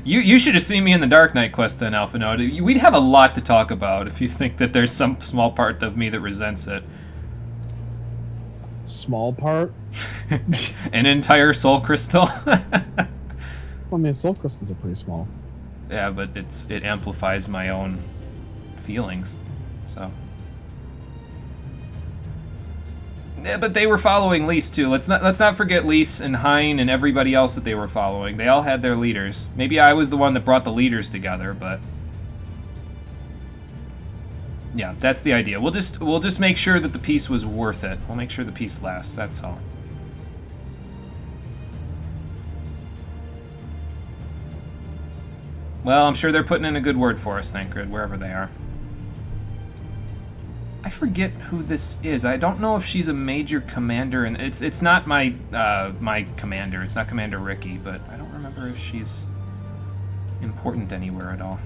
You should have seen me in the Dark Knight quest then, Alpha Node. We'd have a lot to talk about if you think that there's some small part of me that resents it. Small part? An entire soul crystal? I mean, soul crystals are pretty small. Yeah, but it amplifies my own feelings, so. Yeah, but they were following Lys too. Let's not forget Lys and Hein and everybody else that they were following. They all had their leaders. Maybe I was the one that brought the leaders together, but yeah, that's the idea. We'll just make sure that the peace was worth it. We'll make sure the peace lasts. That's all. Well, I'm sure they're putting in a good word for us, Thancred, wherever they are. I forget who this is. I don't know if she's a major commander, and it's not my my commander. It's not Commander Ricky, but I don't remember if she's important anywhere at all.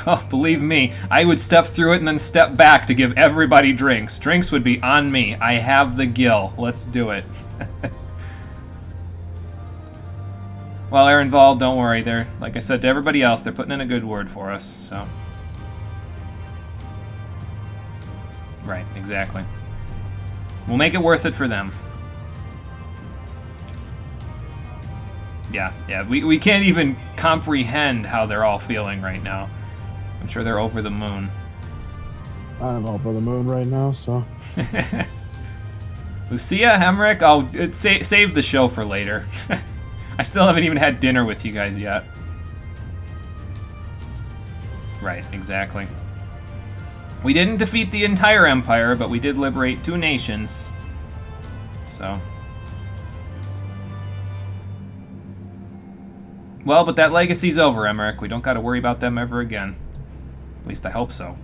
Oh, believe me, I would step through it and then step back to give everybody drinks. Drinks would be on me. I have the gill. Let's do it. Well, Aaronval, don't worry. They're, like I said to everybody else, they're putting in a good word for us, so. Right, exactly. We'll make it worth it for them. Yeah, we can't even comprehend how they're all feeling right now. I'm sure they're over the moon. I'm over the moon right now, so. Lucia, Hemrick, I'll save the show for later. I still haven't even had dinner with you guys yet. Right, exactly. We didn't defeat the entire empire, but we did liberate 2 nations. So. Well, but that legacy's over, Emmerich. We don't got to worry about them ever again. At least I hope so.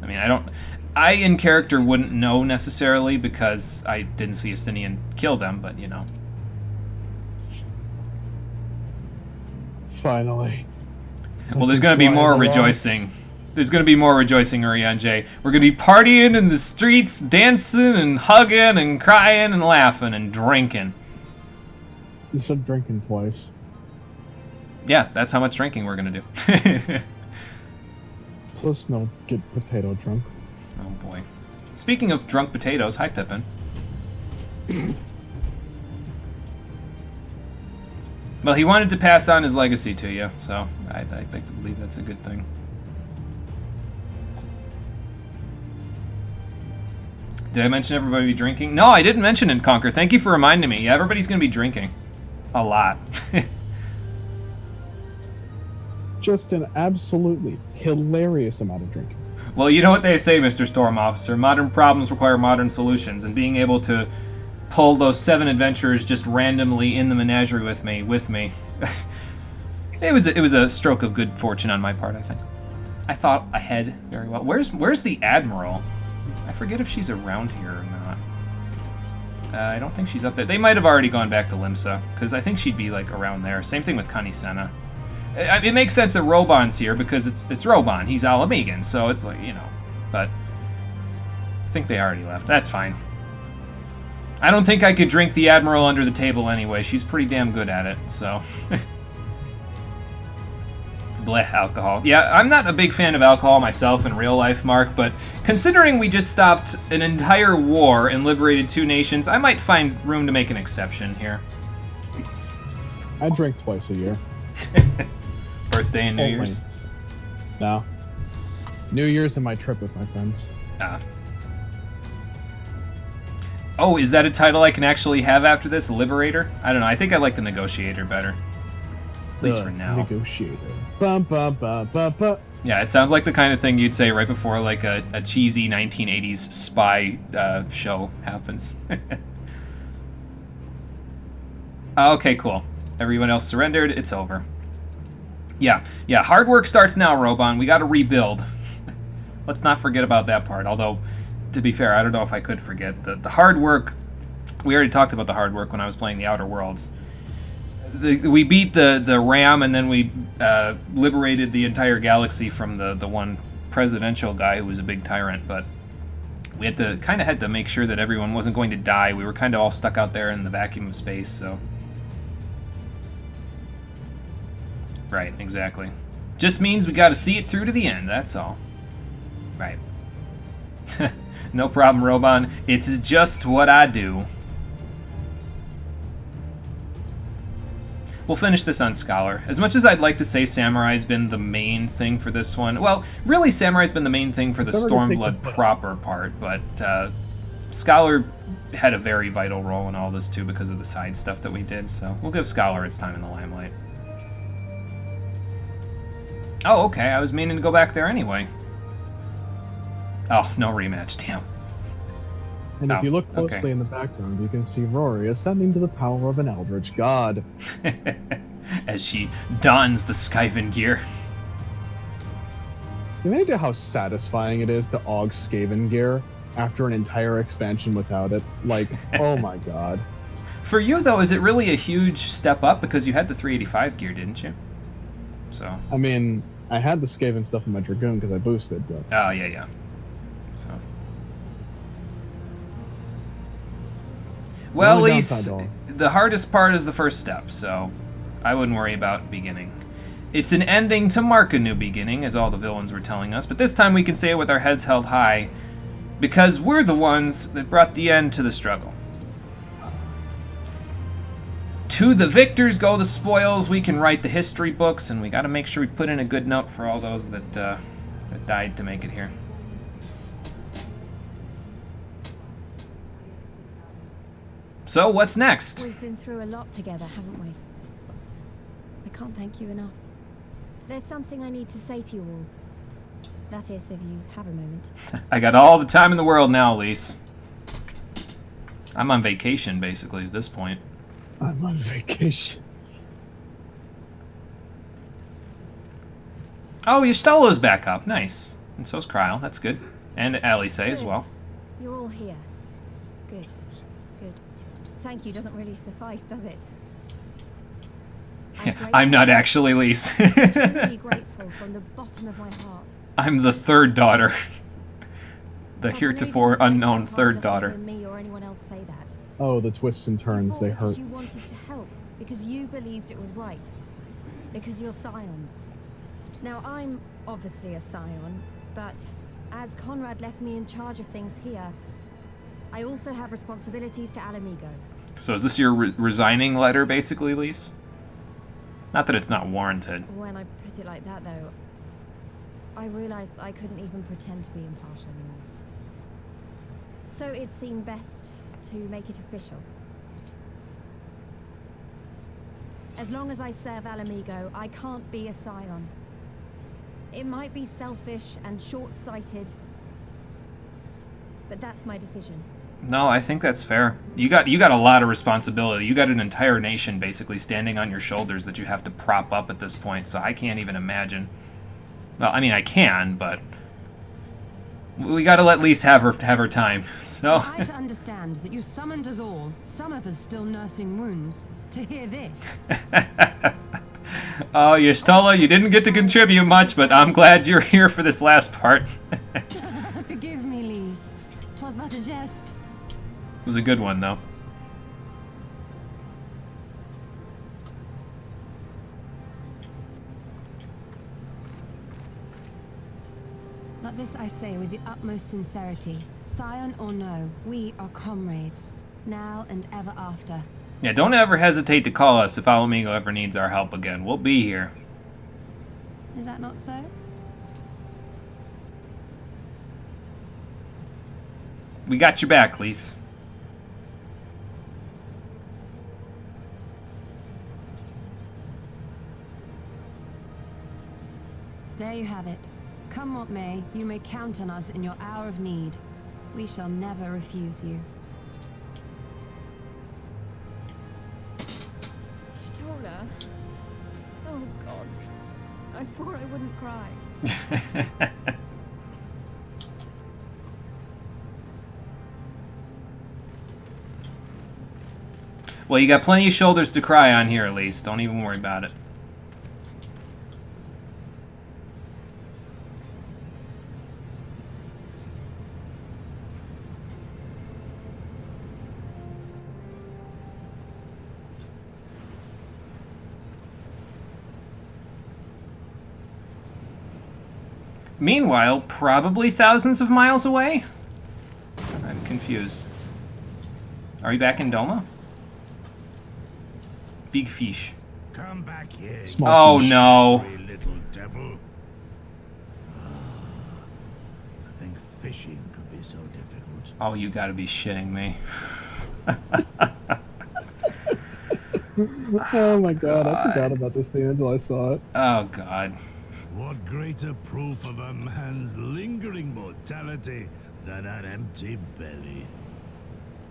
I mean, I in character wouldn't know necessarily because I didn't see Justinian kill them, but you know. Finally. Well, there's going to be more rejoicing. There's going to be more rejoicing, Urianjay. We're going to be partying in the streets, dancing and hugging and crying and laughing and drinking. You said drinking twice. Yeah, that's how much drinking we're going to do. Plus, no, get potato drunk. Oh, boy. Speaking of drunk potatoes, hi, Pippin. Well, he wanted to pass on his legacy to you, so I'd like to believe that's a good thing. Did I mention everybody be drinking? No, I didn't mention it, Conquer. Thank you for reminding me. Yeah, everybody's going to be drinking. A lot. Just an absolutely hilarious amount of drinking. Well, you know what they say, Mr. Storm Officer. Modern problems require modern solutions, and being able to pull those 7 adventurers just randomly in the menagerie with me. It was a stroke of good fortune on my part, I think. I thought ahead very well. Where's the Admiral? I forget if she's around here or not. I don't think she's up there. They might have already gone back to Limsa, because I think she'd be like around there. Same thing with Connie Senna. It makes sense that Robon's here because it's Robon. He's Alamegan, so it's like, you know. But I think they already left. That's fine. I don't think I could drink the Admiral under the table anyway. She's pretty damn good at it, so. Blech, alcohol. Yeah, I'm not a big fan of alcohol myself in real life, Mark, but considering we just stopped an entire war and liberated 2 nations, I might find room to make an exception here. I drink twice a year. Birthday and New Only. Year's? No. New Year's and my trip with my friends. Ah. Oh, is that a title I can actually have after this? Liberator? I don't know. I think I like the Negotiator better. At least for now. Negotiator. Bum, bum, bum, bum, bum. Yeah, it sounds like the kind of thing you'd say right before like a cheesy 1980s spy show happens. Okay, cool. Everyone else surrendered. It's over. Yeah. Hard work starts now, Robon. We got to rebuild. Let's not forget about that part. Although, to be fair, I don't know if I could forget the hard work. We already talked about the hard work when I was playing the Outer Worlds. We beat the Ram, and then we liberated the entire galaxy from the one presidential guy who was a big tyrant. But we had to make sure that everyone wasn't going to die. We were kind of all stuck out there in the vacuum of space. So, right, exactly. Just means we got to see it through to the end. That's all. Right. No problem, Robon. It's just what I do. We'll finish this on Scholar. As much as I'd like to say Samurai's been the main thing for this one, well, really Samurai's been the main thing for the Stormblood proper part, but Scholar had a very vital role in all this too because of the side stuff that we did, so we'll give Scholar its time in the limelight. Oh, okay, I was meaning to go back there anyway. Oh, no rematch, damn. And if you look closely in the background, you can see Rory ascending to the power of an eldritch god. As she dons the Skaven gear. You have any idea how satisfying it is to aug Skaven gear after an entire expansion without it? Like, oh my god. For you, though, is it really a huge step up? Because you had the 385 gear, didn't you? So. I mean, I had the Skaven stuff in my Dragoon because I boosted, but... Oh, yeah. So... Well, at least the hardest part is the first step, so I wouldn't worry about beginning. It's an ending to mark a new beginning, as all the villains were telling us, but this time we can say it with our heads held high, because we're the ones that brought the end to the struggle. To the victors go the spoils. We can write the history books, and we got to make sure we put in a good note for all those that died to make it here. So, what's next? We've been through a lot together, haven't we? I can't thank you enough. There's something I need to say to you all. That is, if you have a moment. I got all the time in the world now, Elise. I'm on vacation, basically, at this point. I'm on vacation. Oh, Yastolo's back up. Nice. And so's Kryle. That's good. And Alice as well. You're all here. Good. Good. Thank you doesn't really suffice, does it? I'm not actually Lise. I'm really grateful from the bottom of my heart. I'm the third daughter. The heretofore unknown third daughter. Me or anyone else say that. Oh, the twists and turns, they hurt. You wanted to help because you believed it was right. Because you're scions. Now, I'm obviously a scion, but as Conrad left me in charge of things here, I also have responsibilities to Alamigo. So is this your resigning letter, basically, Lise? Not that it's not warranted. When I put it like that, though, I realized I couldn't even pretend to be impartial anymore. So it seemed best to make it official. As long as I serve Alamigo, I can't be a scion. It might be selfish and short-sighted, but that's my decision. No, I think that's fair. You got a lot of responsibility. You got an entire nation basically standing on your shoulders that you have to prop up at this point, so I can't even imagine. Well, I mean, I can, but we got to let Lise have her time. So I to understand that you summoned us all, some of us still nursing wounds, to hear this. Oh, Y'shtola, you didn't get to contribute much, but I'm glad you're here for this last part. Forgive me, Lise. 'Twas but a jest. It was a good one, though. But this I say with the utmost sincerity. Scion or no, we are comrades, now and ever after. Yeah, don't ever hesitate to call us if Alamigo ever needs our help again. We'll be here. Is that not so? We got your back, Lise. There you have it. Come what may, you may count on us in your hour of need. We shall never refuse you. Stola. Oh God. I swore I wouldn't cry. Well, you got plenty of shoulders to cry on here, at least. Don't even worry about it. Meanwhile, probably thousands of miles away? I'm confused. Are we back in Doma? Big fish. Come back here. Oh no. Little devil. I think fishing could be so difficult. Oh, you gotta be shitting me. Oh my god, I forgot about this scene until I saw it. Oh god. What greater proof of a man's lingering mortality than an empty belly?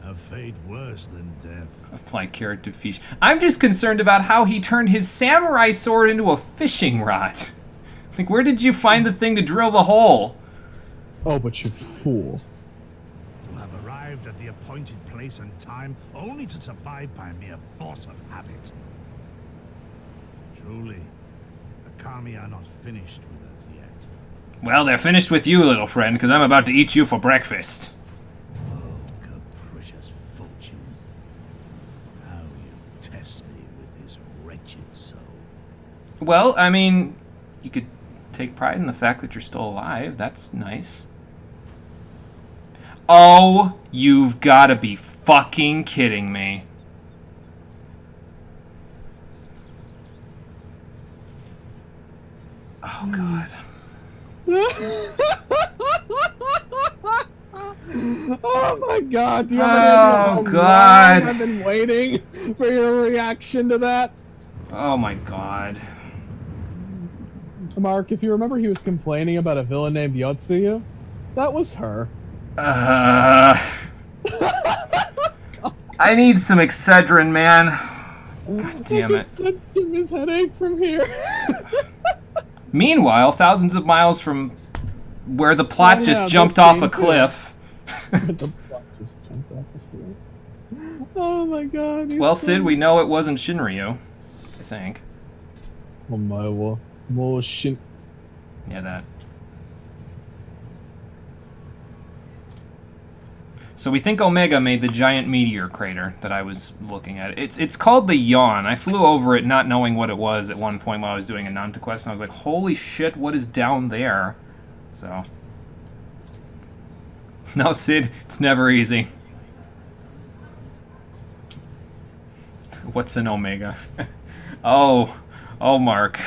A fate worse than death. Apply carrot to fish. I'm just concerned about how he turned his samurai sword into a fishing rod. Like, where did you find the thing to drill the hole? Oh, but you fool. To have arrived at the appointed place and time only to survive by mere force of habit. Truly, the Kami are not finished with us yet. Well, they're finished with you, little friend, because I'm about to eat you for breakfast. Well, I mean, you could take pride in the fact that you're still alive. That's nice. Oh, you've got to be fucking kidding me. Oh, God. Oh, my God. Do you Oh, God. I've been waiting for your reaction to that. Oh, my God. Mark, if you remember, he was complaining about a villain named Yotsuyu. That was her. I need some Excedrin, man. God damn it. I can sense Jimmy's headache from here. Meanwhile, thousands of miles from where the plot just jumped off a cliff. The plot just jumped off a cliff. Oh my god. Well, Sid, we know it wasn't Shinryu. I think. Oh my god. More shit. Yeah, that. So we think Omega made the giant meteor crater that I was looking at. It's called the Yawn. I flew over it not knowing what it was at one point while I was doing a Nanta quest, and I was like, holy shit, what is down there? So. No, Sid, it's never easy. What's an Omega? Oh, Mark.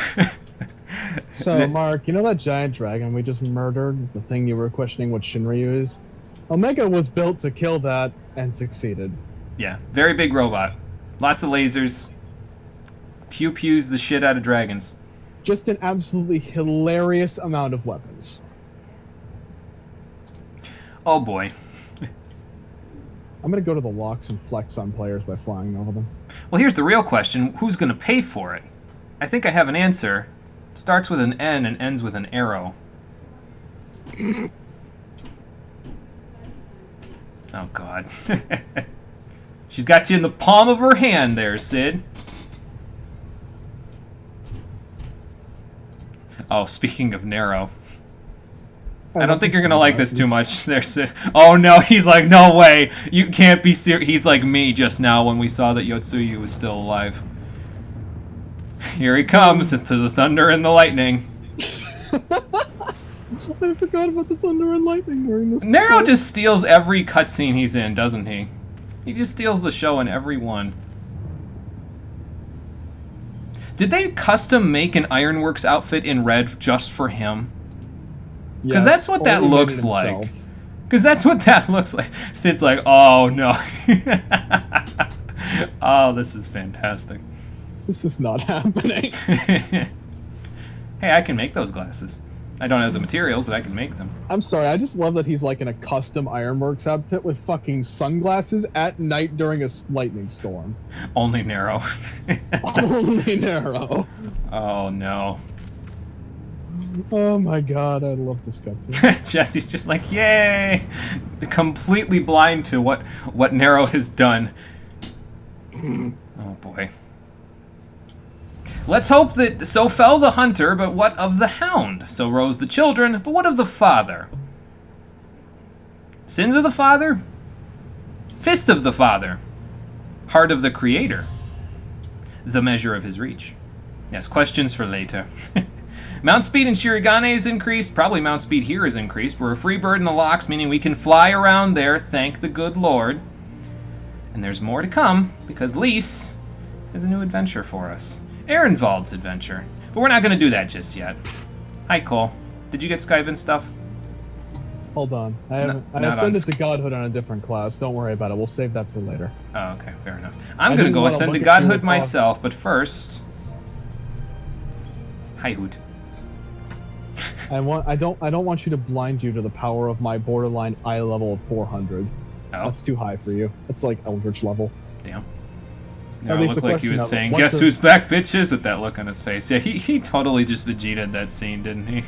So, Mark, you know that giant dragon we just murdered? The thing you were questioning what Shinryu is? Omega was built to kill that and succeeded. Yeah, very big robot. Lots of lasers. Pew-pews the shit out of dragons. Just an absolutely hilarious amount of weapons. Oh boy. I'm gonna go to the locks and flex on players by flying over them. Well, here's the real question. Who's gonna pay for it? I think I have an answer. It starts with an N and ends with an arrow. Oh, God. She's got you in the palm of her hand there, Sid. Oh, speaking of narrow. I don't think you're going to like this too much there, Sid. Oh, no, he's like, no way. You can't be serious. He's like me just now when we saw that Yotsuyu was still alive. Here he comes into the thunder and the lightning. I forgot about the thunder and lightning during this. Nero part. just steals every cutscene he's in, doesn't he? He just steals the show in every one. Did they custom make an Ironworks outfit in red just for him? Because Yes, that's what that only made looks it like. himself. Because that's what that looks like. Sid's like, oh no. Oh, this is fantastic. This is not happening. Hey, I can make those glasses. I don't have the materials, but I can make them. I'm sorry, I just love that he's like in a custom Ironworks outfit with fucking sunglasses at night during a lightning storm. Only narrow. Only narrow. Oh no. Oh my god, I love this cutscene. Jesse's just like, yay! Completely blind to what Nero has done. Oh boy. Let's hope that so fell the hunter, but what of the hound? So rose the children, but what of the father? Sins of the father? Fist of the father? Heart of the creator? The measure of his reach? Yes, questions for later. Mount speed in Shirigane is increased. Probably mount speed here is increased. We're a free bird in the locks, meaning we can fly around there, thank the good Lord. And there's more to come, because Lise is a new adventure for us. Ehrenwald's adventure. But we're not going to do that just yet. Hi, Cole. Did you get Skyven stuff? Hold on. I haven't. I not ascended on to godhood on a different class. Don't worry about it. We'll save that for later. Oh, okay. Fair enough. I'm I going to didn't go wanna ascend to look at you godhood with myself, but first... Hi, Hoot. I don't want you to blind you to the power of my borderline eye level of 400. Oh. That's too high for you. It's like Eldritch level. Damn. That No, it leaves looked the like he question was of saying, what's guess the- who's back, bitches? With that look on his face. Yeah, he totally just Vegeta'd that scene, didn't he?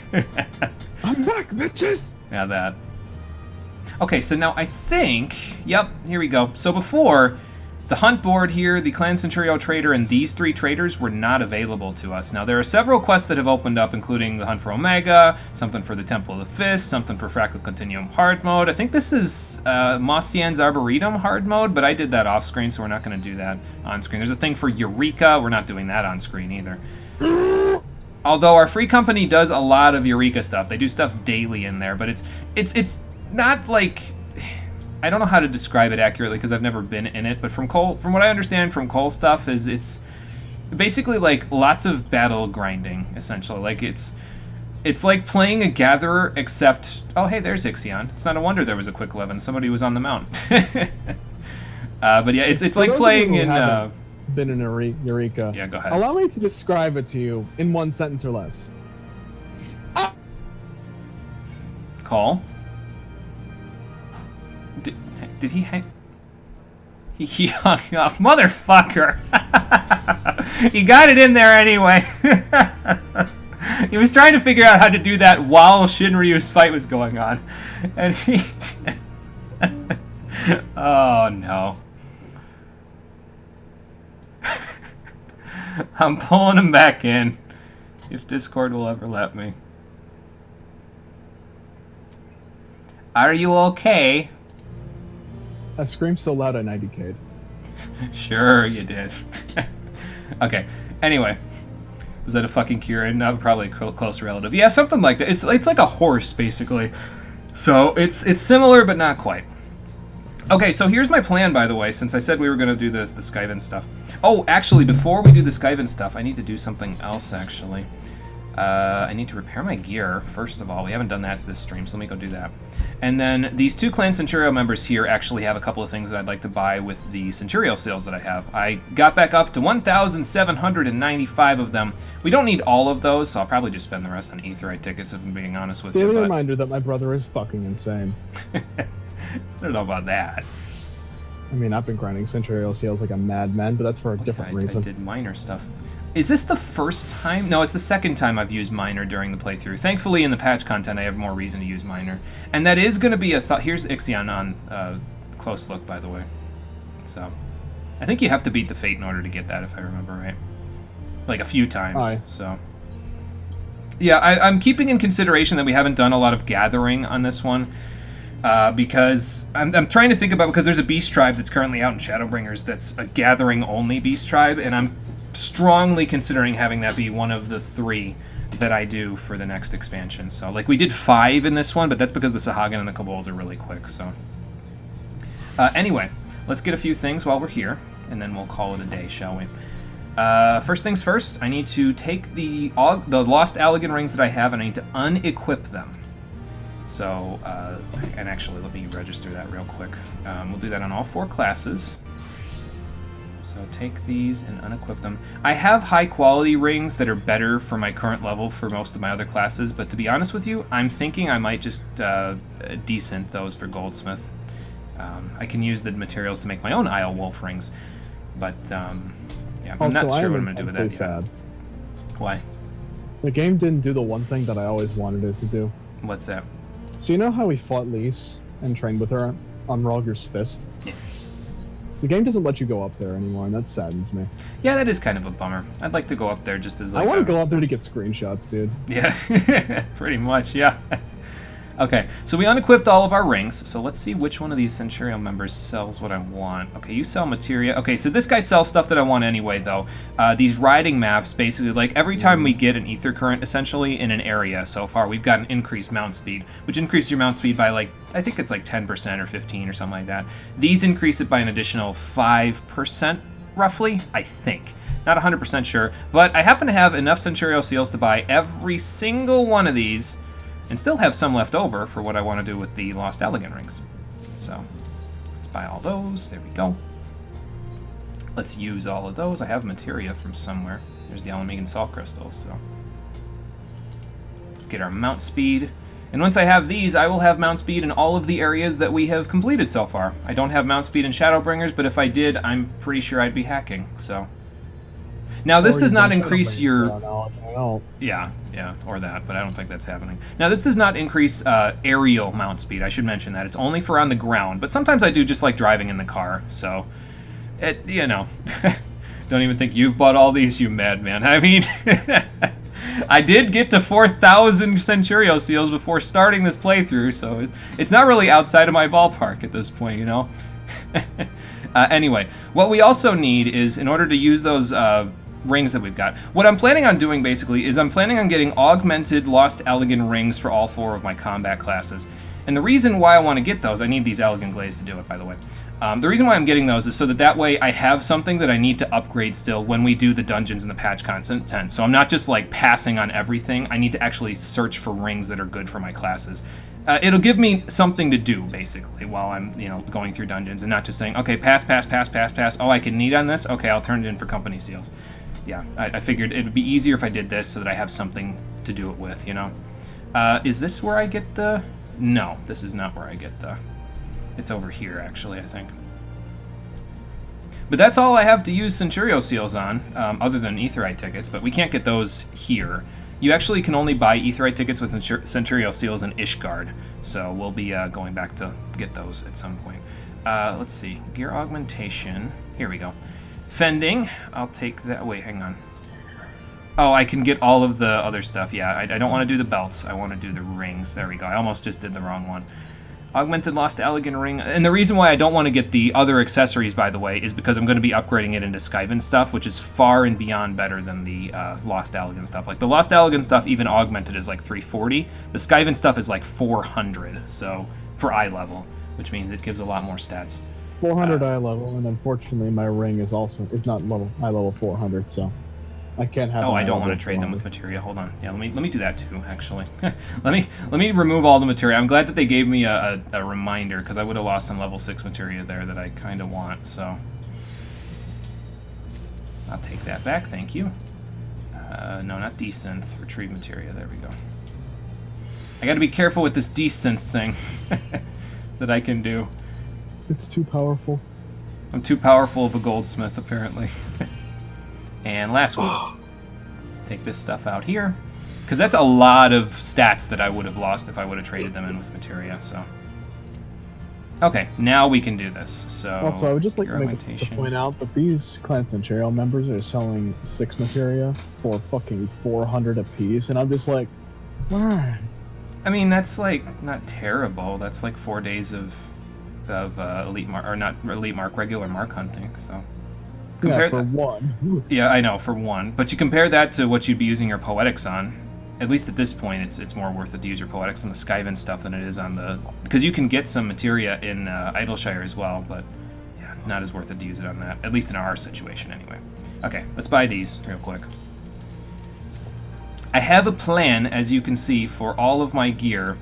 I'm back, bitches! Yeah, that. Okay, so now I think... Yep, here we go. So before, the hunt board here, the Clan Centurio trader, and these 3 traders were not available to us. Now, there are several quests that have opened up, including the Hunt for Omega, something for the Temple of the Fist, something for Fractal Continuum hard mode. I think this is Mossian's Arboretum hard mode, but I did that off-screen, so we're not going to do that on-screen. There's a thing for Eureka. We're not doing that on-screen either. Although our free company does a lot of Eureka stuff. They do stuff daily in there, but it's not like... I don't know how to describe it accurately because I've never been in it, but from what I understand from Cole stuff is it's basically like lots of battle grinding, essentially. Like it's like playing a gatherer, except hey, there's Ixion. It's not a wonder there was a quick 11. Somebody was on the mount. But yeah, it's like playing in. Been in Eureka. Yeah, go ahead. Allow me to describe it to you in one sentence or less. Cole. Did he hang? He hung up. Motherfucker! He got it in there anyway. He was trying to figure out how to do that while Shinryu's fight was going on. And he... Oh, no. I'm pulling him back in. If Discord will ever let me. Are you okay? I screamed so loud I 90K'd. Sure you did. Okay, anyway. Was that a fucking Kieran? No, probably a close relative. Yeah, something like that. It's like a horse, basically. So it's similar, but not quite. Okay, so here's my plan, by the way, since I said we were going to do the Skyven stuff. Oh, actually, before we do the Skyven stuff, I need to do something else, actually. I need to repair my gear, first of all. We haven't done that to this stream, so let me go do that. And then these 2 Clan Centurio members here actually have a couple of things that I'd like to buy with the Centurio sales that I have. I got back up to 1,795 of them. We don't need all of those, so I'll probably just spend the rest on Aetheryte tickets, if I'm being honest with you. Daily But... reminder that my brother is fucking insane. I don't know about that. I mean, I've been grinding Centurio sales like a madman, but that's for a different reason. I did minor stuff. Is this the first time? No, it's the second time I've used minor during the playthrough. Thankfully, in the patch content, I have more reason to use minor. And that is going to be a thought. Here's Ixion on close look, by the way. So, I think you have to beat the Fate in order to get that, if I remember right. Like, a few times. Aye. So, yeah, I'm keeping in consideration that we haven't done a lot of gathering on this one. Because I'm trying to think about, because there's a beast tribe that's currently out in Shadowbringers that's a gathering-only beast tribe, and I'm strongly considering having that be one of the 3 that I do for the next expansion. So, like, we did 5 in this one, but that's because the Sahagin and the Kobolds are really quick, so. Anyway, let's get a few things while we're here, and then we'll call it a day, shall we? First things first, I need to take the Lost Allegan rings that I have, and I need to unequip them. So, and actually, let me register that real quick. We'll do that on all 4 classes. So take these and unequip them. I have high quality rings that are better for my current level for most of my other classes, but to be honest with you, I'm thinking I might just decent those for Goldsmith. I can use the materials to make my own Isle Wolf rings, but yeah, I'm not sure what I'm going to do with that sad. Why? The game didn't do the one thing that I always wanted it to do. What's that? So you know how we fought Lise and trained with her on Rogger's Fist? Yeah. The game doesn't let you go up there anymore, and that saddens me. Yeah, that is kind of a bummer. I'd like to go up there just as like I want to go up there to get screenshots, dude. Yeah, pretty much, yeah. Okay, so we unequipped all of our rings, so let's see which one of these Centurion members sells what I want. Okay, you sell materia. Okay, so this guy sells stuff that I want anyway, though. These riding maps, basically, like every time we get an ether current, essentially, in an area so far, we've got an increased mount speed, which increases your mount speed by, like, I think it's like 10% or 15 or something like that. These increase it by an additional 5%, roughly, I think. Not 100% sure, but I happen to have enough Centurion seals to buy every single one of these and still have some left over for what I want to do with the Lost Allegan rings. So, let's buy all those. There we go. Let's use all of those. I have materia from somewhere. There's the Alamegan Salt Crystals, so. Let's get our mount speed. And once I have these, I will have mount speed in all of the areas that we have completed so far. I don't have mount speed in Shadowbringers, but if I did, I'm pretty sure I'd be hacking, so. Now, this does not increase your... Yeah, or that, but I don't think that's happening. Now, this does not increase aerial mount speed. I should mention that. It's only for on the ground, but sometimes I do just like driving in the car, so... you know. Don't even think you've bought all these, you madman. I mean... I did get to 4,000 Centurio seals before starting this playthrough, so it's not really outside of my ballpark at this point, you know? Anyway, what we also need is, in order to use those rings that we've got, what I'm planning on doing, basically, is I'm planning on getting augmented Lost Allegan rings for all 4 of my combat classes. And the reason why I want to get those, I need these Allegan Glaze to do it, by the way. The reason why I'm getting those is so that way I have something that I need to upgrade still when we do the dungeons and the patch content. So I'm not just like passing on everything. I need to actually search for rings that are good for my classes. It'll give me something to do, basically, while I'm, going through dungeons, and not just saying, okay, pass. Oh, I can need on this? Okay, I'll turn it in for company seals. Yeah, I figured it would be easier if I did this so that I have something to do it with, Is this where I get the... No, this is not where I get the... It's over here, actually, I think. But that's all I have to use Centurio seals on, other than Aetheryte tickets, but we can't get those here. You actually can only buy Aetheryte tickets with Centurio seals in Ishgard, so we'll be going back to get those at some point. Let's see. Gear augmentation. Here we go. Fending. I'll take that. Wait, hang on. Oh, I can get all of the other stuff. Yeah, I don't want to do the belts. I want to do the rings. There we go. I almost just did the wrong one. Augmented Lost Allegan ring. And the reason why I don't want to get the other accessories, by the way, is because I'm going to be upgrading it into Skyvan stuff, which is far and beyond better than the Lost Allegan stuff. Like, the Lost Allegan stuff, even augmented, is like 340. The Skyvan stuff is like 400, so, for eye level, which means it gives a lot more stats. 400 eye level, and unfortunately my ring is not eye level 400, so I can't have. Oh, I don't want to trade them with materia. Hold on. Yeah, let me do that too. Actually, let me remove all the materia. I'm glad that they gave me a reminder, because I would have lost some level 6 materia there that I kind of want. So I'll take that back. Thank you. No, not desynth. Retrieve materia. There we go. I got to be careful with this desynth thing that I can do. It's too powerful. I'm too powerful of a goldsmith, apparently. And last one. Take this stuff out here. Because that's a lot of stats that I would have lost if I would have traded them in with materia, so. Okay, now we can do this. So, also, I would just like to point out that these Clan Centurion members are selling 6 materia for fucking 400 apiece, and I'm just like, why? I mean, that's like not terrible. That's like 4 days of elite mark, or not elite mark, regular mark hunting. So compare for one. Yeah, I know, for one. But you compare that to what you'd be using your poetics on. At least at this point, it's more worth it to use your poetics on the Skyvan stuff than it is on the, because you can get some materia in Idleshire as well. But yeah, not as worth it to use it on that, at least in our situation anyway. Okay, let's buy these real quick. I have a plan, as you can see, for all of my gear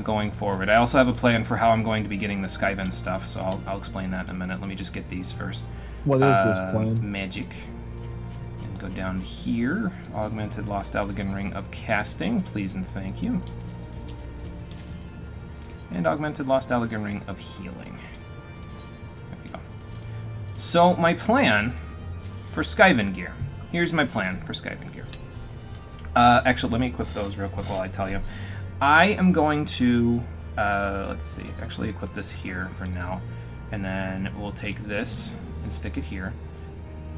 going forward. I also have a plan for how I'm going to be getting the Skyven stuff, so I'll explain that in a minute. Let me just get these first. What is this plan? Magic. And go down here. Augmented Lost Elegant Ring of Casting, please and thank you. And Augmented Lost Elegant Ring of Healing. There we go. So, my plan for Skyven gear. Here's my plan for Skyven gear. Actually, let me equip those real quick while I tell you. I am going to, let's see, actually equip this here for now. And then we'll take this and stick it here.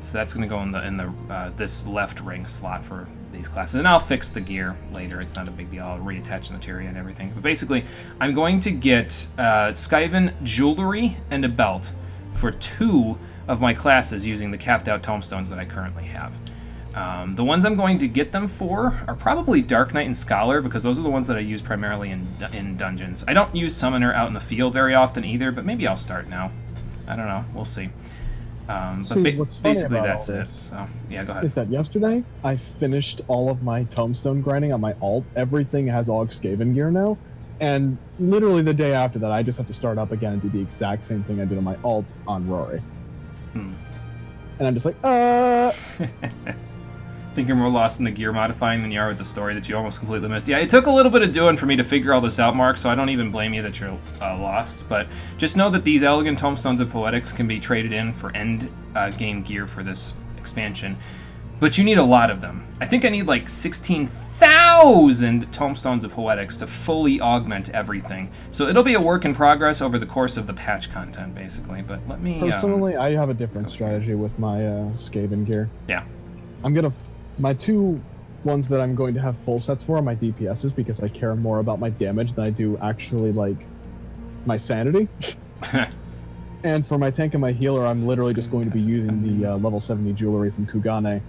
So that's going to go in the this left ring slot for these classes. And I'll fix the gear later. It's not a big deal. I'll reattach the materia and everything. But basically, I'm going to get Skyven jewelry and a belt for 2 of my classes using the capped out tomestones that I currently have. The ones I'm going to get them for are probably Dark Knight and Scholar, because those are the ones that I use primarily in dungeons. I don't use Summoner out in the field very often either, but maybe I'll start now. I don't know. We'll see. What's funny basically about that's all it. this So yeah, go ahead. is that yesterday I finished all of my tomestone grinding on my alt. Everything has Aug Skaven gear now, and literally the day after that, I just have to start up again and do the exact same thing I did on my alt on Rory. And I'm just like, I think you're more lost in the gear modifying than you are with the story that you almost completely missed. Yeah, it took a little bit of doing for me to figure all this out, Mark, so I don't even blame you that you're lost. But just know that these Elegant Tomestones of Poetics can be traded in for end game gear for this expansion. But you need a lot of them. I think I need like 16,000 Tomestones of Poetics to fully augment everything. So it'll be a work in progress over the course of the patch content, basically. But let me... personally, I have a different strategy with my Skaven gear. Yeah. My 2 ones that I'm going to have full sets for are my DPSs, because I care more about my damage than I do actually, like, my sanity. And for my tank and my healer, I'm literally just going to be using the level 70 jewelry from Kugane.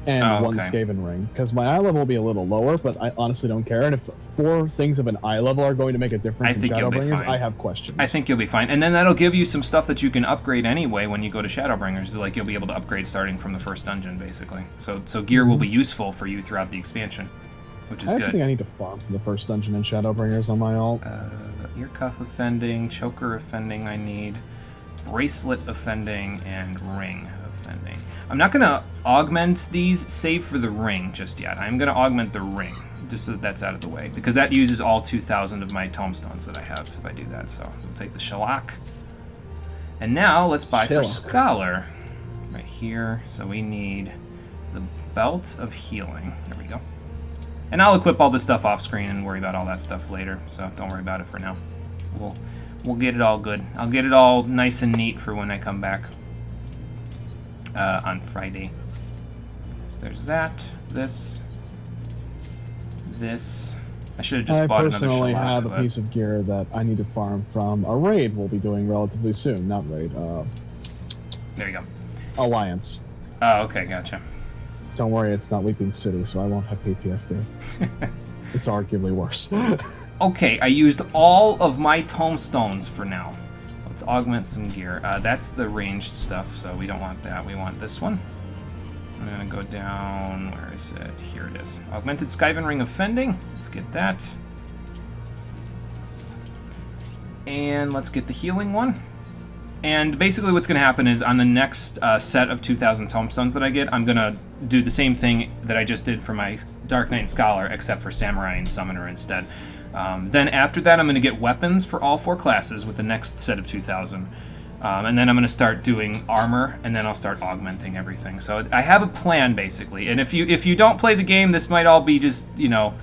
And 1 Skaven ring. Because my eye level will be a little lower, but I honestly don't care. And if 4 things of an eye level are going to make a difference in Shadowbringers, I have questions. I think you'll be fine. And then that'll give you some stuff that you can upgrade anyway when you go to Shadowbringers. Like, you'll be able to upgrade starting from the first dungeon, basically. So gear will be useful for you throughout the expansion, which is good. I actually think I need to farm from the first dungeon in Shadowbringers on my alt. Ear cuff offending, choker offending I need, bracelet offending, and ring offending. I'm not going to augment these, save for the ring just yet. I'm going to augment the ring, just so that that's out of the way, because that uses all 2,000 of my tomestones that I have if I do that. So we'll take the shellac. And now let's buy for Scholar. Right here. So we need the Belt of Healing. There we go. And I'll equip all this stuff off screen and worry about all that stuff later, so don't worry about it for now. We'll get it all good. I'll get it all nice and neat for when I come back on Friday. So there's that, this. I should have just bought another shellac. I personally have a piece of gear that I need to farm from a raid we'll be doing relatively soon. Not raid, there you go. Alliance. Oh, okay, gotcha. Don't worry, it's not Weeping City, so I won't have PTSD. It's arguably worse. Okay, I used all of my tomestones for now. Let's augment some gear. That's the ranged stuff, so we don't want that. We want this one. I'm gonna go down, where is it? Here it is. Augmented Skyven Ring of Fending. Let's get that. And let's get the healing one. And basically what's going to happen is on the next set of 2,000 tomestones that I get, I'm going to do the same thing that I just did for my Dark Knight and Scholar, except for Samurai and Summoner instead. Then after that, I'm going to get weapons for all 4 classes with the next set of 2,000. And then I'm going to start doing armor, and then I'll start augmenting everything. So I have a plan, basically. And if you don't play the game, this might all be just, you know,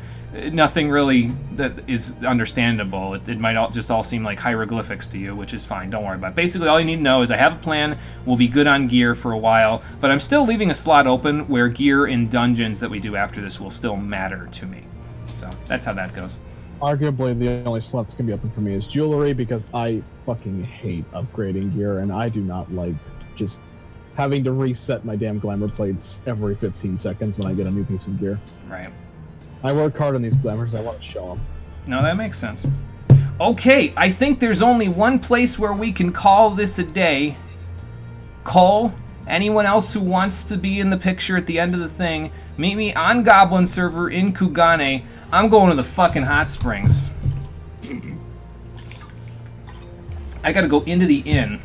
nothing really that is understandable. It might all seem like hieroglyphics to you, which is fine. Don't worry about it. Basically, all you need to know is I have a plan. We'll be good on gear for a while, but I'm still leaving a slot open where gear in dungeons that we do after this will still matter to me. So that's how that goes. Arguably, the only slot that's going to be open for me is jewelry, because I fucking hate upgrading gear, and I do not like just having to reset my damn glamour plates every 15 seconds when I get a new piece of gear. Right. I work hard on these glamours. I want to show them. No, that makes sense. Okay, I think there's only one place where we can call this a day. Cole, anyone else who wants to be in the picture at the end of the thing, meet me on Goblin server in Kugane. I'm going to the fucking hot springs. I gotta go into the inn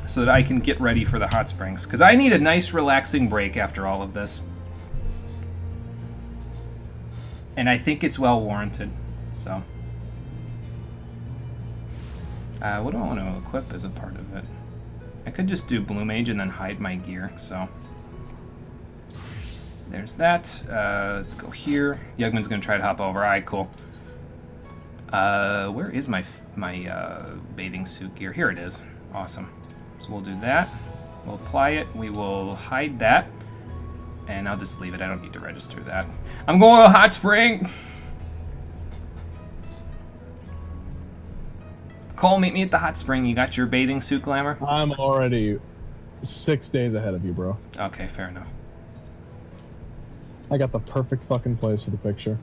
so that I can get ready for the hot springs, because I need a nice relaxing break after all of this. And I think it's well warranted, so. What do I want to equip as a part of it? I could just do Blue Mage and then hide my gear, so. There's that. Let's go here. Yugman's gonna try to hop over. Alright, cool. Where is my bathing suit gear? Here it is. Awesome. So we'll do that. We'll apply it. We will hide that. And I'll just leave it. I don't need to register that. I'm going to a hot spring! Cole, meet me at the hot spring. You got your bathing suit glamour? I'm already 6 days ahead of you, bro. Okay, fair enough. I got the perfect fucking place for the picture.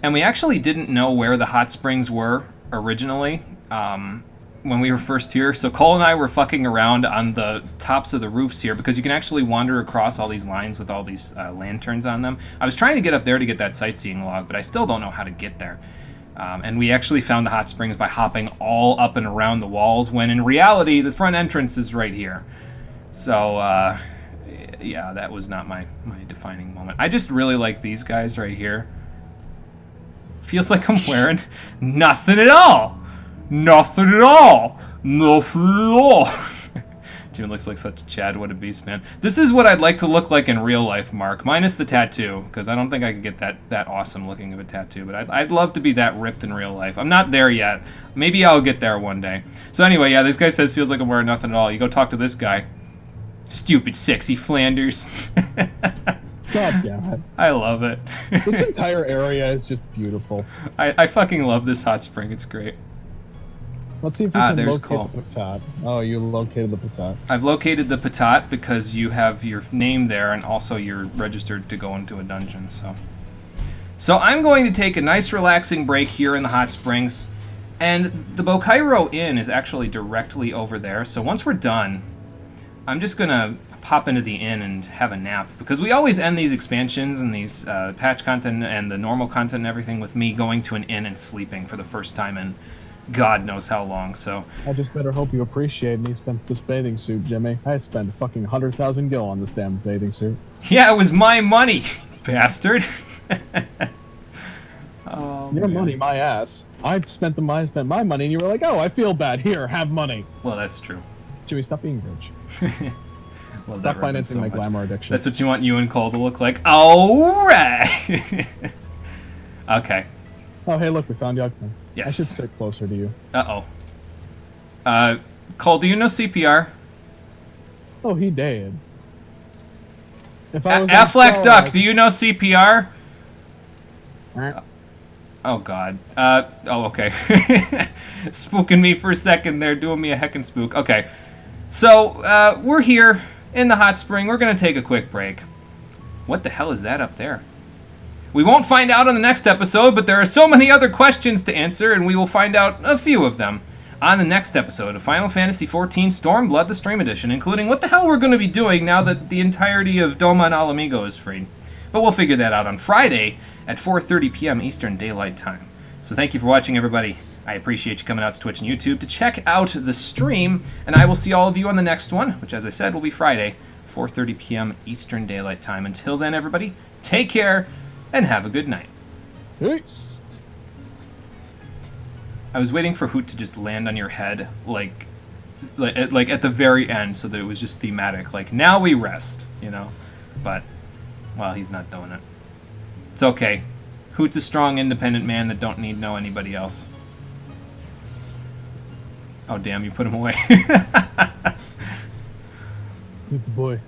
And we actually didn't know where the hot springs were originally when we were first here. So Cole and I were fucking around on the tops of the roofs here because you can actually wander across all these lines with all these lanterns on them. I was trying to get up there to get that sightseeing log, but I still don't know how to get there. And we actually found the hot springs by hopping all up and around the walls when in reality the front entrance is right here. So yeah, that was not my defining moment. I just really like these guys right here. Feels like I'm wearing nothing at all. Nothing at all. Nothing at all. Jim looks like such a Chad. What a beast, man. This is what I'd like to look like in real life, Mark. Minus the tattoo, because I don't think I could get that awesome looking of a tattoo. But I'd love to be that ripped in real life. I'm not there yet. Maybe I'll get there one day. So anyway, yeah, this guy says feels like I'm wearing nothing at all. You go talk to this guy. Stupid, sexy Flanders. God damn it. I love it. This entire area is just beautiful. I fucking love this hot spring. It's great. Let's see if we can there's locate Cole. the Patat. Oh, you located the Patat. I've located the Patat because you have your name there and also you're registered to go into a dungeon, So I'm going to take a nice relaxing break here in the hot springs. And the Bokairo Inn is actually directly over there. So once we're done, I'm just going to pop into the inn and have a nap, because we always end these expansions and these patch content and the normal content and everything with me going to an inn and sleeping for the first time in God knows how long. So I just better hope you appreciate me spent this bathing suit, Jimmy. I spent fucking 100,000 gil on this damn bathing suit. yeah, it was my money, bastard. Oh, your man. money, my ass. I spent my money, and you were like, "Oh, I feel bad. Here, have money." Well, that's true. Jimmy, stop being rich. Love Stop that reference financing so my much. glamour addiction. That's what you want you and Cole to look like. All right. Okay. Oh, hey, look, we found Yugman. Yes. I should sit closer to you. Uh-oh. Cole, do you know CPR? Oh, he did. If I was Affleck on Duck, Star, do you know CPR? I- Oh, God. Oh, okay. Spooking me for a second there, doing me a heckin' spook. Okay. So, we're here in the hot spring. We're going to take a quick break. What the hell is that up there? We won't find out on the next episode, but there are so many other questions to answer, and we will find out a few of them on the next episode of Final Fantasy XIV Stormblood, the Stream Edition, including what the hell we're going to be doing now that the entirety of Doma and Alamigo is freed. But we'll figure that out on Friday at 4:30 p.m. Eastern Daylight Time. So thank you for watching, everybody. I appreciate you coming out to Twitch and YouTube to check out the stream, and I will see all of you on the next one, which, as I said, will be Friday, 4:30 p.m. Eastern Daylight Time. Until then, everybody, take care and have a good night. Peace. I was waiting for Hoot to just land on your head, like at the very end, so that it was just thematic. Like, now we rest, you know? But, well, he's not doing it. It's okay. Hoot's a strong, independent man that don't need know anybody else. Oh, damn, you put him away. Good boy.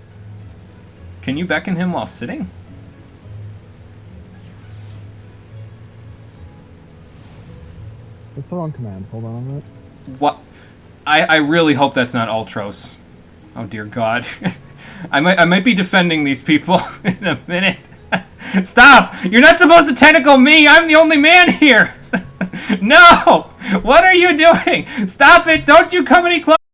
Can you beckon him while sitting? That's the wrong command. Hold on a minute. What? I really hope that's not Ultros. Oh, dear God. I might be defending these people in a minute. Stop! You're not supposed to tentacle me! I'm the only man here! No! What are you doing? Stop it! Don't you come any closer!